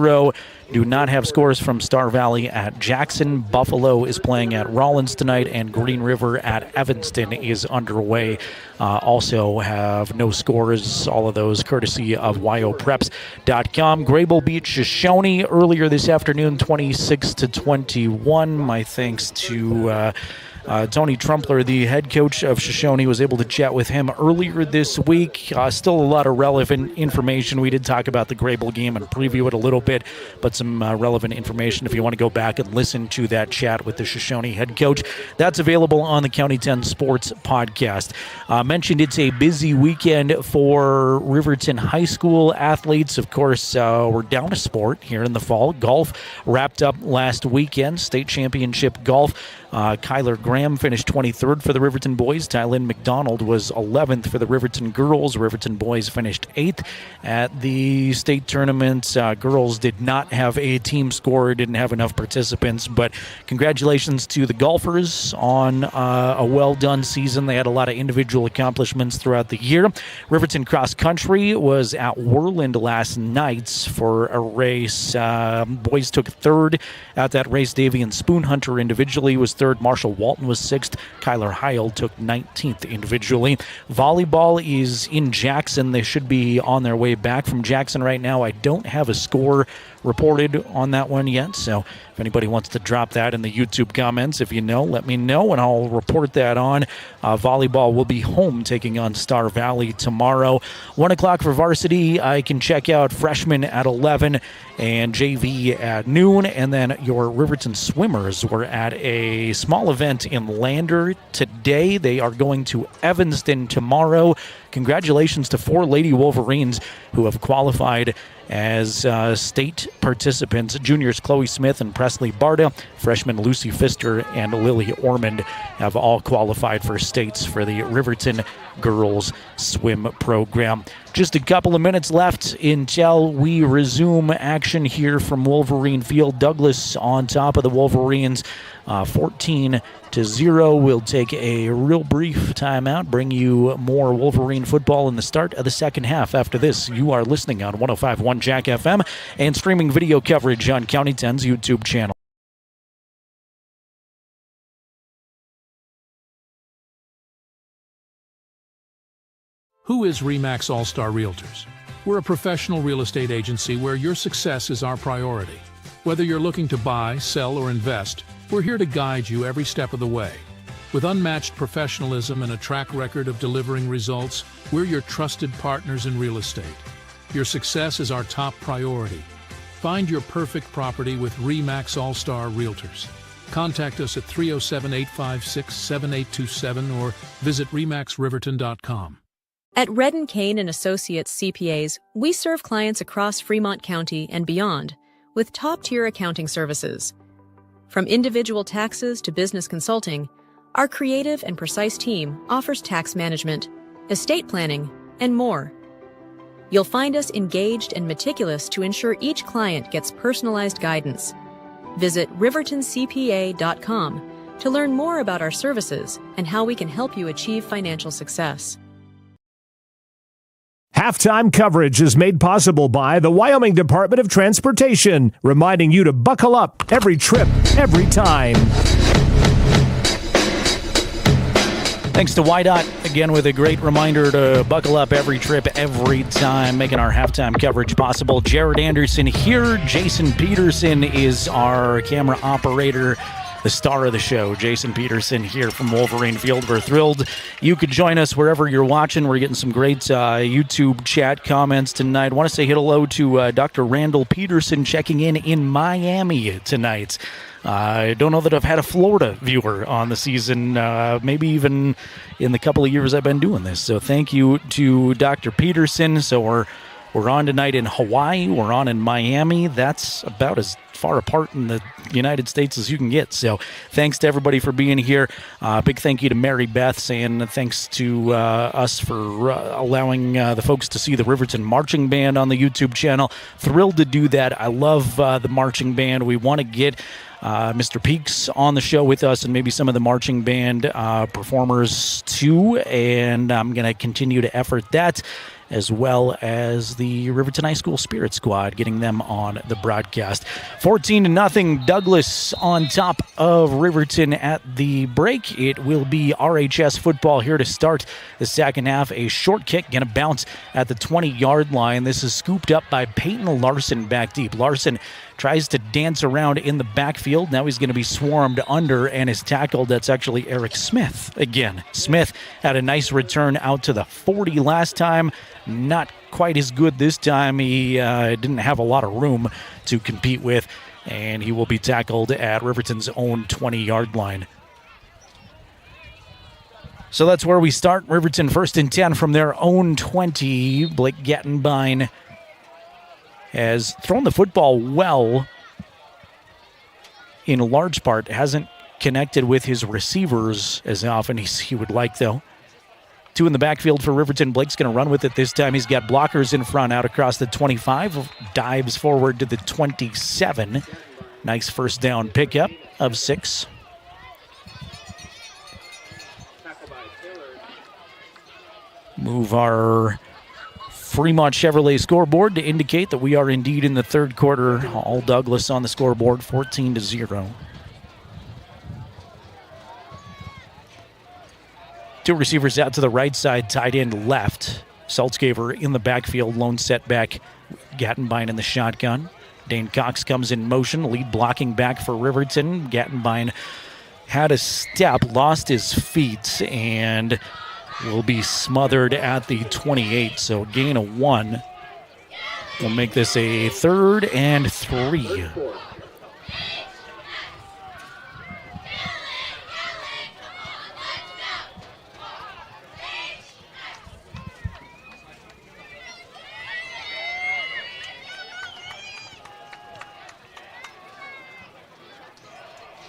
H: Do not have scores from Star Valley at Jackson. Buffalo is playing at Rollins tonight, and Green River at Evanston is underway. Also have no scores, all of those courtesy of wyopreps.com. Grable beat Shoshone earlier this afternoon, 26-21. My thanks to Tony Trumpler, the head coach of Shoshone. Was able to chat with him earlier this week. Still a lot of relevant information. We did talk about the Grable game and preview it a little bit, but some relevant information if you want to go back and listen to that chat with the Shoshone head coach. That's available on the County 10 Sports podcast. Mentioned it's a busy weekend for Riverton High School athletes. Of course, we're down a sport here in the fall. Golf wrapped up last weekend, state championship golf. Kyler Graham finished 23rd for the Riverton boys. Tylynn McDonald was 11th for the Riverton girls. Riverton boys finished 8th at the state tournament. Girls did not have a team score, didn't have enough participants, but congratulations to the golfers on a well-done season. They had a lot of individual accomplishments throughout the year. Riverton cross country was at Worland last night for a race. Boys took 3rd at that race. Davian Spoonhunter individually was 3rd. Marshall Walton was 6th. Kyler Heil took 19th individually. Volleyball is in Jackson. They should be on their way back from Jackson right now. I don't have a score reported on that one yet, so if anybody wants to drop that in the YouTube comments, if you know, let me know, and I'll report that on. Volleyball will be home taking on Star Valley tomorrow. 1 o'clock for varsity. I can check out freshmen at 11 and JV at noon, and then your Riverton swimmers were at a small event in Lander today. They are going to Evanston tomorrow. Congratulations to 4 Lady Wolverines who have qualified as state participants. Juniors Chloe Smith and Presley Barda, freshmen Lucy Pfister and Lily Ormond have all qualified for states for the Riverton girls swim program. Just a couple of minutes left until we resume action here from Wolverine Field. Douglas on top of the Wolverines, 14-0. We'll take a real brief timeout, bring you more Wolverine football in the start of the second half. After this, you are listening on 105.1 Jack FM and streaming video coverage on County 10's YouTube channel.
A: Who is RE/MAX All-Star Realtors? We're a professional real estate agency where your success is our priority. Whether you're looking to buy, sell, or invest, we're here to guide you every step of the way. With unmatched professionalism and a track record of delivering results, we're your trusted partners in real estate. Your success is our top priority. Find your perfect property with RE/MAX All-Star Realtors. Contact us at 307-856-7827 or visit remaxriverton.com.
I: At Redden Kane & Associates CPAs, we serve clients across Fremont County and beyond with top-tier accounting services. From individual taxes to business consulting, our creative and precise team offers tax management, estate planning, and more. You'll find us engaged and meticulous to ensure each client gets personalized guidance. Visit rivertoncpa.com to learn more about our services and how we can help you achieve financial success.
G: Halftime coverage is made possible by the Wyoming Department of Transportation, reminding you to buckle up every trip, every time.
H: Thanks to YDOT, again, with a great reminder to buckle up every trip, every time, making our halftime coverage possible. Jared Anderson here. Jason Peterson is our camera operator. the star of the show, Jason Peterson, here from Wolverine Field. We're thrilled you could join us wherever you're watching. We're getting some great YouTube chat comments tonight. I want to say hello to Dr. Randall Peterson checking in Miami tonight. I don't know that I've had a Florida viewer on the season, maybe even in the couple of years I've been doing this. So thank you to Dr. Peterson. So we're on tonight in Hawaii. We're on in Miami. That's about as far apart in the United States as you can get. So thanks to everybody for being here. Big thank you to Mary Beth, saying thanks to us for allowing the folks to see the Riverton Marching Band on the YouTube channel. Thrilled to do that. I love the marching band. We want to get Mr. Peaks on the show with us and maybe some of the marching band performers too. And I'm going to continue to effort that, as well as the Riverton High School Spirit Squad, getting them on the broadcast. 14-0, Douglas on top of Riverton at the break. It will be RHS football here to start the second half. A short kick going to bounce at the 20-yard line. This is scooped up by Peyton Larson back deep. Larson tries to dance around in the backfield. Now he's going to be swarmed under and is tackled. That's actually Eric Smith again. Smith had a nice return out to the 40 last time. Not quite as good this time. He didn't have a lot of room to compete with, and he will be tackled at Riverton's own 20-yard line. So that's where we start. Riverton 1st and 10 from their own 20. Blake Gattenbein has thrown the football well, in large part. Hasn't connected with his receivers as often as he would like, though. 2 in the backfield for Riverton. Blake's going to run with it this time. He's got blockers in front, out across the 25, dives forward to the 27. Nice first down pickup of 6. Move our Fremont Chevrolet scoreboard to indicate that we are indeed in the third quarter. All Douglas on the scoreboard, 14-0. 2 receivers out to the right side, tight end left. Saltzgaver in the backfield, lone setback. Gattenbein in the shotgun. Dane Cox comes in motion, lead blocking back for Riverton. Gattenbein had a step, lost his feet, and will be smothered at the 28. So gain of 1 will make this a 3rd and 3.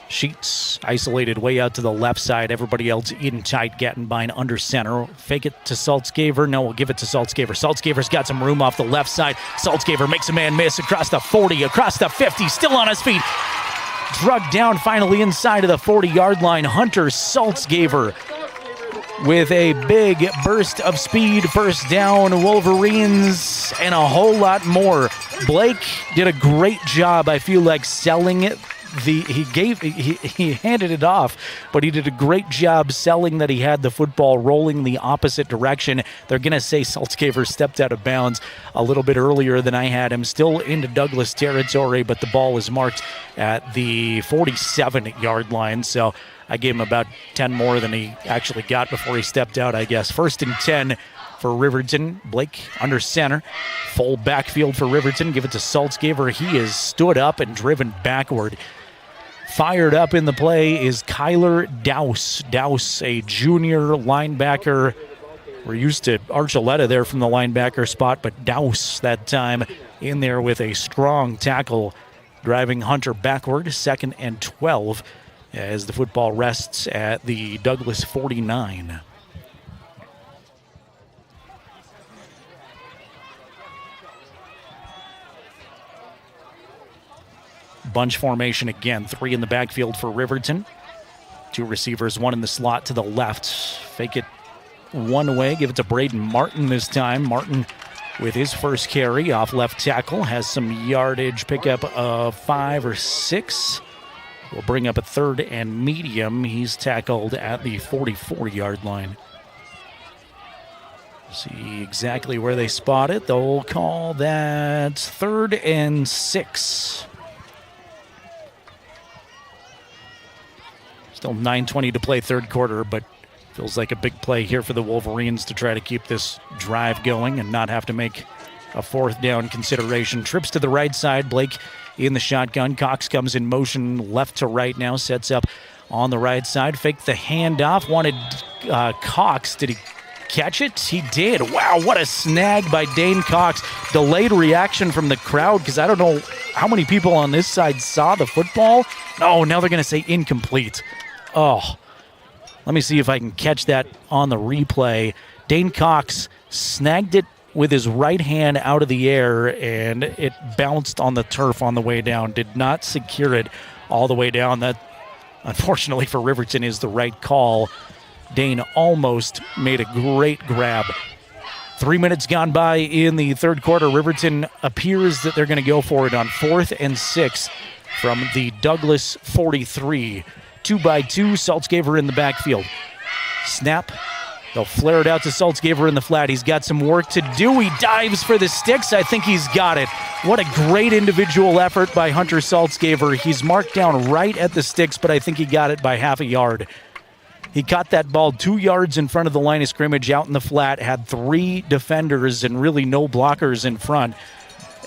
H: Sheets isolated way out to the left side. Everybody else in tight. Gattenbein under center. Fake it to Saltzgaver. No, we'll give it to Saltzgaver. Saltzgaver's got some room off the left side. Saltzgaver makes a man miss across the 40, across the 50, still on his feet. Drugged down finally inside of the 40-yard line. Hunter Saltzgaver with a big burst of speed. First down, Wolverines, and a whole lot more. Blake did a great job, I feel like, selling it. He handed it off, but he did a great job selling that he had the football rolling the opposite direction. They're going to say Saltzgaver stepped out of bounds a little bit earlier than I had him. Still into Douglas territory, but the ball is marked at the 47-yard line. So I gave him about 10 more than he actually got before he stepped out, I guess. 1st and 10 for Riverton. Blake under center. Full backfield for Riverton. Give it to Saltzgaver. He is stood up and driven backward. Fired up in the play is Kyler Dowse. Dowse, a junior linebacker. We're used to Archuleta there from the linebacker spot, but Dowse that time in there with a strong tackle, driving Hunter backward. 2nd and 12 as the football rests at the Douglas 49. Bunch formation again. 3 in the backfield for Riverton. 2 receivers, 1 in the slot to the left. Fake it one way. Give it to Braden Martin this time. Martin with his first carry off left tackle. Has some yardage. Pickup of 5 or 6. Will bring up a 3rd and medium. He's tackled at the 44-yard line. See exactly where they spot it. They'll call that 3rd and 6. Still 9:20 to play third quarter, but feels like a big play here for the Wolverines to try to keep this drive going and not have to make a fourth down consideration. Trips to the right side. Blake in the shotgun. Cox comes in motion left to right now. Sets up on the right side. Faked the handoff. Wanted Cox. Did he catch it? He did. Wow, what a snag by Dane Cox. Delayed reaction from the crowd because I don't know how many people on this side saw the football. Oh, now they're going to say incomplete. Oh, let me see if I can catch that on the replay. Dane Cox snagged it with his right hand out of the air, and it bounced on the turf on the way down. Did not secure it all the way down. That, unfortunately for Riverton, is the right call. Dane almost made a great grab. 3 minutes gone by in the third quarter. Riverton appears that they're going to go for it on 4th and 6 from the Douglas 43. 2-by-2, Saltzgaver in the backfield. Snap. They'll flare it out to Saltzgaver in the flat. He's got some work to do. He dives for the sticks. I think he's got it. What a great individual effort by Hunter Saltzgaver. He's marked down right at the sticks, but I think he got it by half a yard. He caught that ball 2 yards in front of the line of scrimmage out in the flat, had 3 defenders and really no blockers in front,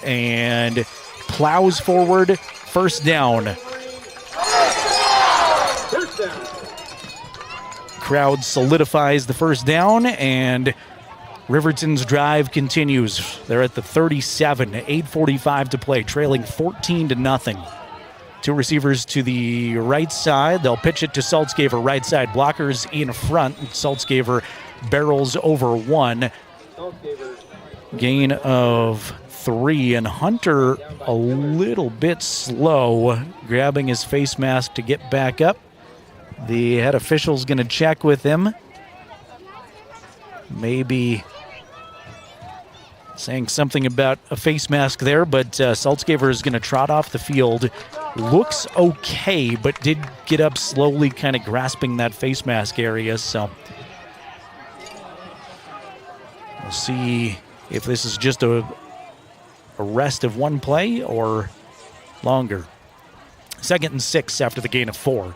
H: and plows forward. First down. Crowd solidifies the first down, and Riverton's drive continues. They're at the 37, 8:45 to play, trailing 14-0. 2 receivers to the right side. They'll pitch it to Saltzgaver, right side. Blockers in front. Saltzgaver barrels over 1. Gain of 3, and Hunter a little bit slow, grabbing his face mask to get back up. The head official's going to check with him. Maybe saying something about a face mask there, but Saltzgaver is going to trot off the field. Looks okay, but did get up slowly, kind of grasping that face mask area. So we'll see if this is just a rest of one play or longer. 2nd and 6 after the gain of 4.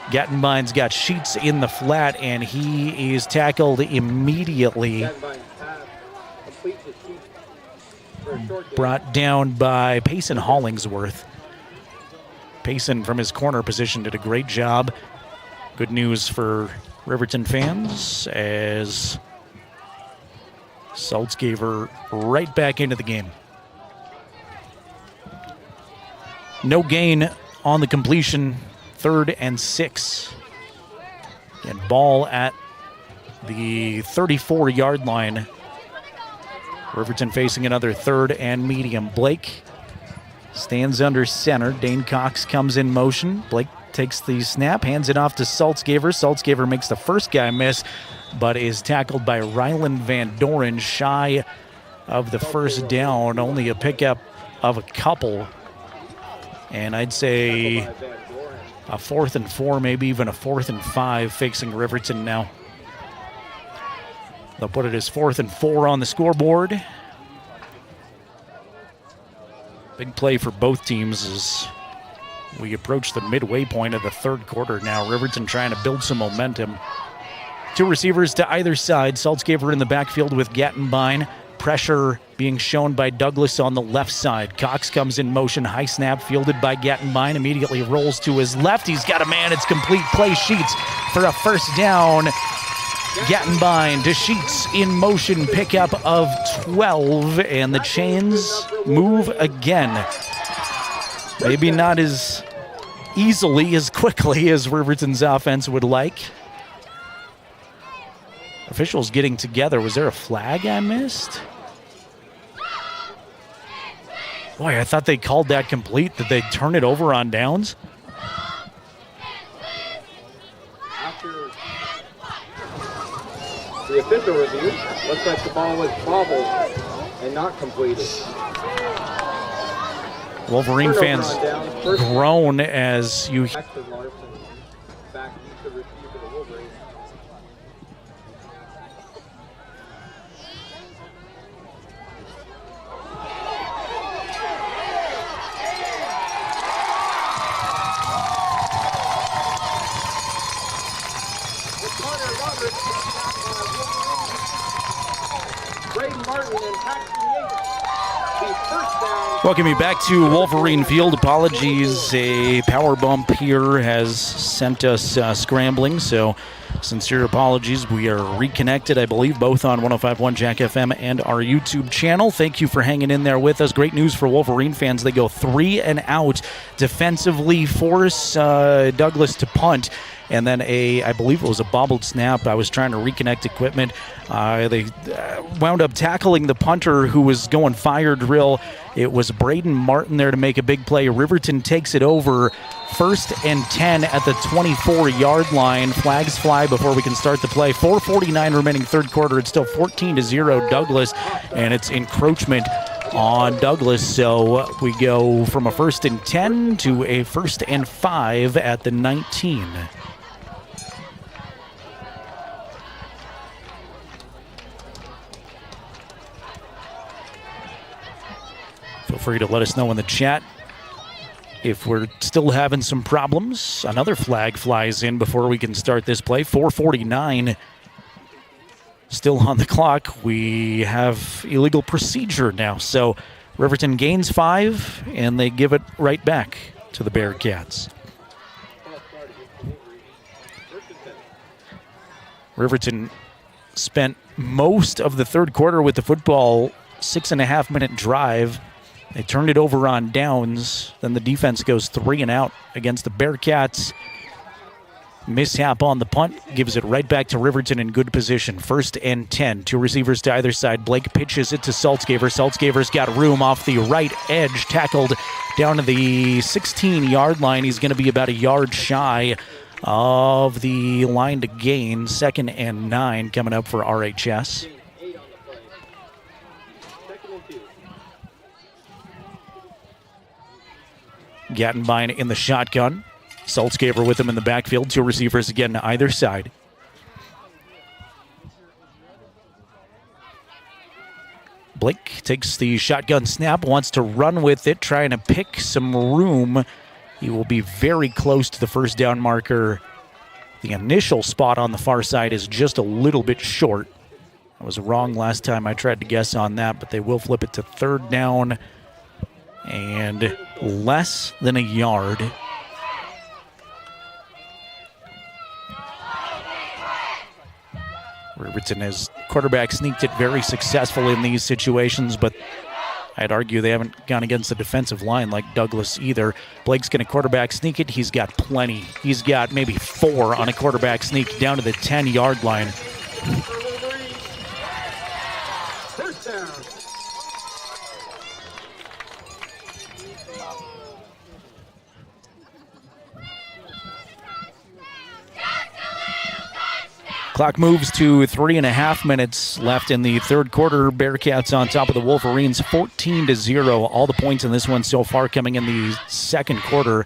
H: Gattenbein's got Sheets in the flat, and he is tackled immediately. Brought down by Payson Hollingsworth. Payson, from his corner position, did a great job. Good news for Riverton fans as Saltzgaver right back into the game. No gain on the completion. 3rd and 6. And ball at the 34-yard line. Riverton facing another 3rd and medium. Blake stands under center. Dane Cox comes in motion. Blake takes the snap, hands it off to Saltzgaver. Saltzgaver makes the first guy miss, but is tackled by Ryland Van Doren, shy of the first down. Only a pickup of a couple. And I'd say a 4th and 4, maybe even a 4th and 5 facing Riverton now. They'll put it as 4th and 4 on the scoreboard. Big play for both teams as we approach the midway point of the third quarter now. Riverton trying to build some momentum. 2 receivers to either side. Saltzgaver in the backfield with Gattenbein. Pressure being shown by Douglas on the left side. Cox comes in motion. High snap fielded by Gattenbein. Immediately rolls to his left. He's got a man. It's complete. Play Sheets for a first down. Gattenbein to Sheets in motion. Pickup of 12. And the chains move again. Maybe not as easily, as quickly as Riverton's offense would like. Officials getting together. Was there a flag I missed? Boy, I thought they called that complete. Did they turn it over on downs?
R: After the official review, looks like the ball was bobbled and not completed.
H: Wolverine fans groan as you... Welcome you back to Wolverine Field. Apologies, a power bump here has sent us scrambling, so sincere apologies. We are reconnected, I believe, both on 105.1 Jack FM and our YouTube channel. Thank you for hanging in there with us. Great news for Wolverine fans. They go 3 and out, defensively force Douglas to punt, and then I believe it was a bobbled snap. I was trying to reconnect equipment. They wound up tackling the punter who was going fire drill. It was Braden Martin there to make a big play. Riverton takes it over. 1st and 10 at the 24-yard line. Flags fly before we can start the play. 4:49 remaining third quarter. It's still 14-0 Douglas, and it's encroachment on Douglas. So we go from a 1st and 10 to a 1st and 5 at the 19. Feel free to let us know in the chat if we're still having some problems. Another flag flies in before we can start this play. 4:49 still on the clock. We have illegal procedure now. So Riverton gains 5, and they give it right back to the Bearcats. Riverton spent most of the third quarter with the football, 6.5-minute drive. They turned it over on downs. Then the defense goes 3 and out against the Bearcats. Mishap on the punt gives it right back to Riverton in good position. 1st and 10. 2 receivers to either side. Blake pitches it to Saltzgaver. Saltzgaver's got room off the right edge. Tackled down to the 16-yard line. He's going to be about a yard shy of the line to gain. 2nd and 9 coming up for RHS. Gattenbein in the shotgun. Saltzgaver with him in the backfield. 2 receivers again to either side. Blake takes the shotgun snap, wants to run with it, trying to pick some room. He will be very close to the first down marker. The initial spot on the far side is just a little bit short. I was wrong last time I tried to guess on that, but they will flip it to 3rd down and less than a yard. Riverton has quarterback sneaked it very successfully in these situations, but I'd argue they haven't gone against the defensive line like Douglas either. Blake's going to quarterback sneak it. He's got plenty. He's got maybe 4 on a quarterback sneak down to the 10-yard line. Clock moves to 3.5 minutes left in the third quarter. Bearcats on top of the Wolverines, 14-0. All the points in this one so far coming in the second quarter.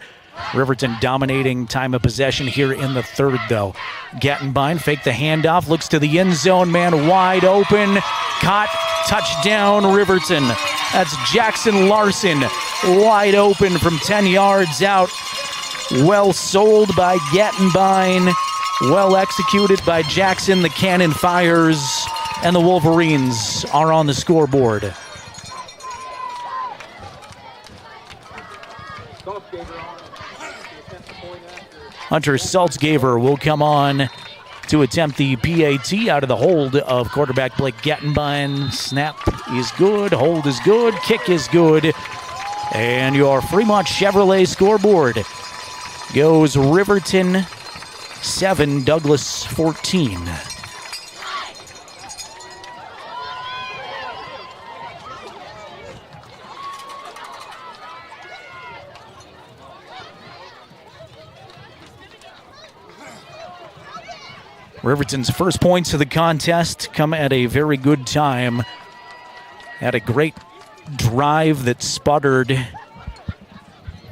H: Riverton dominating time of possession here in the third, though. Gattenbein faked the handoff, looks to the end zone, man wide open. Caught, touchdown, Riverton. That's Jackson Larson, wide open from 10 yards out. Well sold by Gattenbein. Well executed by Jackson. The cannon fires, and the Wolverines are on the scoreboard. Hunter Saltzgaver will come on to attempt the PAT out of the hold of quarterback Blake Gattenbein. Snap is good, hold is good, kick is good, and your Fremont Chevrolet scoreboard goes Riverton 7, Douglas 14. Riverton's first points of the contest come at a very good time. Had a great drive that sputtered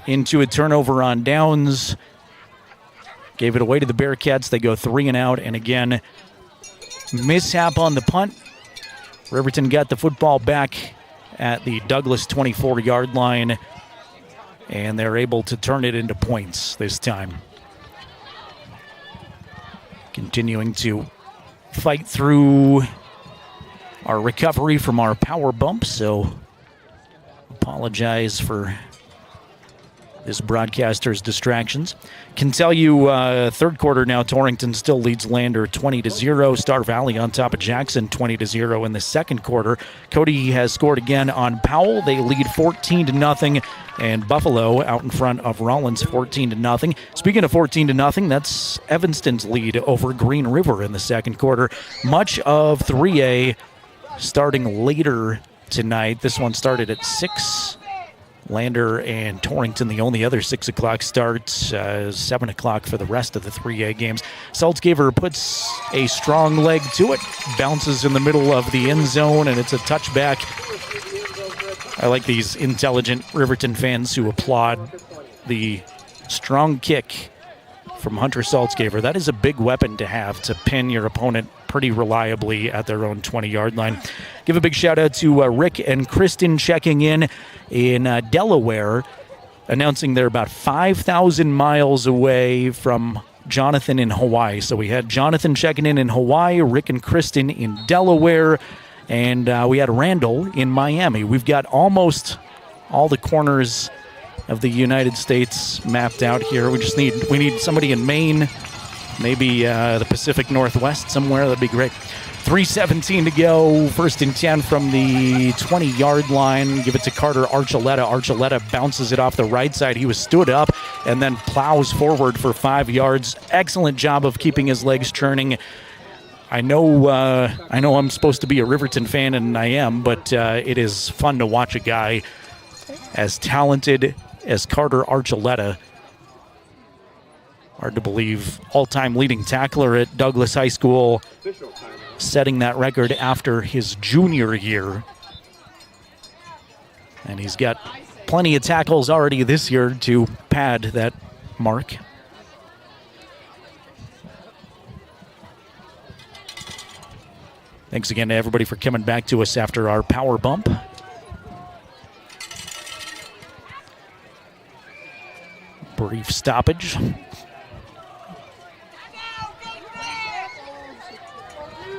H: into a turnover on downs. Gave it away to the Bearcats. They go 3 and out. And again, mishap on the punt. Riverton got the football back at the Douglas 24-yard line. And they're able to turn it into points this time. Continuing to fight through our recovery from our power bump, so apologize for this broadcaster's distractions. Can tell you, third quarter now, Torrington still leads Lander 20-0. Star Valley on top of Jackson 20-0 in the second quarter. Cody has scored again on Powell. They lead 14-0, and Buffalo out in front of Rollins 14-0. Speaking of 14-0, that's Evanston's lead over Green River in the second quarter. Much of 3A starting later tonight. This one started at 6. Lander and Torrington, the only other 6 o'clock starts, 7 o'clock for the rest of the 3A games. Saltzgaver puts a strong leg to it, bounces in the middle of the end zone, and it's a touchback. I like these intelligent Riverton fans who applaud the strong kick from Hunter Saltzgaver. That is a big weapon to have to pin your opponent pretty reliably at their own 20-yard line. Give a big shout-out to Rick and Kristen checking in Delaware, announcing they're about 5,000 miles away from Jonathan in Hawaii. So we had Jonathan checking in Hawaii, Rick and Kristen in Delaware, and we had Randall in Miami. We've got almost all the corners of the United States mapped out here. We need somebody in Maine, maybe the Pacific Northwest somewhere. That'd be great. 3:17 to go. First and 10 from the 20-yard line. Give it to Carter Archuleta. Archuleta bounces it off the right side. He was stood up and then plows forward for 5 yards. Excellent job of keeping his legs churning. I know I'm supposed to be a Riverton fan, and I am, but it is fun to watch a guy as talented as Carter Archuleta. Hard to believe, all-time leading tackler at Douglas High School, setting that record after his junior year. And he's got plenty of tackles already this year to pad that mark. Thanks again to everybody for coming back to us after our power bump. Brief stoppage.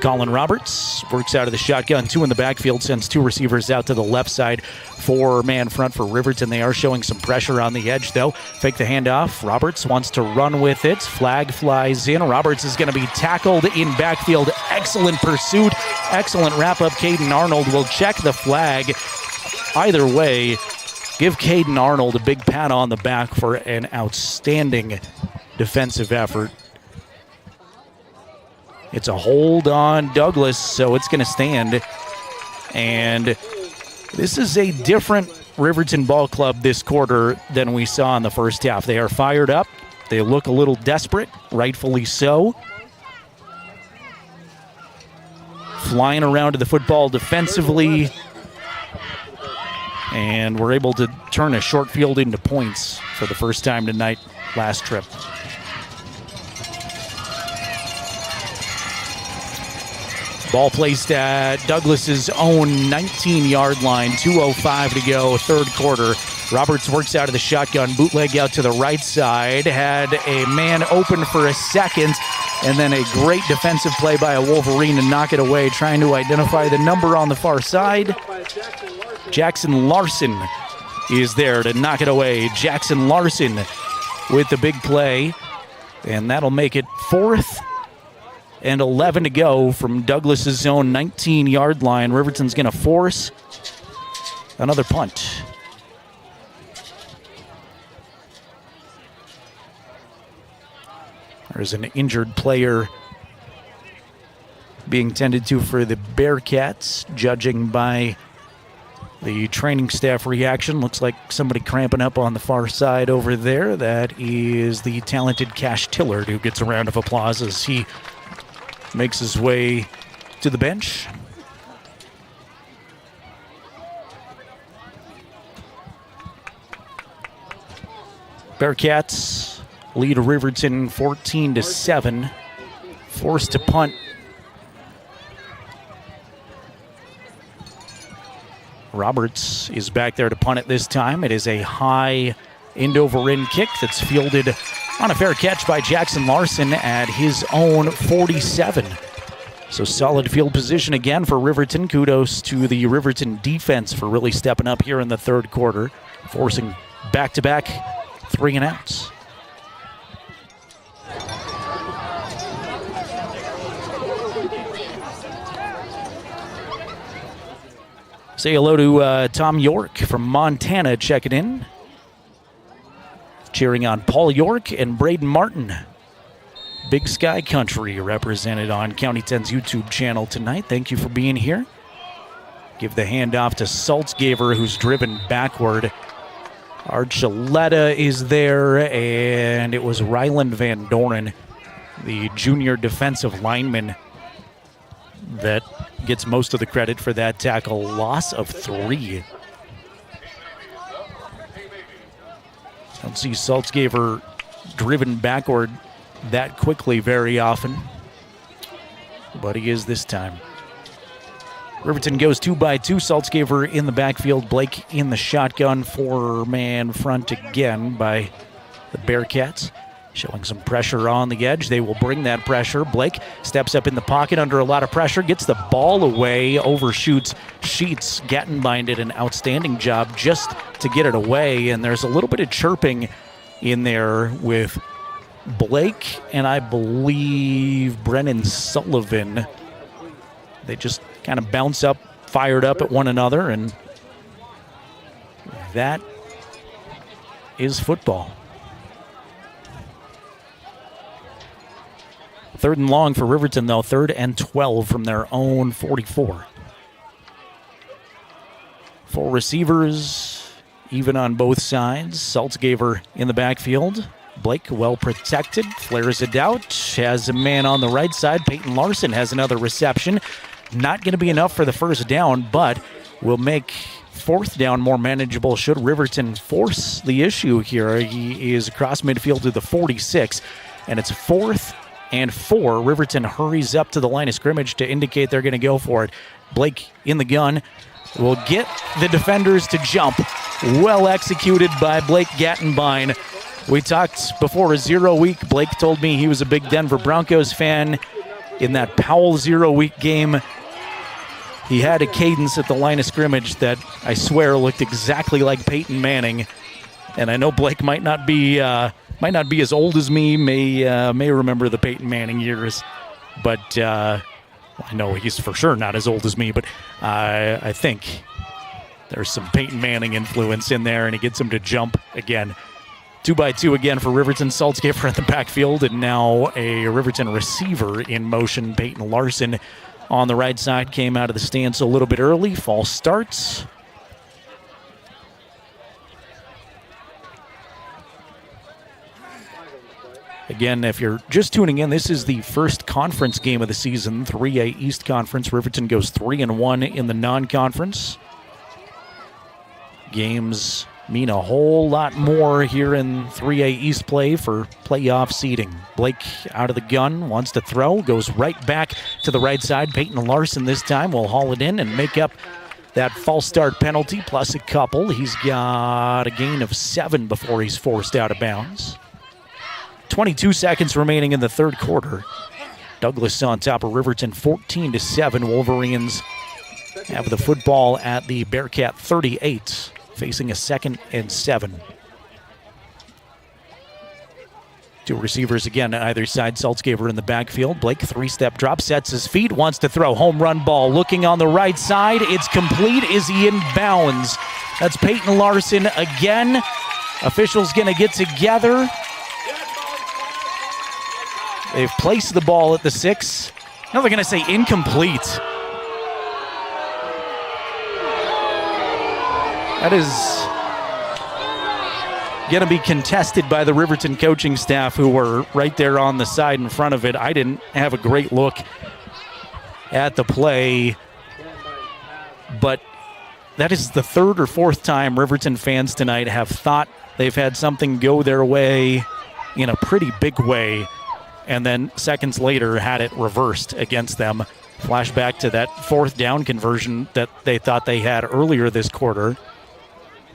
H: Colin Roberts works out of the shotgun, 2 in the backfield, sends 2 receivers out to the left side, 4-man front for Riverton. They are showing some pressure on the edge, though. Fake the handoff. Roberts wants to run with it. Flag flies in. Roberts is going to be tackled in backfield. Excellent pursuit. Excellent wrap-up. Caden Arnold will check the flag. Either way, give Caden Arnold a big pat on the back for an outstanding defensive effort. It's a hold on Douglas, so it's going to stand. And this is a different Riverton ball club this quarter than we saw in the first half. They are fired up. They look a little desperate, rightfully so. Flying around to the football defensively. And we're able to turn a short field into points for the first time tonight, last trip. Ball placed at Douglas's own 19-yard line, 2:05 to go, third quarter. Roberts works out of the shotgun, bootleg out to the right side, had a man open for a second, and then a great defensive play by a Wolverine to knock it away, trying to identify the number on the far side. Jackson Larson is there to knock it away. Jackson Larson with the big play, and that'll make it 4th and 11 to go from Douglas's own 19-yard line. Riverton's going to force another punt. There's an injured player being tended to for the Bearcats, judging by the training staff reaction. Looks like somebody cramping up on the far side over there. That is the talented Cash Tillard, who gets a round of applause as he makes his way to the bench. Bearcats lead Riverton 14-7. Forced to punt. Roberts is back there to punt it this time. It is a high end-over-end kick that's fielded on a fair catch by Jackson Larson at his own 47. So solid field position again for Riverton. Kudos to the Riverton defense for really stepping up here in the third quarter, forcing back-to-back 3-and-outs. Say hello to Tom York from Montana checking in. Cheering on Paul York and Braden Martin. Big Sky Country represented on County 10's YouTube channel tonight. Thank you for being here. Give the handoff to Saltzgaver, who's driven backward. Archuleta is there, and it was Ryland Van Doren, the junior defensive lineman, that gets most of the credit for that tackle. Loss of 3. Don't see Saltzgaver driven backward that quickly very often, but he is this time. Riverton goes 2-by-2. Saltzgaver in the backfield. Blake in the shotgun. 4-man front again by the Bearcats. Showing some pressure on the edge. They will bring that pressure. Blake steps up in the pocket under a lot of pressure. Gets the ball away. Overshoots Sheets. Gattenbein did an outstanding job just to get it away. And there's a little bit of chirping in there with Blake and I believe Brennan Sullivan. They just kind of bounce up, fired up at one another, and that is football. 3rd and long for Riverton, though. 3rd and 12 from their own 44. 4 receivers, even on both sides. Saltzgaver in the backfield. Blake well protected, flares it out, has a man on the right side. Peyton Larson has another reception. Not going to be enough for the first down, but will make 4th down more manageable should Riverton force the issue here. He is across midfield to the 46, and it's 4th and 4. Riverton hurries up to the line of scrimmage to indicate they're going to go for it. Blake in the gun will get the defenders to jump. Well executed by Blake Gattenbein. We talked before a 0 week. Blake told me he was a big Denver Broncos fan. In that Powell 0 week game, he had a cadence at the line of scrimmage that I swear looked exactly like Peyton Manning. And I know Blake might not be as old as me, may remember the Peyton Manning years, but I know he's for sure not as old as me. But I think there's some Peyton Manning influence in there, and he gets him to jump again. 2-by-2 again for Riverton. Saltzgaver in the backfield, and now a Riverton receiver in motion. Peyton Larson on the right side came out of the stance a little bit early. False starts. Again, if you're just tuning in, this is the first conference game of the season, 3A East Conference. Riverton goes 3-1 in the non-conference. Games mean a whole lot more here in 3A East play for playoff seeding. Blake out of the gun, wants to throw, goes right back to the right side. Peyton Larson this time will haul it in and make up that false start penalty, plus a couple. He's got a gain of 7 before he's forced out of bounds. 22 seconds remaining in the third quarter. Douglas on top of Riverton, 14-7. Wolverines have the football at the Bearcat 38, facing a 2nd and 7. 2 receivers again on either side. Saltzgaver in the backfield. Blake 3-step drop, sets his feet, wants to throw. Home run ball looking on the right side. It's complete. Is he in bounds? That's Peyton Larson again. Officials going to get together. They've placed the ball at the 6. Now they're going to say incomplete. That is going to be contested by the Riverton coaching staff, who were right there on the side in front of it. I didn't have a great look at the play, but that is the 3rd or 4th time Riverton fans tonight have thought they've had something go their way in a pretty big way, and then seconds later had it reversed against them. Flashback to that 4th down conversion that they thought they had earlier this quarter,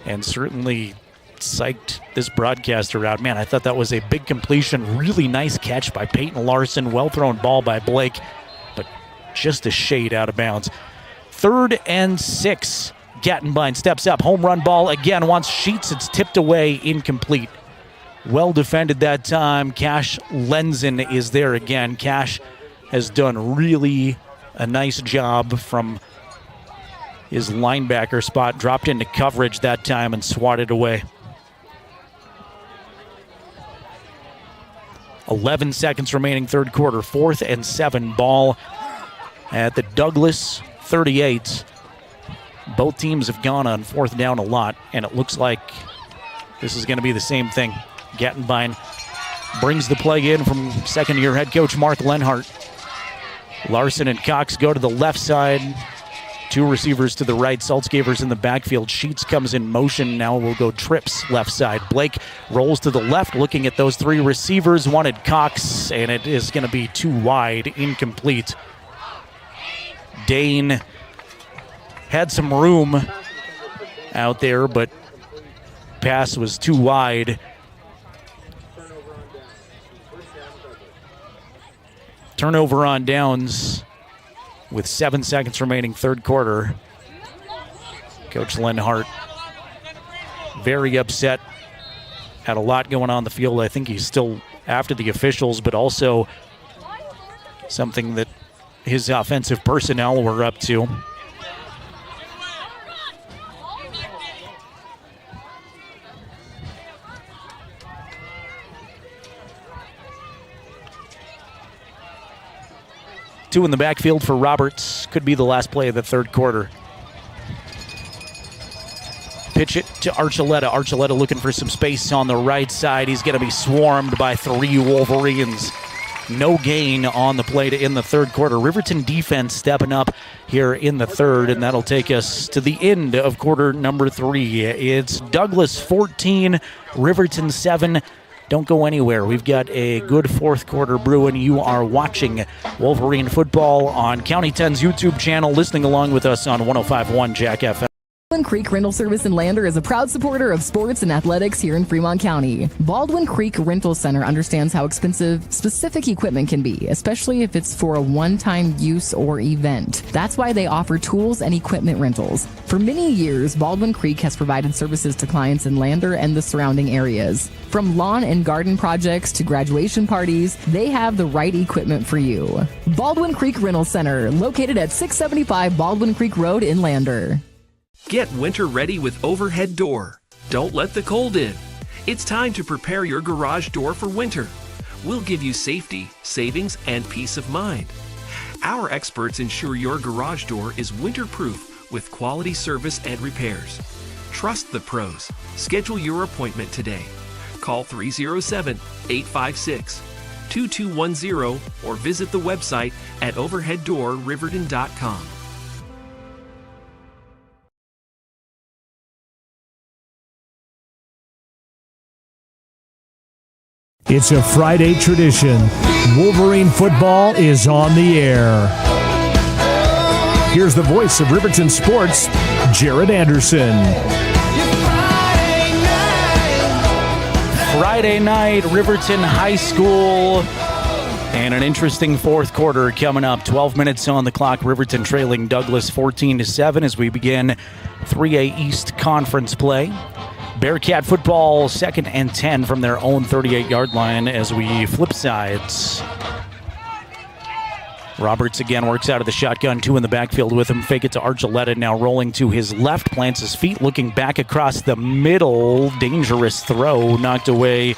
H: and certainly psyched this broadcaster out. Man, I thought that was a big completion. Really nice catch by Peyton Larson. Well-thrown ball by Blake, but just a shade out of bounds. 3rd and 6. Gattenbein steps up. Home run ball again. Wants Sheets. It's tipped away. Incomplete. Well defended that time. Cash Lenzen is there again. Cash has done really a nice job from his linebacker spot. Dropped into coverage that time and swatted away. 11 seconds remaining, third quarter. 4th and 7. Ball at the Douglas 38. Both teams have gone on 4th down a lot, and it looks like this is going to be the same thing. Gattenbein brings the play in from second-year head coach Mark Lenhart. Larson and Cox go to the left side. 2 receivers to the right. Saltzgaver's in the backfield. Sheets comes in motion. Now will go trips left side. Blake rolls to the left, looking at those 3 receivers. Wanted Cox, and it is going to be too wide. Incomplete. Dane had some room out there, but pass was too wide. Turnover on downs with 7 seconds remaining, third quarter. Coach Lenhart very upset. Had a lot going on the field. I think he's still after the officials, but also something that his offensive personnel were up to. Two in the backfield for Roberts. Could be the last play of the third quarter. Pitch it to Archuleta. Archuleta looking for some space on the right side. He's going to be swarmed by 3 Wolverines. No gain on the play to end the third quarter. Riverton defense stepping up here in the third, and that'll take us to the end of quarter number 3. It's Douglas 14, Riverton 7. Don't go anywhere. We've got a good fourth quarter brewing. You are watching Wolverine football on County 10's YouTube channel, listening along with us on 105.1 Jack FM.
T: Baldwin Creek Rental Service in Lander is a proud supporter of sports and athletics here in Fremont County. Baldwin Creek Rental Center understands how expensive specific equipment can be, especially if it's for a one-time use or event. That's why they offer tools and equipment rentals. For many years, Baldwin Creek has provided services to clients in Lander and the surrounding areas. From lawn and garden projects to graduation parties, they have the right equipment for you. Baldwin Creek Rental Center, located at 675 Baldwin Creek Road in Lander.
U: Get winter ready with Overhead Door. Don't let the cold in. It's time to prepare your garage door for winter. We'll give you safety, savings, and peace of mind. Our experts ensure your garage door is winter-proof with quality service and repairs. Trust the pros. Schedule your appointment today. Call 307-856-2210 or visit the website at overheaddoorriverton.com.
G: It's a Friday tradition. Wolverine football is on the air. Here's the voice of Riverton Sports, Jared Anderson.
H: Friday night, Riverton High School, and an interesting fourth quarter coming up. 12 minutes on the clock. Riverton trailing Douglas 14-7 as we begin 3A East Conference play. Bearcat football, 2nd and 10 from their own 38-yard line as we flip sides. Roberts again works out of the shotgun, 2 in the backfield with him. Fake it to Archuleta, now rolling to his left, plants his feet, looking back across the middle. Dangerous throw, knocked away,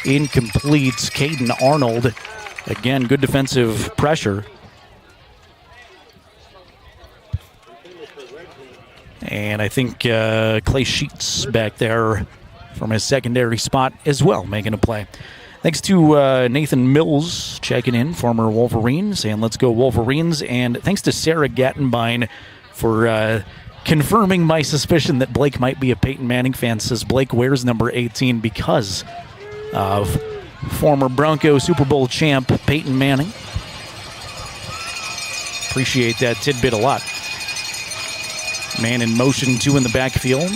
H: incomplete. Caden Arnold, again, good defensive pressure. And I think Clay Sheets back there from his secondary spot as well, making a play. Thanks to Nathan Mills checking in, former Wolverine, saying let's go Wolverines. And thanks to Sarah Gattenbein for confirming my suspicion that Blake might be a Peyton Manning fan. Says Blake wears number 18 because of former Bronco Super Bowl champ Peyton Manning. Appreciate that tidbit a lot. Man in motion, 2 in the backfield.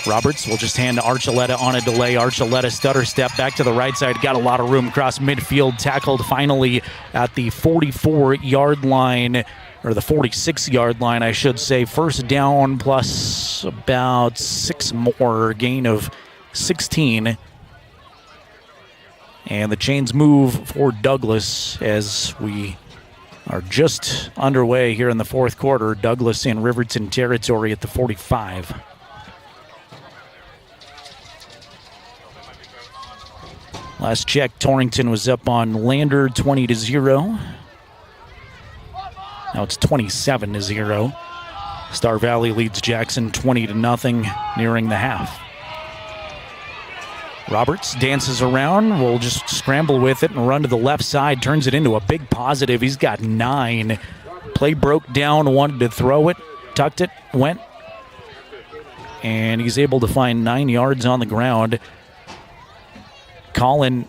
H: Roberts will just hand to Archuleta on a delay. Archuleta stutter step back to the right side. Got a lot of room across midfield. Tackled finally at the 44-yard line or the 46-yard line, I should say. First down plus about 6 more, gain of 16. And the chains move for Douglas as we are just underway here in the fourth quarter. Douglas in Riverton territory at the 45. Last check, Torrington was up on Lander 20-0. Now it's 27-0. Star Valley leads Jackson 20-0, nearing the half. Roberts dances around, will just scramble with it and run to the left side, turns it into a big positive. He's got 9. Play broke down, wanted to throw it, tucked it, went, and he's able to find 9 yards on the ground. Colin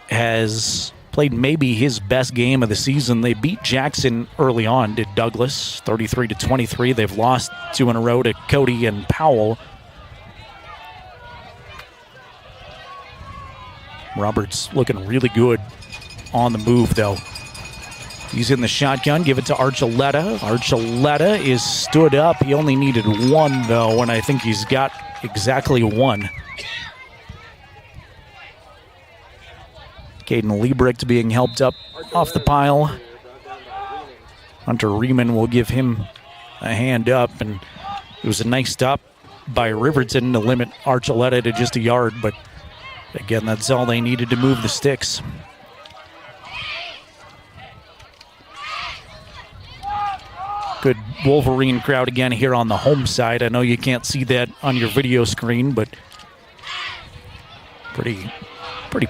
H: has played maybe his best game of the season. They beat Jackson early on, did Douglas, 33-23. They've lost 2 in a row to Cody and Powell. Roberts looking really good on the move, though. He's in the shotgun. Give it to Archuleta. Archuleta is stood up. He only needed 1, though, and I think he's got exactly 1. Caden Liebricht being helped up off the pile. Hunter Riemann will give him a hand up, and it was a nice stop by Riverton to limit Archuleta to just a yard, but again, that's all they needed to move the sticks. Good Wolverine crowd again here on the home side. I know you can't see that on your video screen, but pretty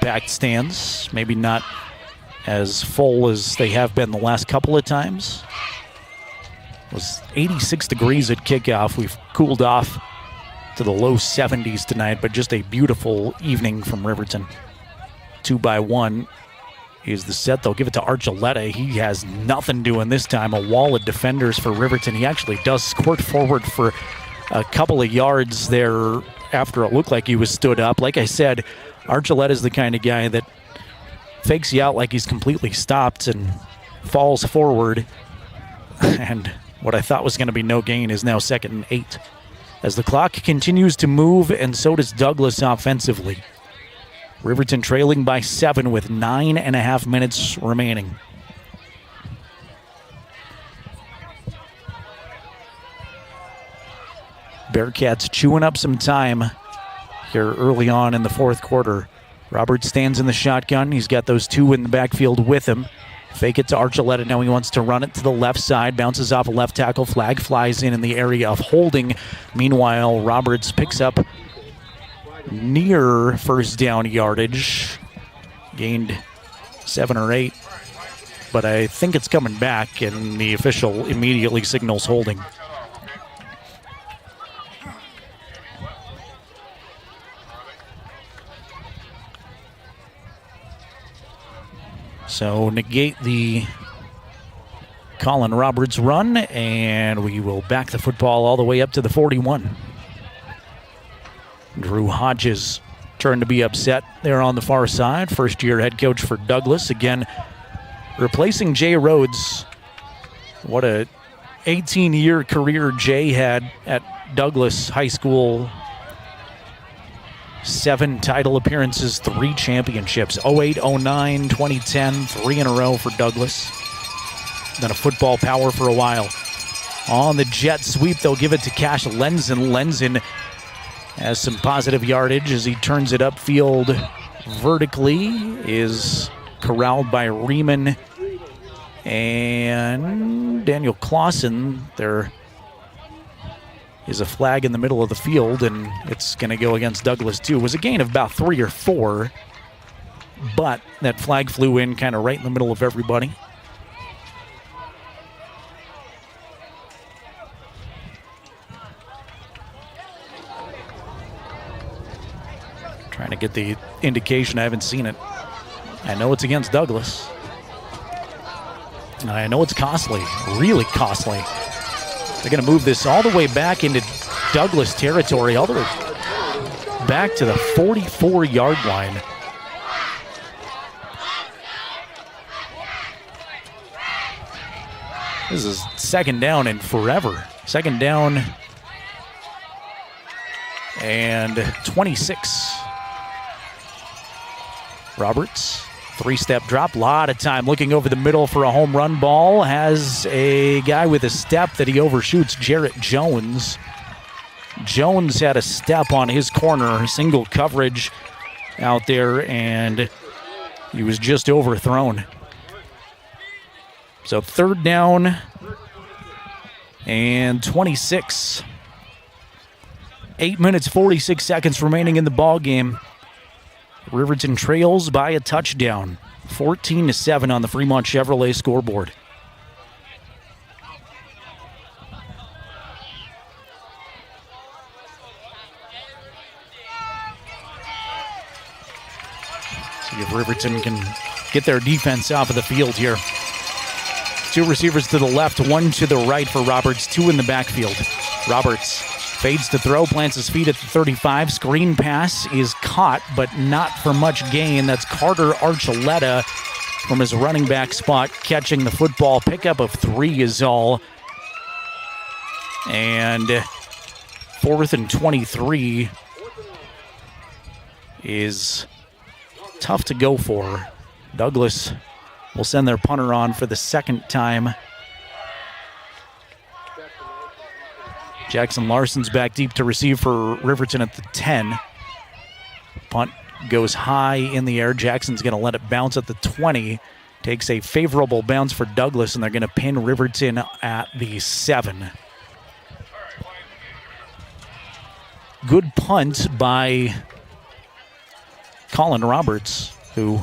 H: packed stands. Maybe not as full as they have been the last couple of times. It was 86 degrees at kickoff. We've cooled off to the low 70s tonight, but just a beautiful evening from Riverton. 2-by-1 is the set. They'll give it to Archuleta. He has nothing doing this time. A wall of defenders for Riverton. He actually does squirt forward for a couple of yards there after it looked like he was stood up. Like I said, Archuleta is the kind of guy that fakes you out like he's completely stopped and falls forward. And what I thought was going to be no gain is now 2nd and 8. As the clock continues to move, and so does Douglas offensively. Riverton trailing by 7 with 9.5 minutes remaining. Bearcats chewing up some time here early on in the fourth quarter. Roberts stands in the shotgun. He's got those 2 in the backfield with him. Fake it to Archuleta. Now he wants to run it to the left side. Bounces off a left tackle. Flag flies in the area of holding. Meanwhile, Roberts picks up near first down yardage. Gained 7 or 8. But I think it's coming back, and the official immediately signals holding. So negate the Colin Roberts run, and we will back the football all the way up to the 41. Drew Hodges turned to be upset there on the far side. First-year head coach for Douglas. Again, replacing Jay Rhodes. What a 18-year career Jay had at Douglas High School. 7 title appearances, 3 championships. 08, 09, 2010, 3 in a row for Douglas. Then a football power for a while. On the jet sweep, they'll give it to Cash Lenzen. Lenzen has some positive yardage as he turns it upfield vertically. Is corralled by Riemann and Daniel Clausen. There is a flag in the middle of the field, and it's going to go against Douglas too. It was a gain of about 3 or 4, but that flag flew in kind of right in the middle of everybody. Trying to get the indication. I haven't seen it. I know it's against Douglas. I know it's costly, really costly. They're going to move this all the way back into Douglas territory, all the way back to the 44-yard line. This is second down in forever. Second down and 26. Roberts, three-step drop, lot of time looking over the middle for a home run ball. Has a guy with a step that he overshoots, Jarrett Jones. Jones had a step on his corner, single coverage out there, and he was just overthrown. So third down and 26. 8 minutes, 46 seconds remaining in the ball game. Riverton trails by a touchdown, 14-7 on the Fremont Chevrolet scoreboard. See if Riverton can get their defense off of the field here. Two receivers to the left, one to the right for Roberts, two in the backfield. Roberts fades to throw, plants his feet at the 35. Screen pass is caught, but not for much gain. That's Carter Archuleta from his running back spot catching the football. Pickup of 3 is all. And 4th and 23 is tough to go for. Douglas will send their punter on for the second time. Jackson Larson's back deep to receive for Riverton at the 10. Punt goes high in the air. Jackson's going to let it bounce at the 20. Takes a favorable bounce for Douglas, and they're going to pin Riverton at the 7. Good punt by Colin Roberts, who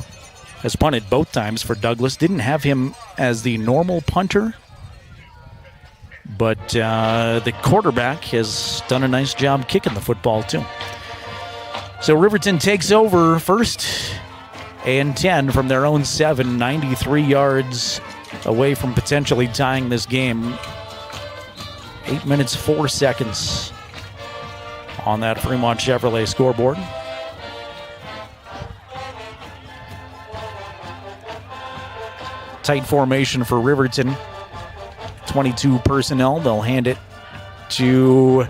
H: has punted both times for Douglas. Didn't have him as the normal punter, but the quarterback has done a nice job kicking the football too. So Riverton takes over 1st and 10 from their own 7, 93 yards away from potentially tying this game. 8 minutes, 4 seconds on that Fremont Chevrolet scoreboard. Tight formation for Riverton. 22 personnel. They'll hand it to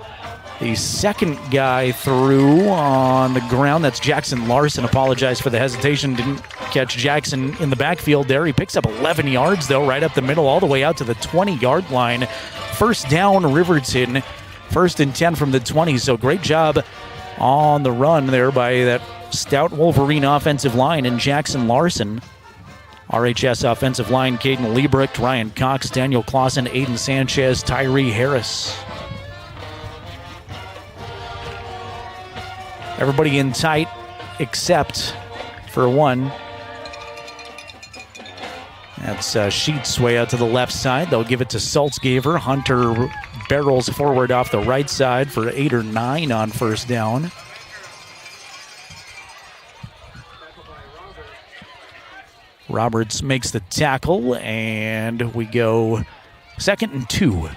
H: the second guy through on the ground. That's Jackson Larson. Apologize for the hesitation. Didn't catch Jackson in the backfield there. He picks up 11 yards, though, right up the middle, all the way out to the 20-yard line. First down, Riverton. 1st and 10 from the 20. So great job on the run there by that stout Wolverine offensive line and Jackson Larson. RHS offensive line, Caden Liebrecht, Ryan Cox, Daniel Clausen, Aiden Sanchez, Tyree Harris. Everybody in tight except for one. That's Sheets way out to the left side. They'll give it to Saltzgaver. Hunter barrels forward off the right side for 8 or 9 on first down. Roberts makes the tackle, and we go 2nd and 2.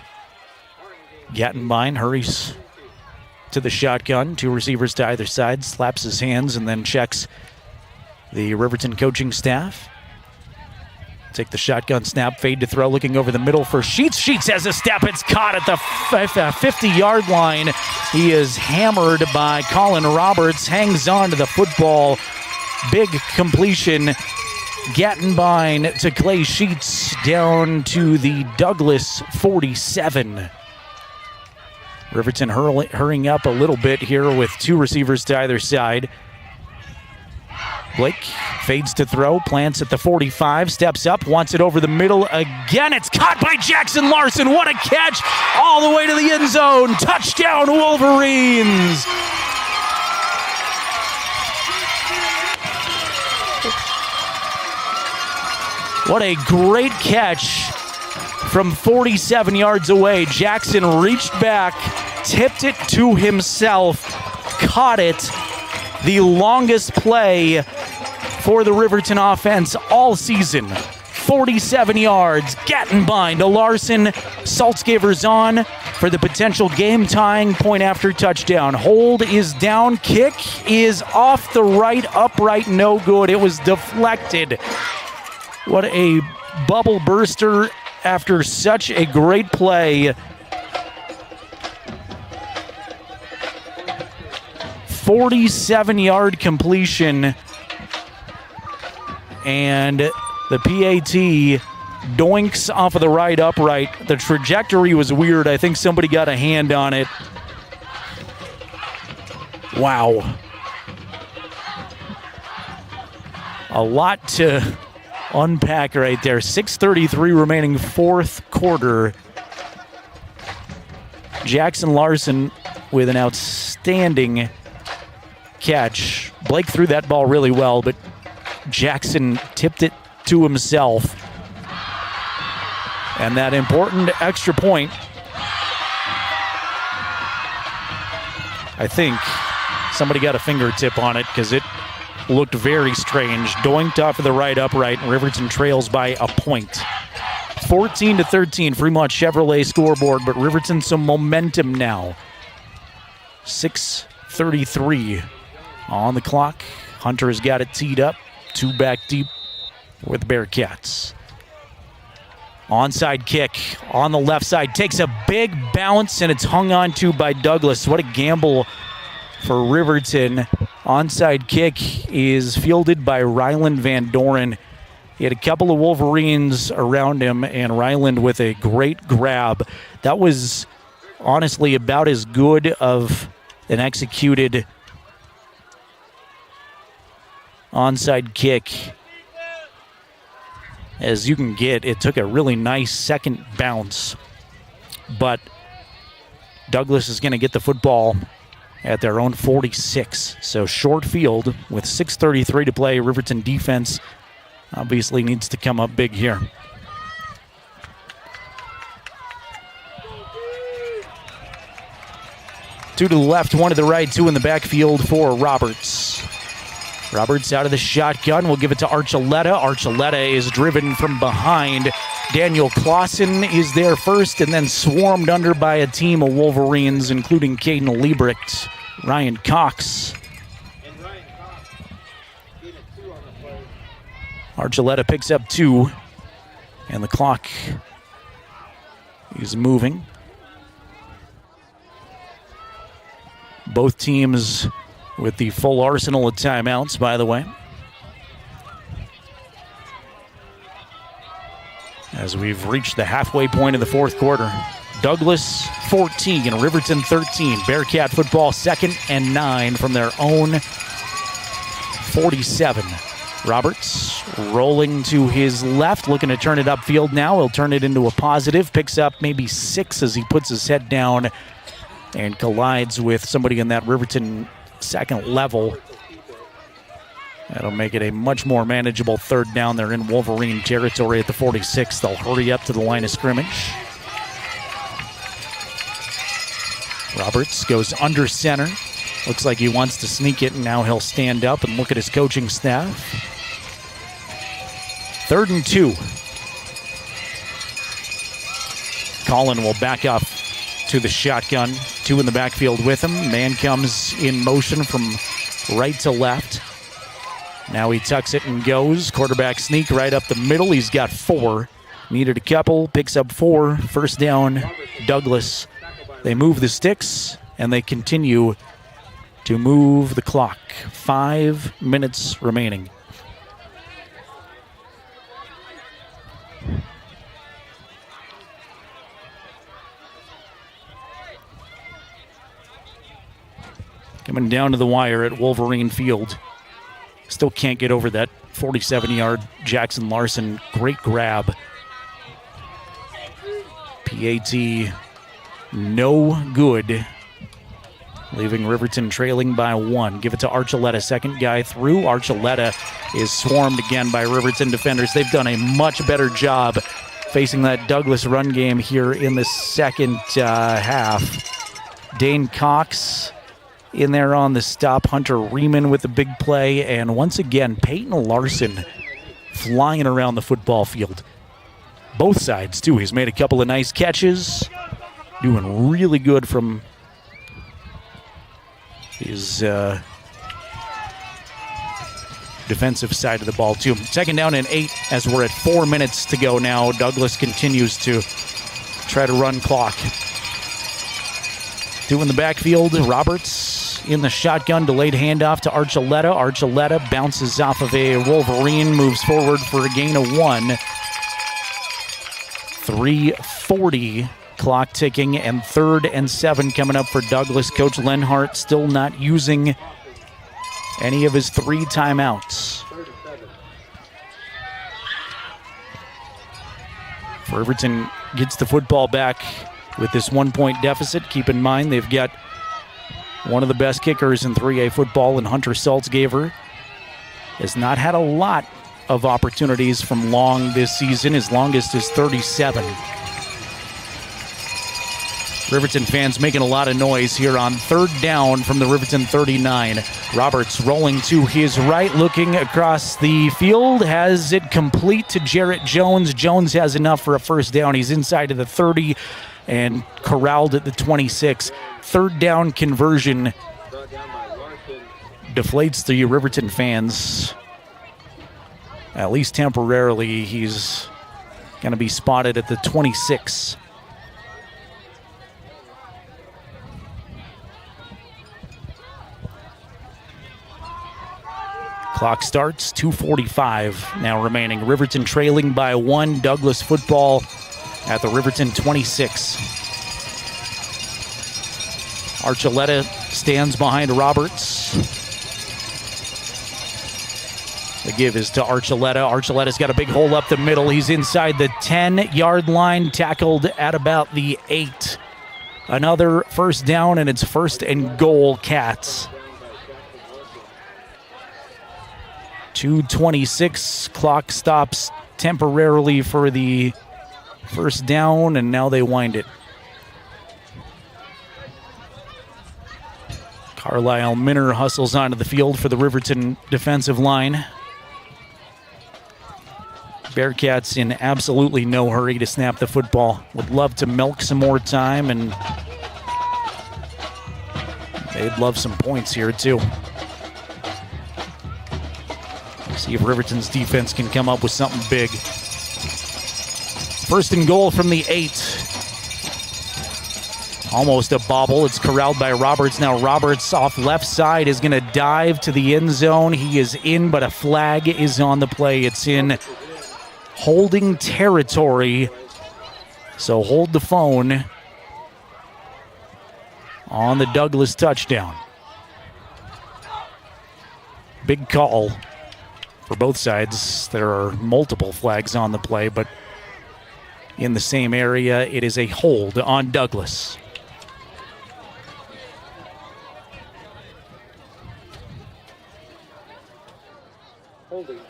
H: Gattenbein hurries to the shotgun. 2 receivers to either side, slaps his hands, and then checks the Riverton coaching staff. Take the shotgun snap, fade to throw, looking over the middle for Sheets. Sheets has a step. It's caught at the 50-yard line. He is hammered by Colin Roberts, hangs on to the football. Big completion. Gattenbein to Clay Sheets down to the Douglas 47. Riverton hurrying up a little bit here with 2 receivers to either side. Blake fades to throw, plants at the 45, steps up, wants it over the middle again. It's caught by Jackson Larson. What a catch all the way to the end zone. Touchdown, Wolverines. What a great catch from 47 yards away. Jackson reached back, tipped it to himself, caught it. The longest play for the Riverton offense all season. 47 yards. Gattenbein to Larson. Saltzgaver's on for the potential game-tying point after touchdown. Hold is down. Kick is off the right upright. No good. It was deflected. What a bubble burster after such a great play. 47-yard completion. And the PAT doinks off of the right upright. The trajectory was weird. I think somebody got a hand on it. Wow. A lot to unpack right there. 6:33 remaining fourth quarter. Jackson Larson with an outstanding catch. Blake threw that ball really well, but Jackson tipped it to himself. And that important extra point, I think somebody got a fingertip on it because it looked very strange. Doinked off of the right upright, and Riverton trails by a point. 14-13, Fremont Chevrolet scoreboard, but Riverton some momentum now. 6:33 on the clock. Hunter has got it teed up. 2 back deep with the Bearcats. Onside kick on the left side. Takes a big bounce, and it's hung on to by Douglas. What a gamble for Riverton. Onside kick is fielded by Ryland Van Doren. He had a couple of Wolverines around him, and Ryland with a great grab. That was honestly about as good of an executed onside kick as you can get. It took a really nice second bounce, but Douglas is going to get the football at their own 46. So short field with 6:33 to play. Riverton defense obviously needs to come up big here. Two to the left, one to the right, two in the backfield for Roberts. Roberts out of the shotgun. We'll give it to Archuleta. Archuleta is driven from behind. Daniel Clausen is there first and then swarmed under by a team of Wolverines, including Caden Liebrecht, Ryan Cox. Archuleta picks up 2, and the clock is moving. Both teams with the full arsenal of timeouts, by the way. As we've reached the halfway point of the fourth quarter. Douglas 14 and Riverton 13. Bearcat football 2nd and 9 from their own 47. Roberts rolling to his left, looking to turn it upfield now. He'll turn it into a positive. Picks up maybe 6 as he puts his head down and collides with somebody in that Riverton second level. That'll make it a much more manageable third down. They're in Wolverine territory at the 46. They'll hurry up to the line of scrimmage. Roberts goes under center. Looks like he wants to sneak it, and now he'll stand up and look at his coaching staff. 3rd and 2. Colin will back up to the shotgun. 2 in the backfield with him. Man comes in motion from right to left. Now he tucks it and goes. Quarterback sneak right up the middle. He's got 4. Needed a couple. Picks up 4. First down, Douglas. They move the sticks, and they continue to move the clock. 5 minutes remaining. Coming down to the wire at Wolverine Field. Still can't get over that 47-yard Jackson Larson great grab. PAT no good. Leaving Riverton trailing by 1. Give it to Archuleta. Second guy through. Archuleta is swarmed again by Riverton defenders. They've done a much better job facing that Douglas run game here in the second half. Dane Cox in there on the stop. Hunter Riemann with the big play. And once again, Peyton Larson flying around the football field. Both sides, too. He's made a couple of nice catches. Doing really good from his defensive side of the ball, too. 2nd down and 8 as we're at 4 minutes to go now. Douglas continues to try to run clock. 2 in the backfield. Roberts in the shotgun. Delayed handoff to Archuleta. Archuleta bounces off of a Wolverine. Moves forward for a gain of 1. 3:40 clock ticking, and 3rd and 7 coming up for Douglas. Coach Lenhart still not using any of his 3 timeouts. Riverton gets the football back with this 1-point deficit. Keep in mind they've got one of the best kickers in 3A football, and Hunter Saltzgaver has not had a lot of opportunities from long this season. His longest is 37. Riverton fans making a lot of noise here on 3rd down from the Riverton 39. Roberts rolling to his right, looking across the field, has it complete to Jarrett Jones. Jones has enough for a 1st down. He's inside of the 30 and corralled at the 26. 3rd down conversion deflates the Riverton fans. At least temporarily, he's going to be spotted at the 26. Clock starts, 2:45 now remaining. Riverton trailing by 1. Douglas football at the Riverton 26. Archuleta stands behind Roberts. The give is to Archuleta. Archuleta's got a big hole up the middle. He's inside the 10-yard line, tackled at about the 8. Another 1st down, and it's 1st and goal, Cats. 2:26, clock stops temporarily for the 1st down, and now they wind it. Carlisle Minner hustles onto the field for the Riverton defensive line. Bearcats in absolutely no hurry to snap the football. Would love to milk some more time, and they'd love some points here too. See if Riverton's defense can come up with something big. 1st and goal from the 8. Almost a bobble. It's corralled by Roberts. Now Roberts off left side is going to dive to the end zone. He is in, but a flag is on the play. It's in holding territory. So hold the phone on the Douglas touchdown. Big call for both sides. There are multiple flags on the play, but in the same area, it is a hold on Douglas.
R: Holding.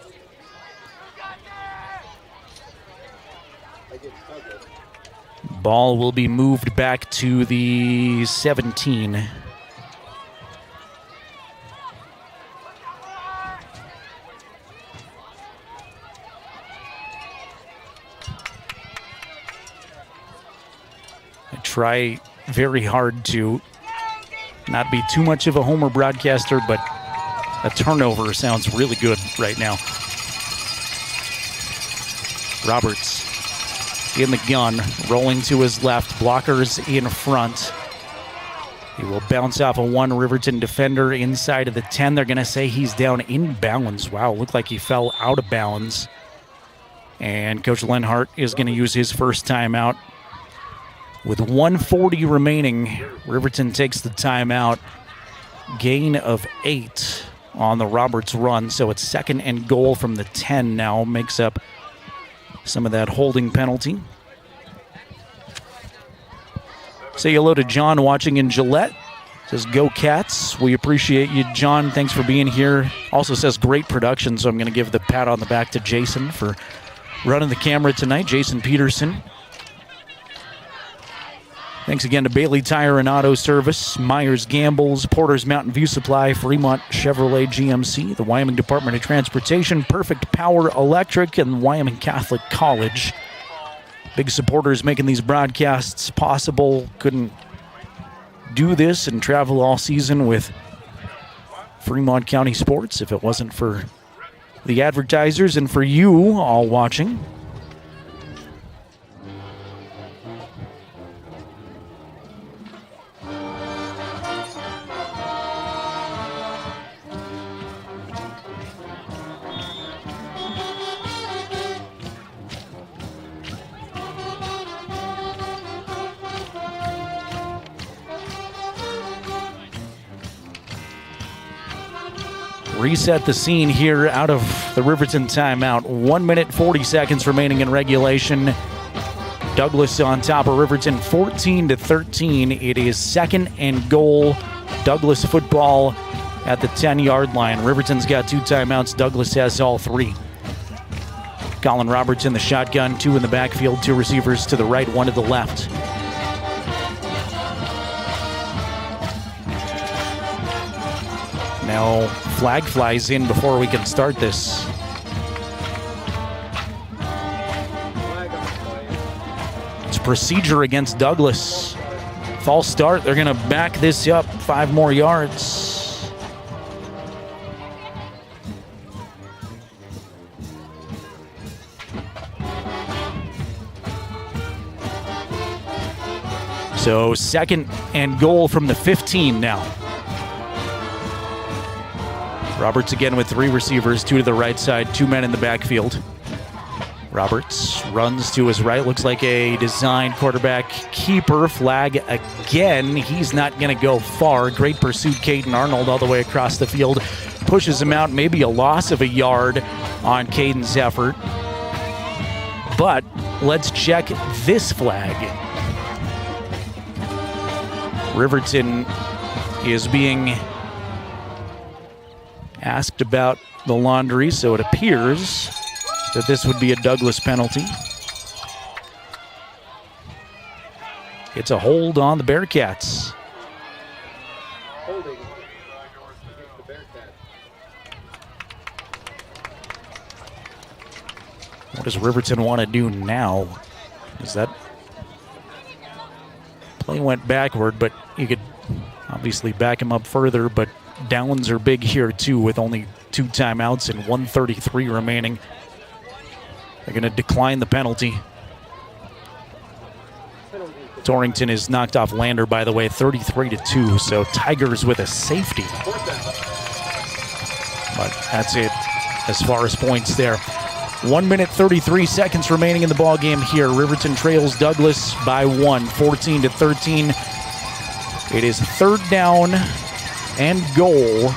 H: Ball will be moved back to the 17. I try very hard to not be too much of a homer broadcaster, but a turnover sounds really good right now. Roberts in the gun, rolling to his left, blockers in front. He will bounce off a 1 Riverton defender inside of the 10. They're going to say he's down in bounds. Wow, looked like he fell out of bounds. And Coach Lenhart is going to use his 1st timeout. With 1:40 remaining, Riverton takes the timeout. Gain of 8 on the Roberts run, so it's 2nd and goal from the 10 now. Makes up some of that holding penalty. Say hello to John watching in Gillette. Says, go Cats. We appreciate you, John. Thanks for being here. Also says, great production, so I'm going to give the pat on the back to Jason for running the camera tonight. Jason Peterson. Thanks again to Bailey Tire and Auto Service, Myers Gambles, Porter's Mountain View Supply, Fremont Chevrolet GMC, the Wyoming Department of Transportation, Perfect Power Electric, and Wyoming Catholic College. Big supporters making these broadcasts possible. Couldn't do this and travel all season with Fremont County Sports if it wasn't for the advertisers and for you all watching. Reset the scene here out of the Riverton timeout. 1 minute, 40 seconds remaining in regulation. Douglas on top of Riverton, 14-13. It is 2nd and goal. Douglas football at the 10-yard line. Riverton's got 2 timeouts. Douglas has all 3. Colin Roberts in the shotgun, 2 in the backfield, 2 receivers to the right, 1 to the left. Now, flag flies in before we can start this. It's procedure against Douglas. False start. They're going to back this up 5 more yards. So 2nd and goal from the 15 now. Roberts again with 3 receivers, 2 to the right side, 2 men in the backfield. Roberts runs to his right, looks like a designed quarterback keeper. Flag again. He's not going to go far. Great pursuit, Caden Arnold all the way across the field. Pushes him out, maybe a loss of a yard on Caden's effort. But let's check this flag. Riverton is being asked about the laundry, so it appears that this would be a Douglas penalty. It's a hold on the Bearcats.
R: Holding against the Bearcats.
H: What does Riverton want to do now? Is that play went backward, but you could obviously back him up further, but downs are big here too with only 2 timeouts and 1:33 remaining. They're going to decline the penalty. Torrington is knocked off Lander, by the way, 33-2, so Tigers with a safety. But that's it as far as points there. 1 minute, 33 seconds remaining in the ball game here. Riverton trails Douglas by 1, 14-13. It is 3rd down and goal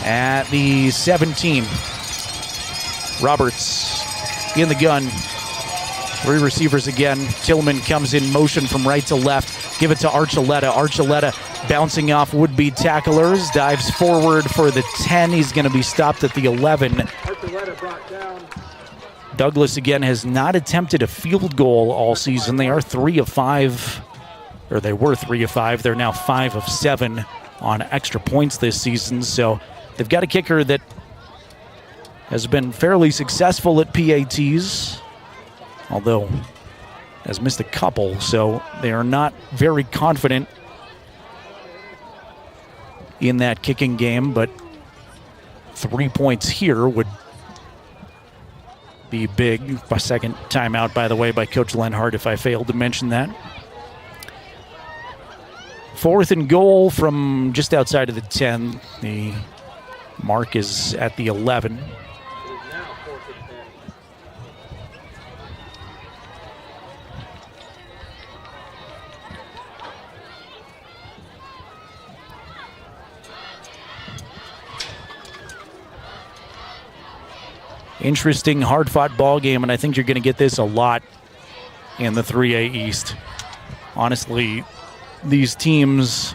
H: at the 17. Roberts in the gun. 3 receivers again. Tillman comes in motion from right to left. Give it to Archuleta. Archuleta bouncing off would-be tacklers. Dives forward for the 10. He's going to be stopped at the 11.
R: Archuleta brought down.
H: Douglas again has not attempted a field goal all season. They are 3 of 5. Or they were 3 of 5. They're now 5 of 7 on extra points this season. So they've got a kicker that has been fairly successful at PATs, although has missed a couple. So they are not very confident in that kicking game, but 3 points here would be big. A second timeout, by the way, by Coach Lenhart, if I failed to mention that. 4th and goal from just outside of the 10. The mark is at the 11. Interesting, hard-fought ball game, and I think you're going to get this a lot in the 3A East. Honestly, these teams,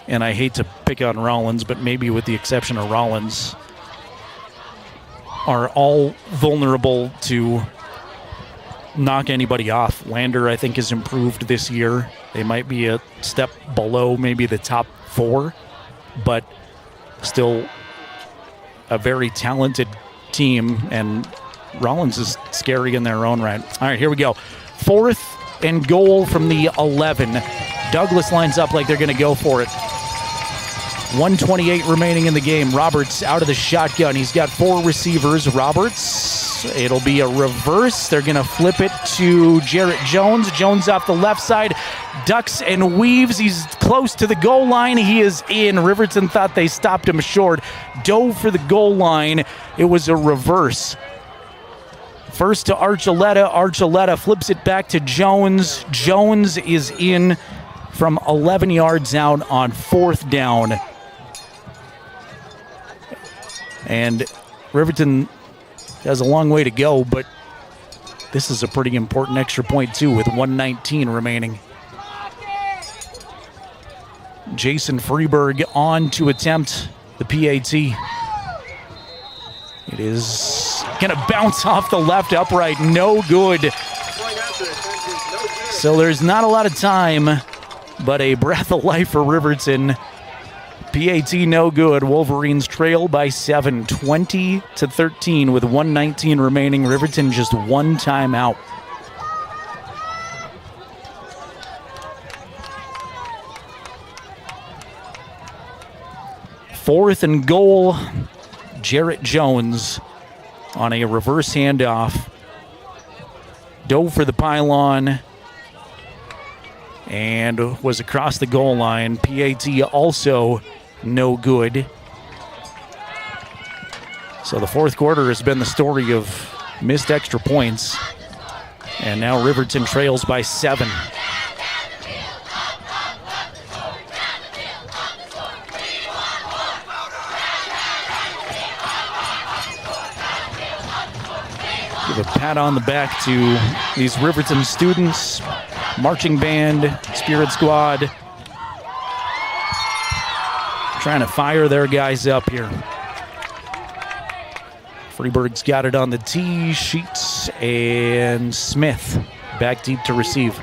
H: and I hate to pick on Rollins, but maybe with the exception of Rollins, are all vulnerable to knock anybody off. Lander, I think, has improved this year. They might be a step below maybe the top 4, but still a very talented team, and Rollins is scary in their own right. All right, here we go. 4th and goal from the 11. Douglas lines up like they're going to go for it. 1:28 remaining in the game. Roberts out of the shotgun. He's got 4 receivers. Roberts, it'll be a reverse. They're going to flip it to Jarrett Jones. Jones off the left side, ducks and weaves. He's close to the goal line. He is in. Riverton thought they stopped him short. Dove for the goal line. It was a reverse. First to Archuleta. Archuleta flips it back to Jones. Jones is in from 11 yards out on 4th down. And Riverton has a long way to go, but this is a pretty important extra point too with 1:19 remaining. Jason Freeberg on to attempt the PAT. It is going to bounce off the left upright. No good. So there's not a lot of time, but a breath of life for Riverton. PAT no good. Wolverines trail by 7, 20-13 with 1:19 remaining. Riverton just 1 timeout. Fourth and goal. Jarrett Jones on a reverse handoff. Dove for the pylon and was across the goal line. PAT also no good. So the fourth quarter has been the story of missed extra points. And now Riverton trails by 7. Give a pat on the back to these Riverton students, marching band, spirit squad, trying to fire their guys up here. Freeberg's got it on the tee. Sheets and Smith back deep to receive.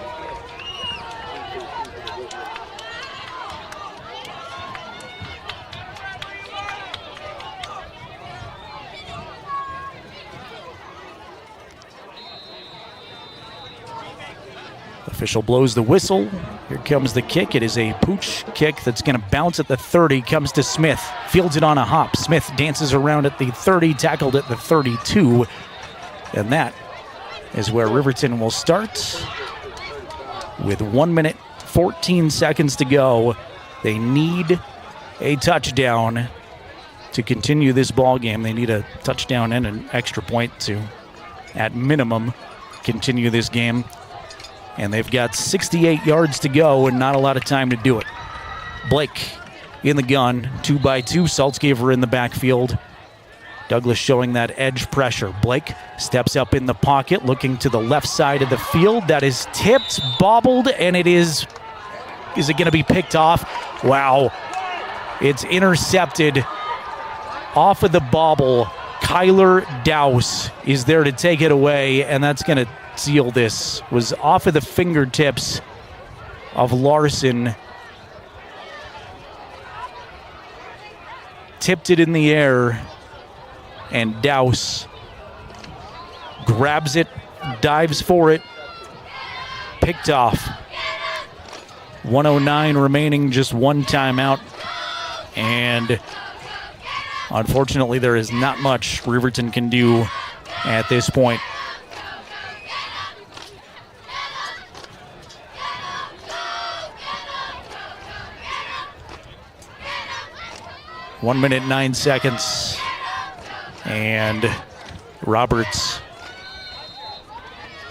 H: Official blows the whistle. Here comes the kick. It is a pooch kick that's going to bounce at the 30. Comes to Smith. Fields it on a hop. Smith dances around at the 30, tackled at the 32. And that is where Riverton will start. With 1 minute, 14 seconds to go. They need a touchdown to continue this ball game. They need a touchdown and an extra point to, at minimum, continue this game. And they've got 68 yards to go and not a lot of time to do it. Blake in the gun, 2x2. Saltzgaver in the backfield. Douglas showing that edge pressure. Blake steps up in the pocket, looking to the left side of the field. That is tipped, bobbled, and it is it going to be picked off? Wow. It's intercepted off of the bobble. Kyler Dowse is there to take it away, and that's going to seal this. Was off of the fingertips of Larson. Tipped it in the air, and Dowse grabs it, dives for it, picked off. 1:09 remaining, just 1 timeout, and unfortunately there is not much Riverton can do at this point. One minute, 9 seconds. And Roberts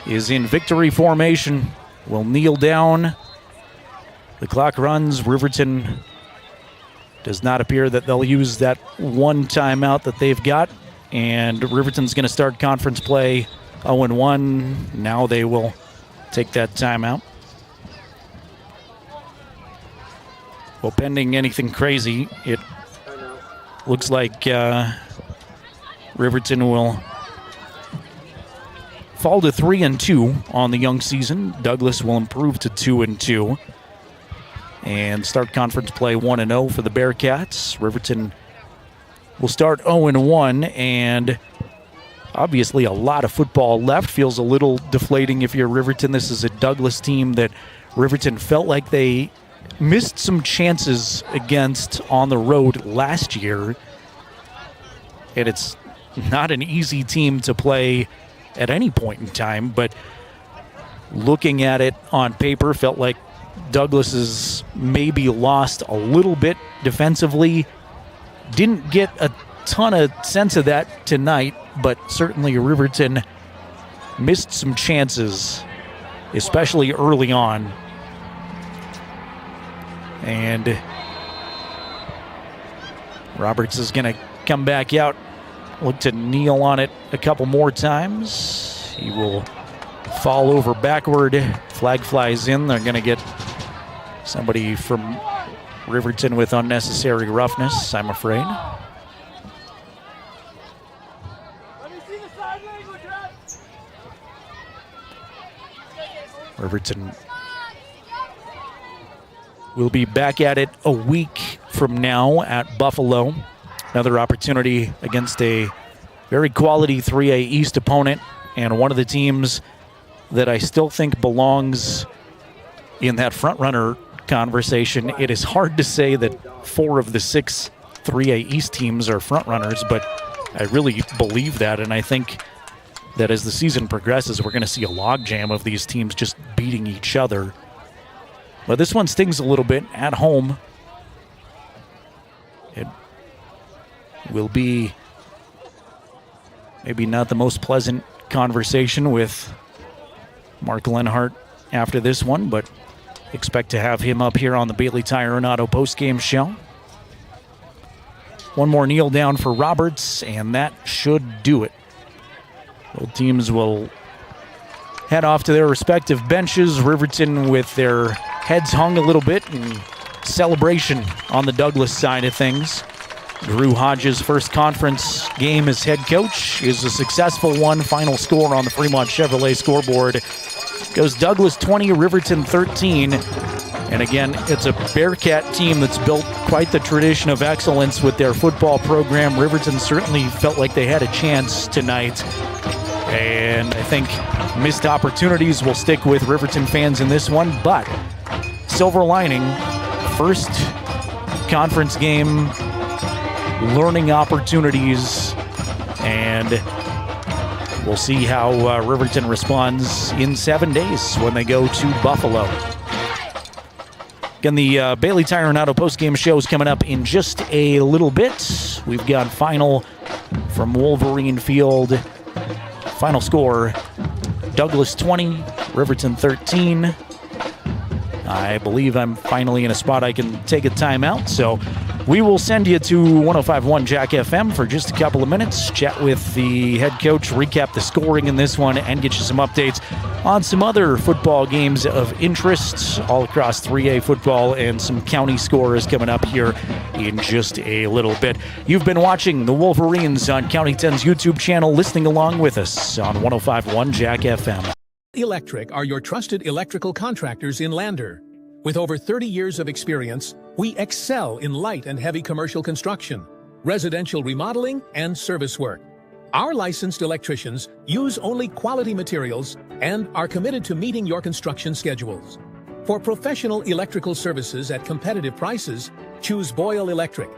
H: is in victory formation. Will kneel down. The clock runs. Riverton does not appear that they'll use that 1 timeout that they've got. And Riverton's going to start conference play 0-1. Now they will take that timeout. Well, pending anything crazy, it looks like Riverton will fall to 3-2 on the young season. Douglas will improve to 2-2 and start conference play 1-0 for the Bearcats. Riverton will start 0-1, and obviously a lot of football left. Feels a little deflating if you're Riverton. This is a Douglas team that Riverton felt like they missed some chances against on the road last year. And it's not an easy team to play at any point in time, but looking at it on paper, felt like Douglas has maybe lost a little bit defensively. Didn't get a ton of sense of that tonight, but certainly Riverton missed some chances, especially early on. And Roberts is going to come back out, look to kneel on it a couple more times. He will fall over backward. Flag flies in. They're going to get somebody from Riverton with unnecessary roughness, I'm afraid. Riverton will be back at it a week from now at Buffalo. Another opportunity against a very quality 3A East opponent, and one of the teams that I still think belongs in that front-runner conversation. It is hard to say that 4 of the 6 3A East teams are front-runners, but I really believe that, and I think that as the season progresses, we're going to see a logjam of these teams just beating each other. But this one stings a little bit at home. It will be maybe not the most pleasant conversation with Mark Lenhart after this one, but expect to have him up here on the Bailey Tire and Auto postgame show. One more kneel down for Roberts, and that should do it. Both teams will head off to their respective benches. Riverton with their heads hung a little bit in celebration on the Douglas side of things. Drew Hodges' first conference game as head coach is a successful one. Final score on the Fremont Chevrolet scoreboard goes Douglas 20, Riverton 13. And again, it's a Bearcat team that's built quite the tradition of excellence with their football program. Riverton certainly felt like they had a chance tonight. And I think missed opportunities will stick with Riverton fans in this one. But silver lining, first conference game, learning opportunities, and we'll see how Riverton responds in 7 days when they go to Buffalo. Again, the Bailey Tire and Auto postgame show is coming up in just a little bit. We've got final from Wolverine Field. Final score, Douglas 20, Riverton 13. I believe I'm finally in a spot I can take a timeout, so we will send you to 105.1 Jack FM for just a couple of minutes, chat with the head coach, recap the scoring in this one, and get you some updates on some other football games of interest all across 3A football, and some county scores coming up here in just a little bit. You've been watching the Wolverines on County 10's YouTube channel, listening along with us on 105.1 Jack FM.
A: Electric are your trusted electrical contractors in Lander. With over 30 years of experience, we excel in light and heavy commercial construction, residential remodeling, and service work. Our licensed electricians use only quality materials and are committed to meeting your construction schedules. For professional electrical services at competitive prices, choose Boyle Electric.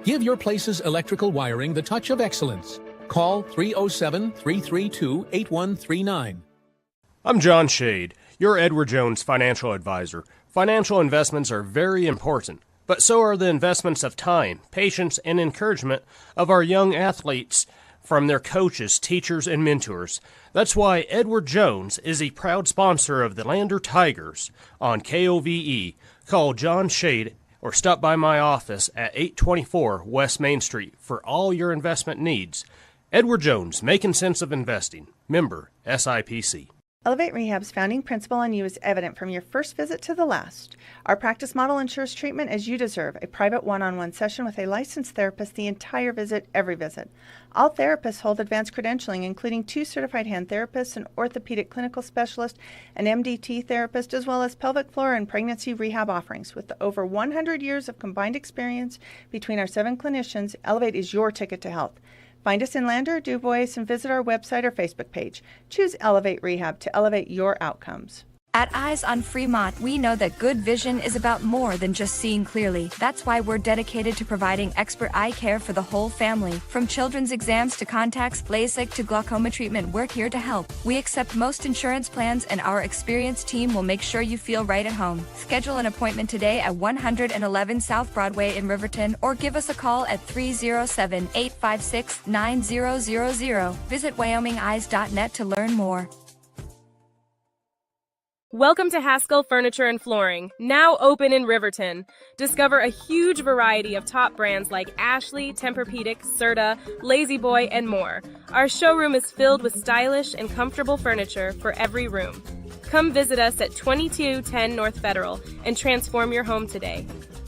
A: Give your place's electrical wiring the touch of excellence. Call 307-332-8139.
B: I'm John Shade, your Edward Jones financial advisor. Financial investments are very important, but so are the investments of time, patience, and encouragement of our young athletes from their coaches, teachers, and mentors. That's why Edward Jones is a proud sponsor of the Lander Tigers on KOVE. Call John Shade or stop by my office at 824 West Main Street for all your investment needs. Edward Jones, making sense of investing. Member SIPC.
C: Elevate Rehab's founding principle on you is evident from your first visit to the last. Our practice model ensures treatment as you deserve, a private one-on-one session with a licensed therapist the entire visit, every visit. All therapists hold advanced credentialing, including 2 certified hand therapists, an orthopedic clinical specialist, an MDT therapist, as well as pelvic floor and pregnancy rehab offerings. With over 100 years of combined experience between our 7 clinicians, Elevate is your ticket to health. Find us in Lander or DuBois and visit our website or Facebook page. Choose Elevate Rehab to elevate your outcomes.
D: At Eyes on Fremont, we know that good vision is about more than just seeing clearly. That's why we're dedicated to providing expert eye care for the whole family. From children's exams to contacts, LASIK to glaucoma treatment, we're here to help. We accept most insurance plans, and our experienced team will make sure you feel right at home. Schedule an appointment today at 111 South Broadway in Riverton, or give us a call at 307-856-9000. Visit WyomingEyes.net to learn more.
E: Welcome to Haskell Furniture and Flooring, now open in Riverton. Discover a huge variety of top brands like Ashley, Tempur-Pedic, Serta, Lazy Boy, and more. Our showroom is filled with stylish and comfortable furniture for every room. Come visit us at 2210 North Federal and transform your home today.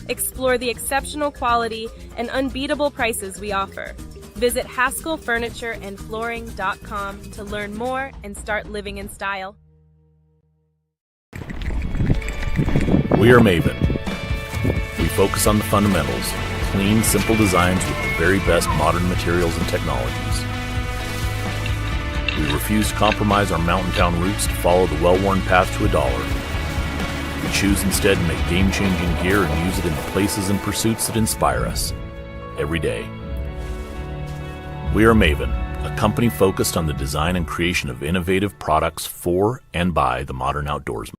E: Explore the exceptional quality and unbeatable prices we offer. Visit HaskellFurnitureandFlooring.com to learn more and start living in style.
F: We are Maven. We focus on the fundamentals, clean, simple designs with the very best modern materials and technologies. We refuse to compromise our mountain town roots to follow the well-worn path to $1. We choose instead to make game-changing gear and use it in the places and pursuits that inspire us every day. We are Maven, a company focused on the design and creation of innovative products for and by the modern outdoorsman.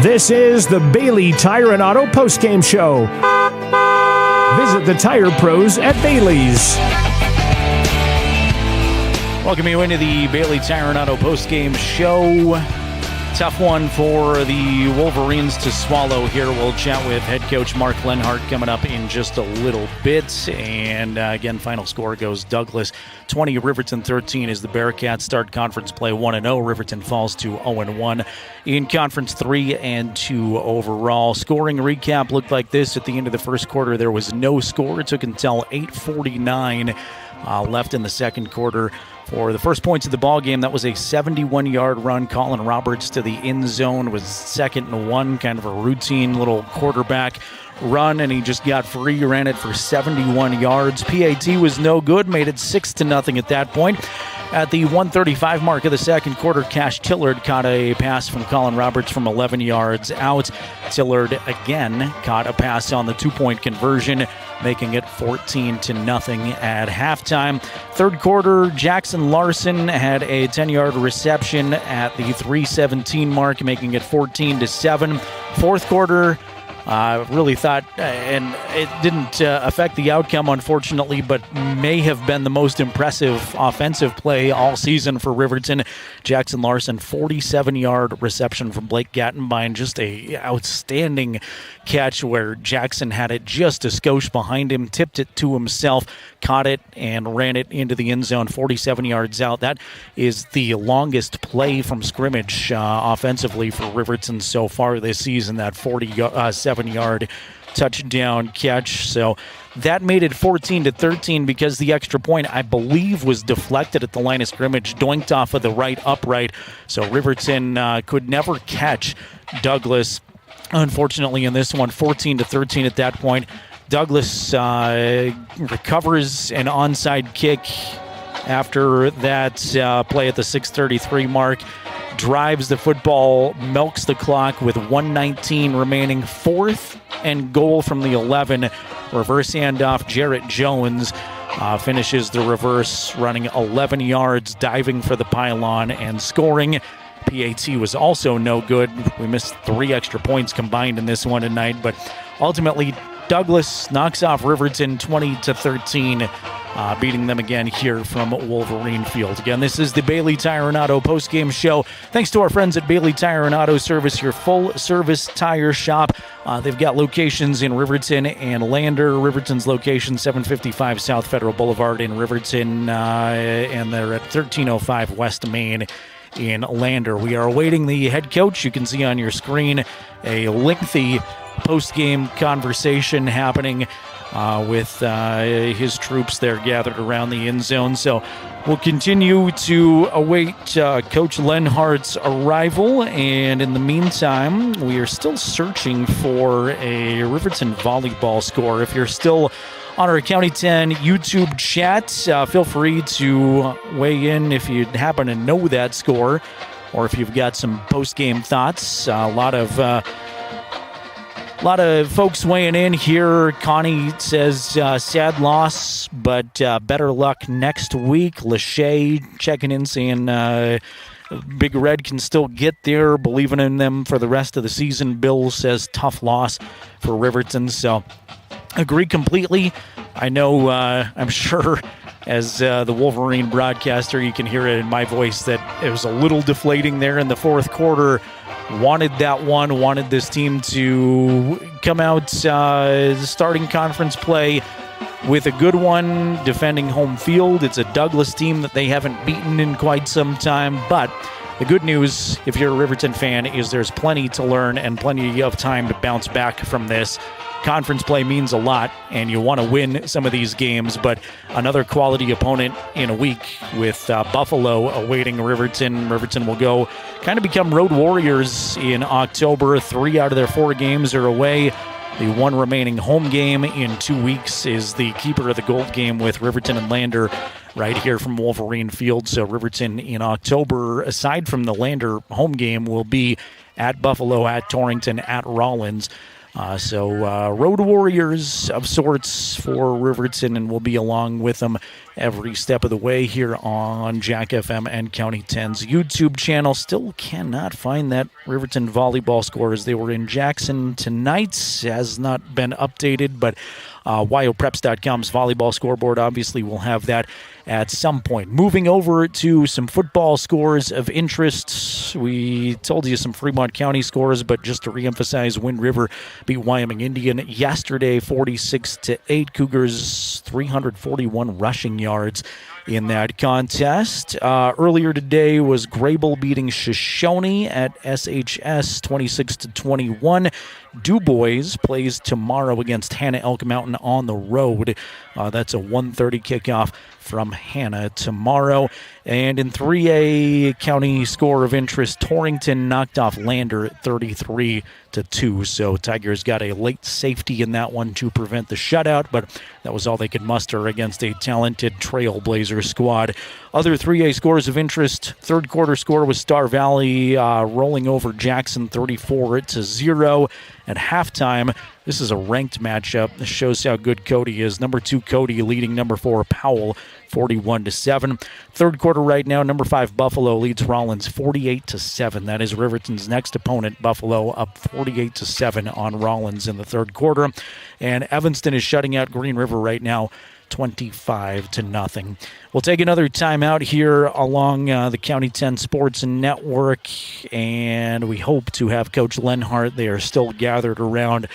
G: This is the Bailey Tire and Auto Postgame Show. Visit the tire pros at Bailey's.
H: Welcome you into the Bailey Tire and Auto Postgame Show. Tough one for the Wolverines to swallow here. We'll chat with head coach Mark Lenhart coming up in just a little bit. And again, final score goes Douglas 20, Riverton 13 as the Bearcats start conference play 1-0. Riverton falls to 0-1 in conference 3-2 overall. Scoring recap looked like this at the end of the first quarter. There was no score. It took until 8:49 left in the second quarter. For the first points of the ball game, that was a 71-yard run. Colin Roberts to the end zone was 2nd and 1, kind of a routine little quarterback run, and he just got free, ran it for 71 yards. PAT was no good, made it 6-0 at that point. At the 1:35 mark of the second quarter, Cash Tillard caught a pass from Colin Roberts from 11 yards out. Tillard again caught a pass on the 2-point conversion, making it 14-0 at halftime. Third quarter, Jackson Larson had a 10-yard reception at the 3:17 mark, making it 14-7. Fourth quarter, really thought, and it didn't affect the outcome, unfortunately, but may have been the most impressive offensive play all season for Riverton. Jackson Larson, 47-yard reception from Blake Gattenbein. Just a outstanding catch where Jackson had it just a skosh behind him, tipped it to himself, caught it, and ran it into the end zone, 47 yards out. That is the longest play from scrimmage offensively for Riverton so far this season, that 47-yard touchdown catch. So that made it 14-13 because the extra point, I believe, was deflected at the line of scrimmage, doinked off of the right upright. So Riverton could never catch Douglas. Unfortunately, in this one, 14-13 at that point. Douglas recovers an onside kick after that play at the 6:33 mark. Drives the football, milks the clock with 1:19 remaining. 4th and goal from the 11. Reverse handoff, Jarrett Jones finishes the reverse, running 11 yards, diving for the pylon and scoring. PAT was also no good. We missed 3 extra points combined in this one tonight, but ultimately Douglas knocks off Riverton 20-13, beating them again here from Wolverine Field. Again, this is the Bailey Tire and Auto postgame show. Thanks to our friends at Bailey Tire and Auto Service, your full-service tire shop. They've got locations in Riverton and Lander. Riverton's location, 755 South Federal Boulevard in Riverton, and they're at 1305 West Main in Lander. We are awaiting the head coach. You can see on your screen a lengthy post-game conversation happening with his troops there gathered around the end zone. So We'll continue to await Coach Lenhart's arrival, and in the meantime, we are still searching for a Riverton volleyball score. If you're still on our County 10 YouTube chat, feel free to weigh in if you happen to know that score, or if you've got some post-game thoughts. A lot of folks weighing in here. Connie says, sad loss, but better luck next week. Lachey checking in saying Big Red can still get there, believing in them for the rest of the season. Bill says tough loss for Riverton. So agree completely. I know, I'm sure as the Wolverine broadcaster, you can hear it in my voice that it was a little deflating there in the fourth quarter. Wanted this team to come out starting conference play with a good one, defending home field. It's a Douglas team that they haven't beaten in quite some time, but the good news, if you're a Riverton fan, is there's plenty to learn and plenty of time to bounce back from this. Conference play means a lot, and you want to win some of these games, but another quality opponent in a week with Buffalo awaiting Riverton. Riverton will go kind of become road warriors in October. 3 out of their 4 games are away. The one remaining home game in 2 weeks is the keeper of the gold game with Riverton and Lander right here from Wolverine Field. So Riverton in October, aside from the Lander home game, will be at Buffalo, at Torrington, at Rollins. So road warriors of sorts for Riverton, and we'll be along with them every step of the way here on Jack FM and County 10's YouTube channel. Still cannot find that Riverton volleyball score as they were in Jackson tonight. Has not been updated, but WyoPreps.com's volleyball scoreboard obviously will have that at some point. Moving over to some football scores of interest. We told you some Fremont County scores, but just to reemphasize, Wind River beat Wyoming Indian yesterday 46-8. Cougars 341 rushing yards in that contest. Earlier today was Grable beating Shoshone at SHS 26-21. DuBois plays tomorrow against Hannah Elk Mountain on the road. That's a 1:30 kickoff from Hannah tomorrow. And in 3A county score of interest, Torrington knocked off Lander at 33-2. So Tigers got a late safety in that one to prevent the shutout, but that was all they could muster against a talented Trailblazer squad. Other 3A scores of interest, third quarter score was Star Valley rolling over Jackson 34-0. At halftime, this is a ranked matchup. This shows how good Cody is. Number 2 Cody leading number 4 Powell 41-7. Third quarter right now, number 5 Buffalo leads Rollins 48-7. That is Riverton's next opponent. Buffalo up 48-7 on Rollins in the third quarter. And Evanston is shutting out Green River right now 25-0. We'll take another timeout here along the County 10 Sports Network, and we hope to have Coach Lenhart. They are still gathered around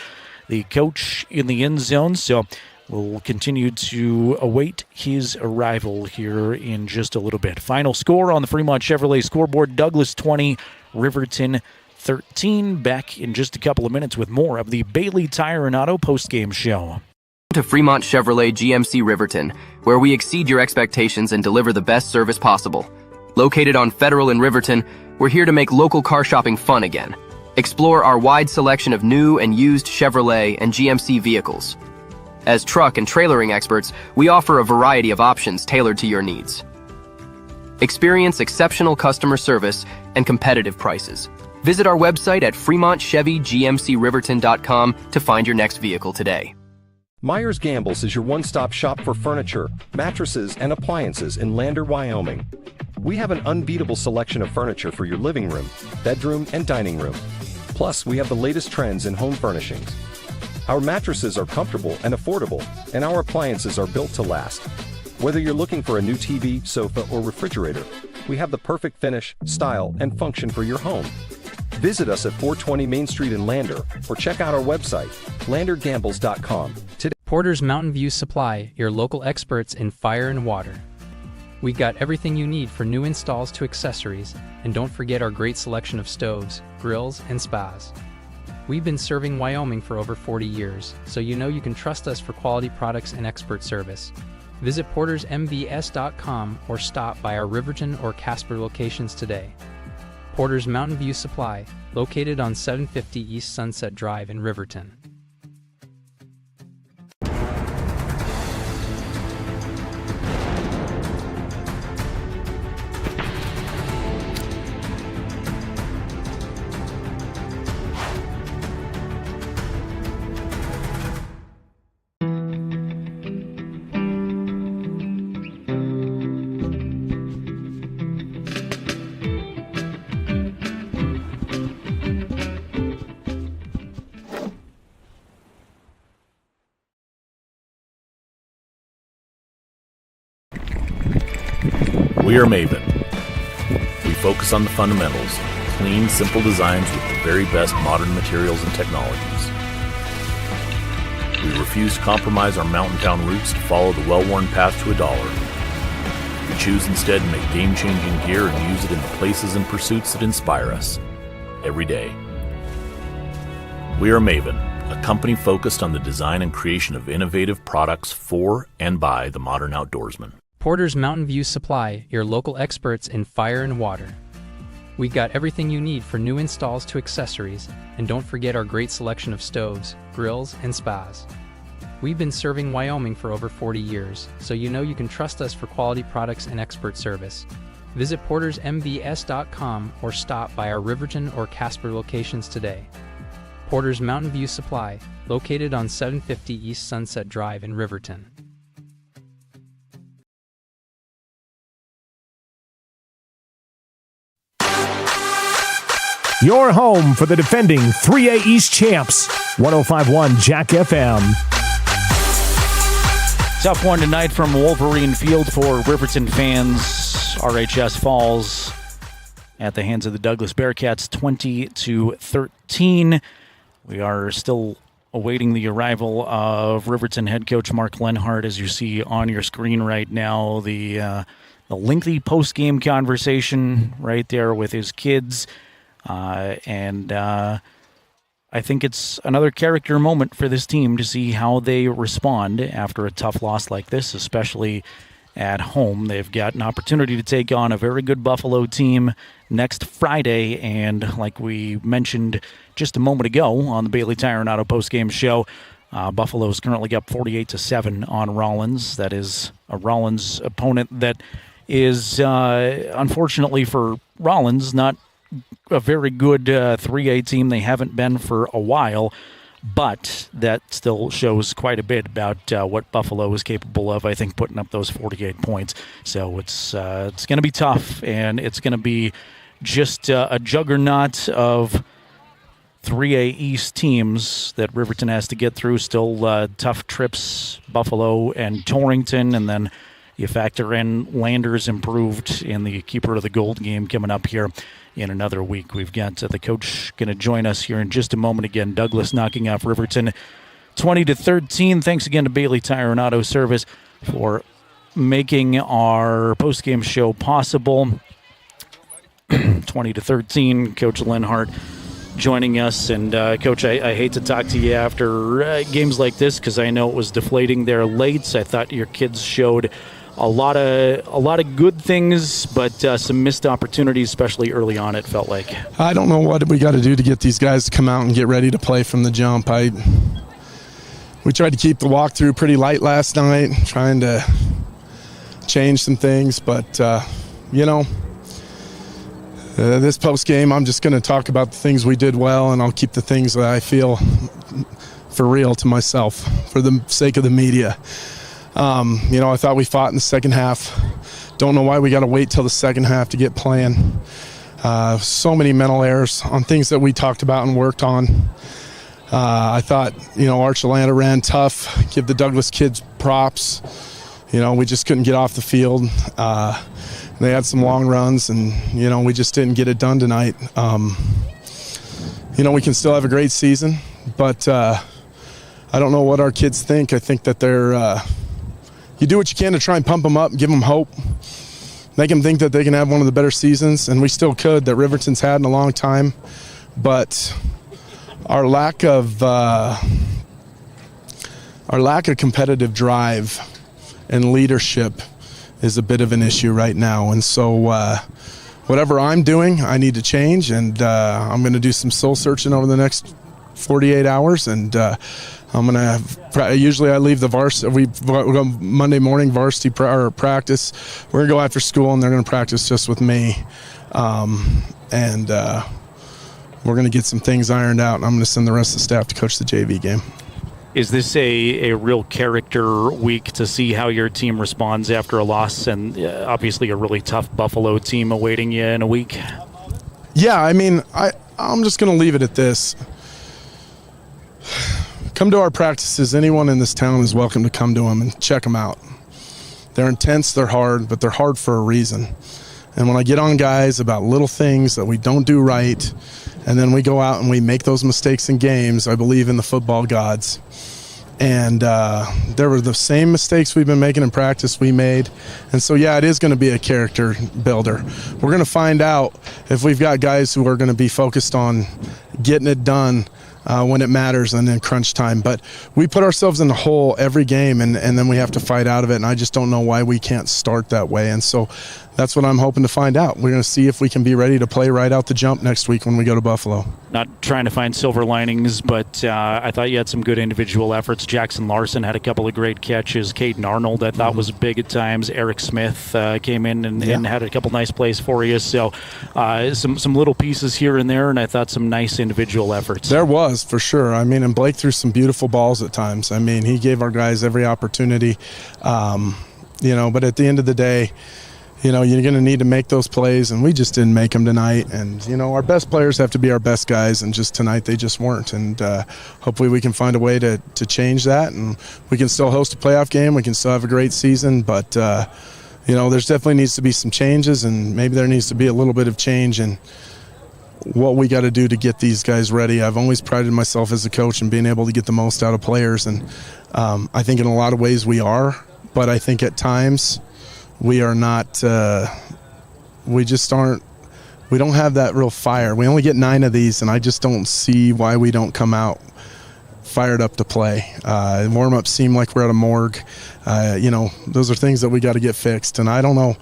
H: the coach in the end zone, so we'll continue to await his arrival here in just a little bit. Final score on the Fremont Chevrolet scoreboard, Douglas 20, Riverton 13. Back in just a couple of minutes with more of the Bailey Tire and Auto postgame show.
L: To Fremont Chevrolet GMC Riverton, where we exceed your expectations and deliver the best service possible. Located on Federal in Riverton, we're here to make local car shopping fun again. Explore our wide selection of new and used Chevrolet and GMC vehicles. As truck and trailering experts, we offer a variety of options tailored to your needs. Experience exceptional customer service and competitive prices. Visit our website at FremontChevyGMCRiverton.com to find your next vehicle today.
M: Myers Gambles is your one-stop shop for furniture, mattresses, and appliances in Lander, Wyoming. We have an unbeatable selection of furniture for your living room, bedroom, and dining room. Plus, we have the latest trends in home furnishings. Our mattresses are comfortable and affordable, and our appliances are built to last. Whether you're looking for a new TV, sofa, or refrigerator, we have the perfect finish, style, and function for your home. Visit us at 420 Main Street in Lander, or check out our website, landergambles.com. Today.
N: Porter's Mountain View Supply, your local experts in fire and water. We got everything you need for new installs to accessories, and don't forget our great selection of stoves, grills, and spas. We've been serving Wyoming for over 40 years, so you know you can trust us for quality products and expert service. Visit portersmbs.com or stop by our Riverton or Casper locations today. Porter's Mountain View Supply, located on 750 East Sunset Drive in Riverton.
F: We are Maven. We focus on the fundamentals, clean, simple designs with the very best modern materials and technologies. We refuse to compromise our mountain town roots to follow the well-worn path to $1. We choose instead to make game-changing gear and use it in the places and pursuits that inspire us every day. We are Maven, a company focused on the design and creation of innovative products for and by the modern outdoorsman.
N: Porter's Mountain View Supply, your local experts in fire and water. We got everything you need for new installs to accessories, and don't forget our great selection of stoves, grills, and spas. We've been serving Wyoming for over 40 years, so you know you can trust us for quality products and expert service. Visit portersmbs.com or stop by our Riverton or Casper locations today. Porter's Mountain View Supply, located on 750 East Sunset Drive in Riverton.
G: Your home for the defending 3A East champs, 105.1 Jack FM.
H: Tough one tonight from Wolverine Field for Riverton fans. RHS falls at the hands of the Douglas Bearcats 20-13. We are still awaiting the arrival of Riverton head coach Mark Lenhart, as you see on your screen right now. The lengthy post-game conversation right there with his kids. I think it's another character moment for this team to see how they respond after a tough loss like this, especially at home. They've got an opportunity to take on a very good Buffalo team next Friday, and like we mentioned just a moment ago on the Bailey Tire and Auto postgame show, Buffalo's currently up 48-7 on Rollins. That is a Rollins opponent that is, unfortunately for Rollins, not a very good 3A team. They haven't been for a while, but that still shows quite a bit about what Buffalo is capable of, I think, putting up those 48 points. So it's going to be tough, and it's going to be just a juggernaut of 3A East teams that Riverton has to get through. Still tough trips, Buffalo and Torrington, and then you factor in Landers improved in the Keeper of the Gold game coming up here in another week. We've got the coach going to join us here in just a moment. Again, Douglas knocking off Riverton 20-13. Thanks again to Bailey Tire and Auto Service for making our postgame show possible. 20-13, Coach Lenhart joining us. And Coach, I hate to talk to you after games like this because I know it was deflating there late. I thought your kids showed a lot of good things, but some missed opportunities, especially early on, it felt like.
P: I don't know what we got to do to get these guys to come out and get ready to play from the jump. We tried to keep the walkthrough pretty light last night, trying to change some things, but this post game, I'm just going to talk about the things we did well, and I'll keep the things that I feel for real to myself, for the sake of the media. I thought we fought in the second half. Don't know why we got to wait till the second half to get playing. So many mental errors on things that we talked about and worked on. I thought, Archuleta ran tough. Give the Douglas kids props. We just couldn't get off the field. They had some long runs, and, we just didn't get it done tonight. We can still have a great season, but I don't know what our kids think. I think that they're you do what you can to try and pump them up, give them hope, make them think that they can have one of the better seasons, and we still could, that Riverton's had in a long time. But our lack of competitive drive and leadership is a bit of an issue right now. And so whatever I'm doing, I need to change, and I'm going to do some soul searching over the next 48 hours, and I'm going to have, usually I leave the varsity, we go Monday morning varsity practice. We're going to go after school, and they're going to practice just with me. And we're going to get some things ironed out, and I'm going to send the rest of the staff to coach the JV game.
H: Is this a real character week to see how your team responds after a loss, and obviously a really tough Buffalo team awaiting you in a week?
P: Yeah, I mean, I'm just going to leave it at this. Come to our practices. Anyone in this town is welcome to come to them and check them out. They're intense, they're hard, but they're hard for a reason. And when I get on guys about little things that we don't do right, and then we go out and we make those mistakes in games, I believe in the football gods. And there were the same mistakes we've been making in practice we made. And so, yeah, it is going to be a character builder. We're going to find out if we've got guys who are going to be focused on getting it done when it matters and in crunch time. But we put ourselves in the hole every game, and then we have to fight out of it, and I just don't know why we can't start that way. And so that's what I'm hoping to find out. We're going to see if we can be ready to play right out the jump next week when we go to Buffalo.
H: Not trying to find silver linings, but I thought you had some good individual efforts. Jackson Larson had a couple of great catches. Caden Arnold, I thought, was big at times. Eric Smith came in and had a couple nice plays for you. So some little pieces here and there, and I thought some nice individual efforts.
P: There was, for sure. I mean, and Blake threw some beautiful balls at times. I mean, he gave our guys every opportunity. But at the end of the day, you're going to need to make those plays, and we just didn't make them tonight. And, our best players have to be our best guys, and just tonight they just weren't. And hopefully we can find a way to change that, and we can still host a playoff game. We can still have a great season, but, there's definitely needs to be some changes, and maybe there needs to be a little bit of change in what we got to do to get these guys ready. I've always prided myself as a coach in being able to get the most out of players, and I think in a lot of ways we are, but I think at times we are not, we just aren't, we don't have that real fire. We only get 9 of these, and I just don't see why we don't come out fired up to play. Warm-ups seem like we're at a morgue. Those are things that we got to get fixed, and I don't know.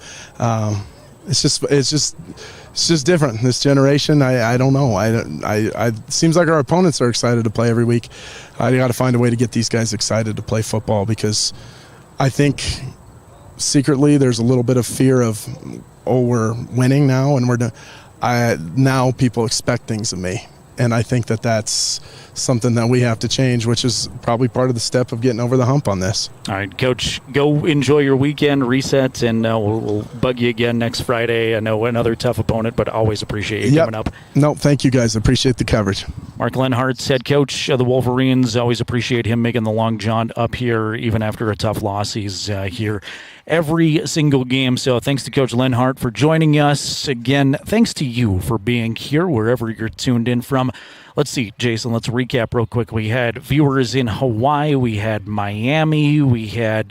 P: It's just different. This generation, I don't know. It seems like our opponents are excited to play every week. I got to find a way to get these guys excited to play football, because I think secretly there's a little bit of fear of, we're winning now, and now people expect things of me. And I think that's something that we have to change, which is probably part of the step of getting over the hump on this.
H: All right, Coach, go enjoy your weekend, reset, and we'll bug you again next Friday. I know another tough opponent, but always appreciate you coming up.
P: No, thank you guys. Appreciate the coverage.
H: Mark Lenhart's head coach of the Wolverines. Always appreciate him making the long jaunt up here, even after a tough loss. He's here every single game. So thanks to Coach Lenhart for joining us. Again, thanks to you for being here wherever you're tuned in from. Let's see, Jason, let's recap real quick. We had viewers in Hawaii. We had Miami. We had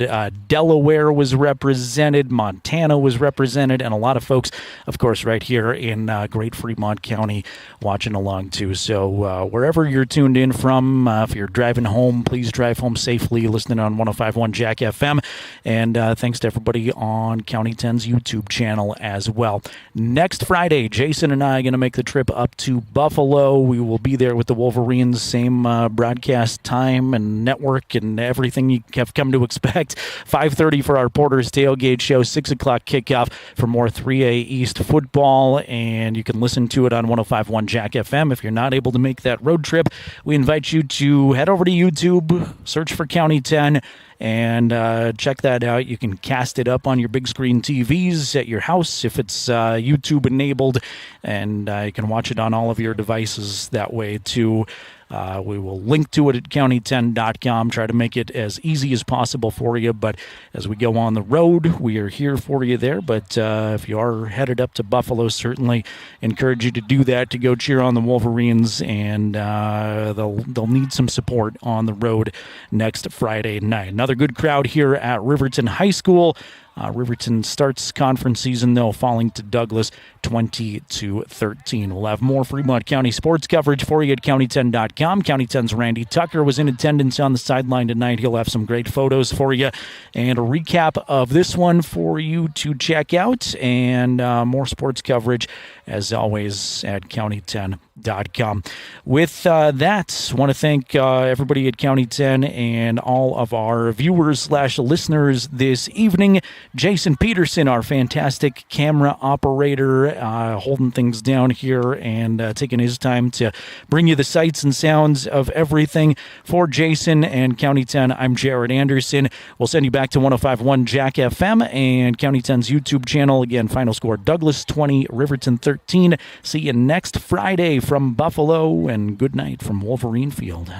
H: Delaware was represented. Montana was represented. And a lot of folks, of course, right here in great Fremont County watching along, too. So wherever you're tuned in from, if you're driving home, please drive home safely, listening on 105.1 Jack FM. And thanks to everybody on County 10's YouTube channel as well. Next Friday, Jason and I are going to make the trip up to Buffalo. We will be there with the Wolverines, same broadcast time and network and everything you have come to expect. 5:30 for our Porter's Tailgate Show, 6 o'clock kickoff for more 3A East football, and you can listen to it on 105.1 Jack FM. If you're not able to make that road trip, we invite you to head over to YouTube, search for County 10, and check that out. You can cast it up on your big screen TVs at your house if it's YouTube enabled, and you can watch it on all of your devices that way too. We will link to it at county10.com, try to make it as easy as possible for you. But as we go on the road, we are here for you there. But if you are headed up to Buffalo, certainly encourage you to do that, to go cheer on the Wolverines. And they'll need some support on the road next Friday night. Another good crowd here at Riverton High School. Riverton starts conference season, though, falling to Douglas 20-13. We'll have more Fremont County sports coverage for you at county10.com. County 10's Randy Tucker was in attendance on the sideline tonight. He'll have some great photos for you and a recap of this one for you to check out, and more sports coverage, as always, at county10.com. With that, I want to thank everybody at County 10 and all of our viewers/listeners this evening. Jason Peterson, our fantastic camera operator, holding things down here and taking his time to bring you the sights and sounds of everything. For Jason and County 10, I'm Jared Anderson. We'll send you back to 105.1 Jack FM and County 10's YouTube channel. Again, final score, Douglas 20, Riverton 13. See you next Friday from Buffalo, and good night from Wolverine Field.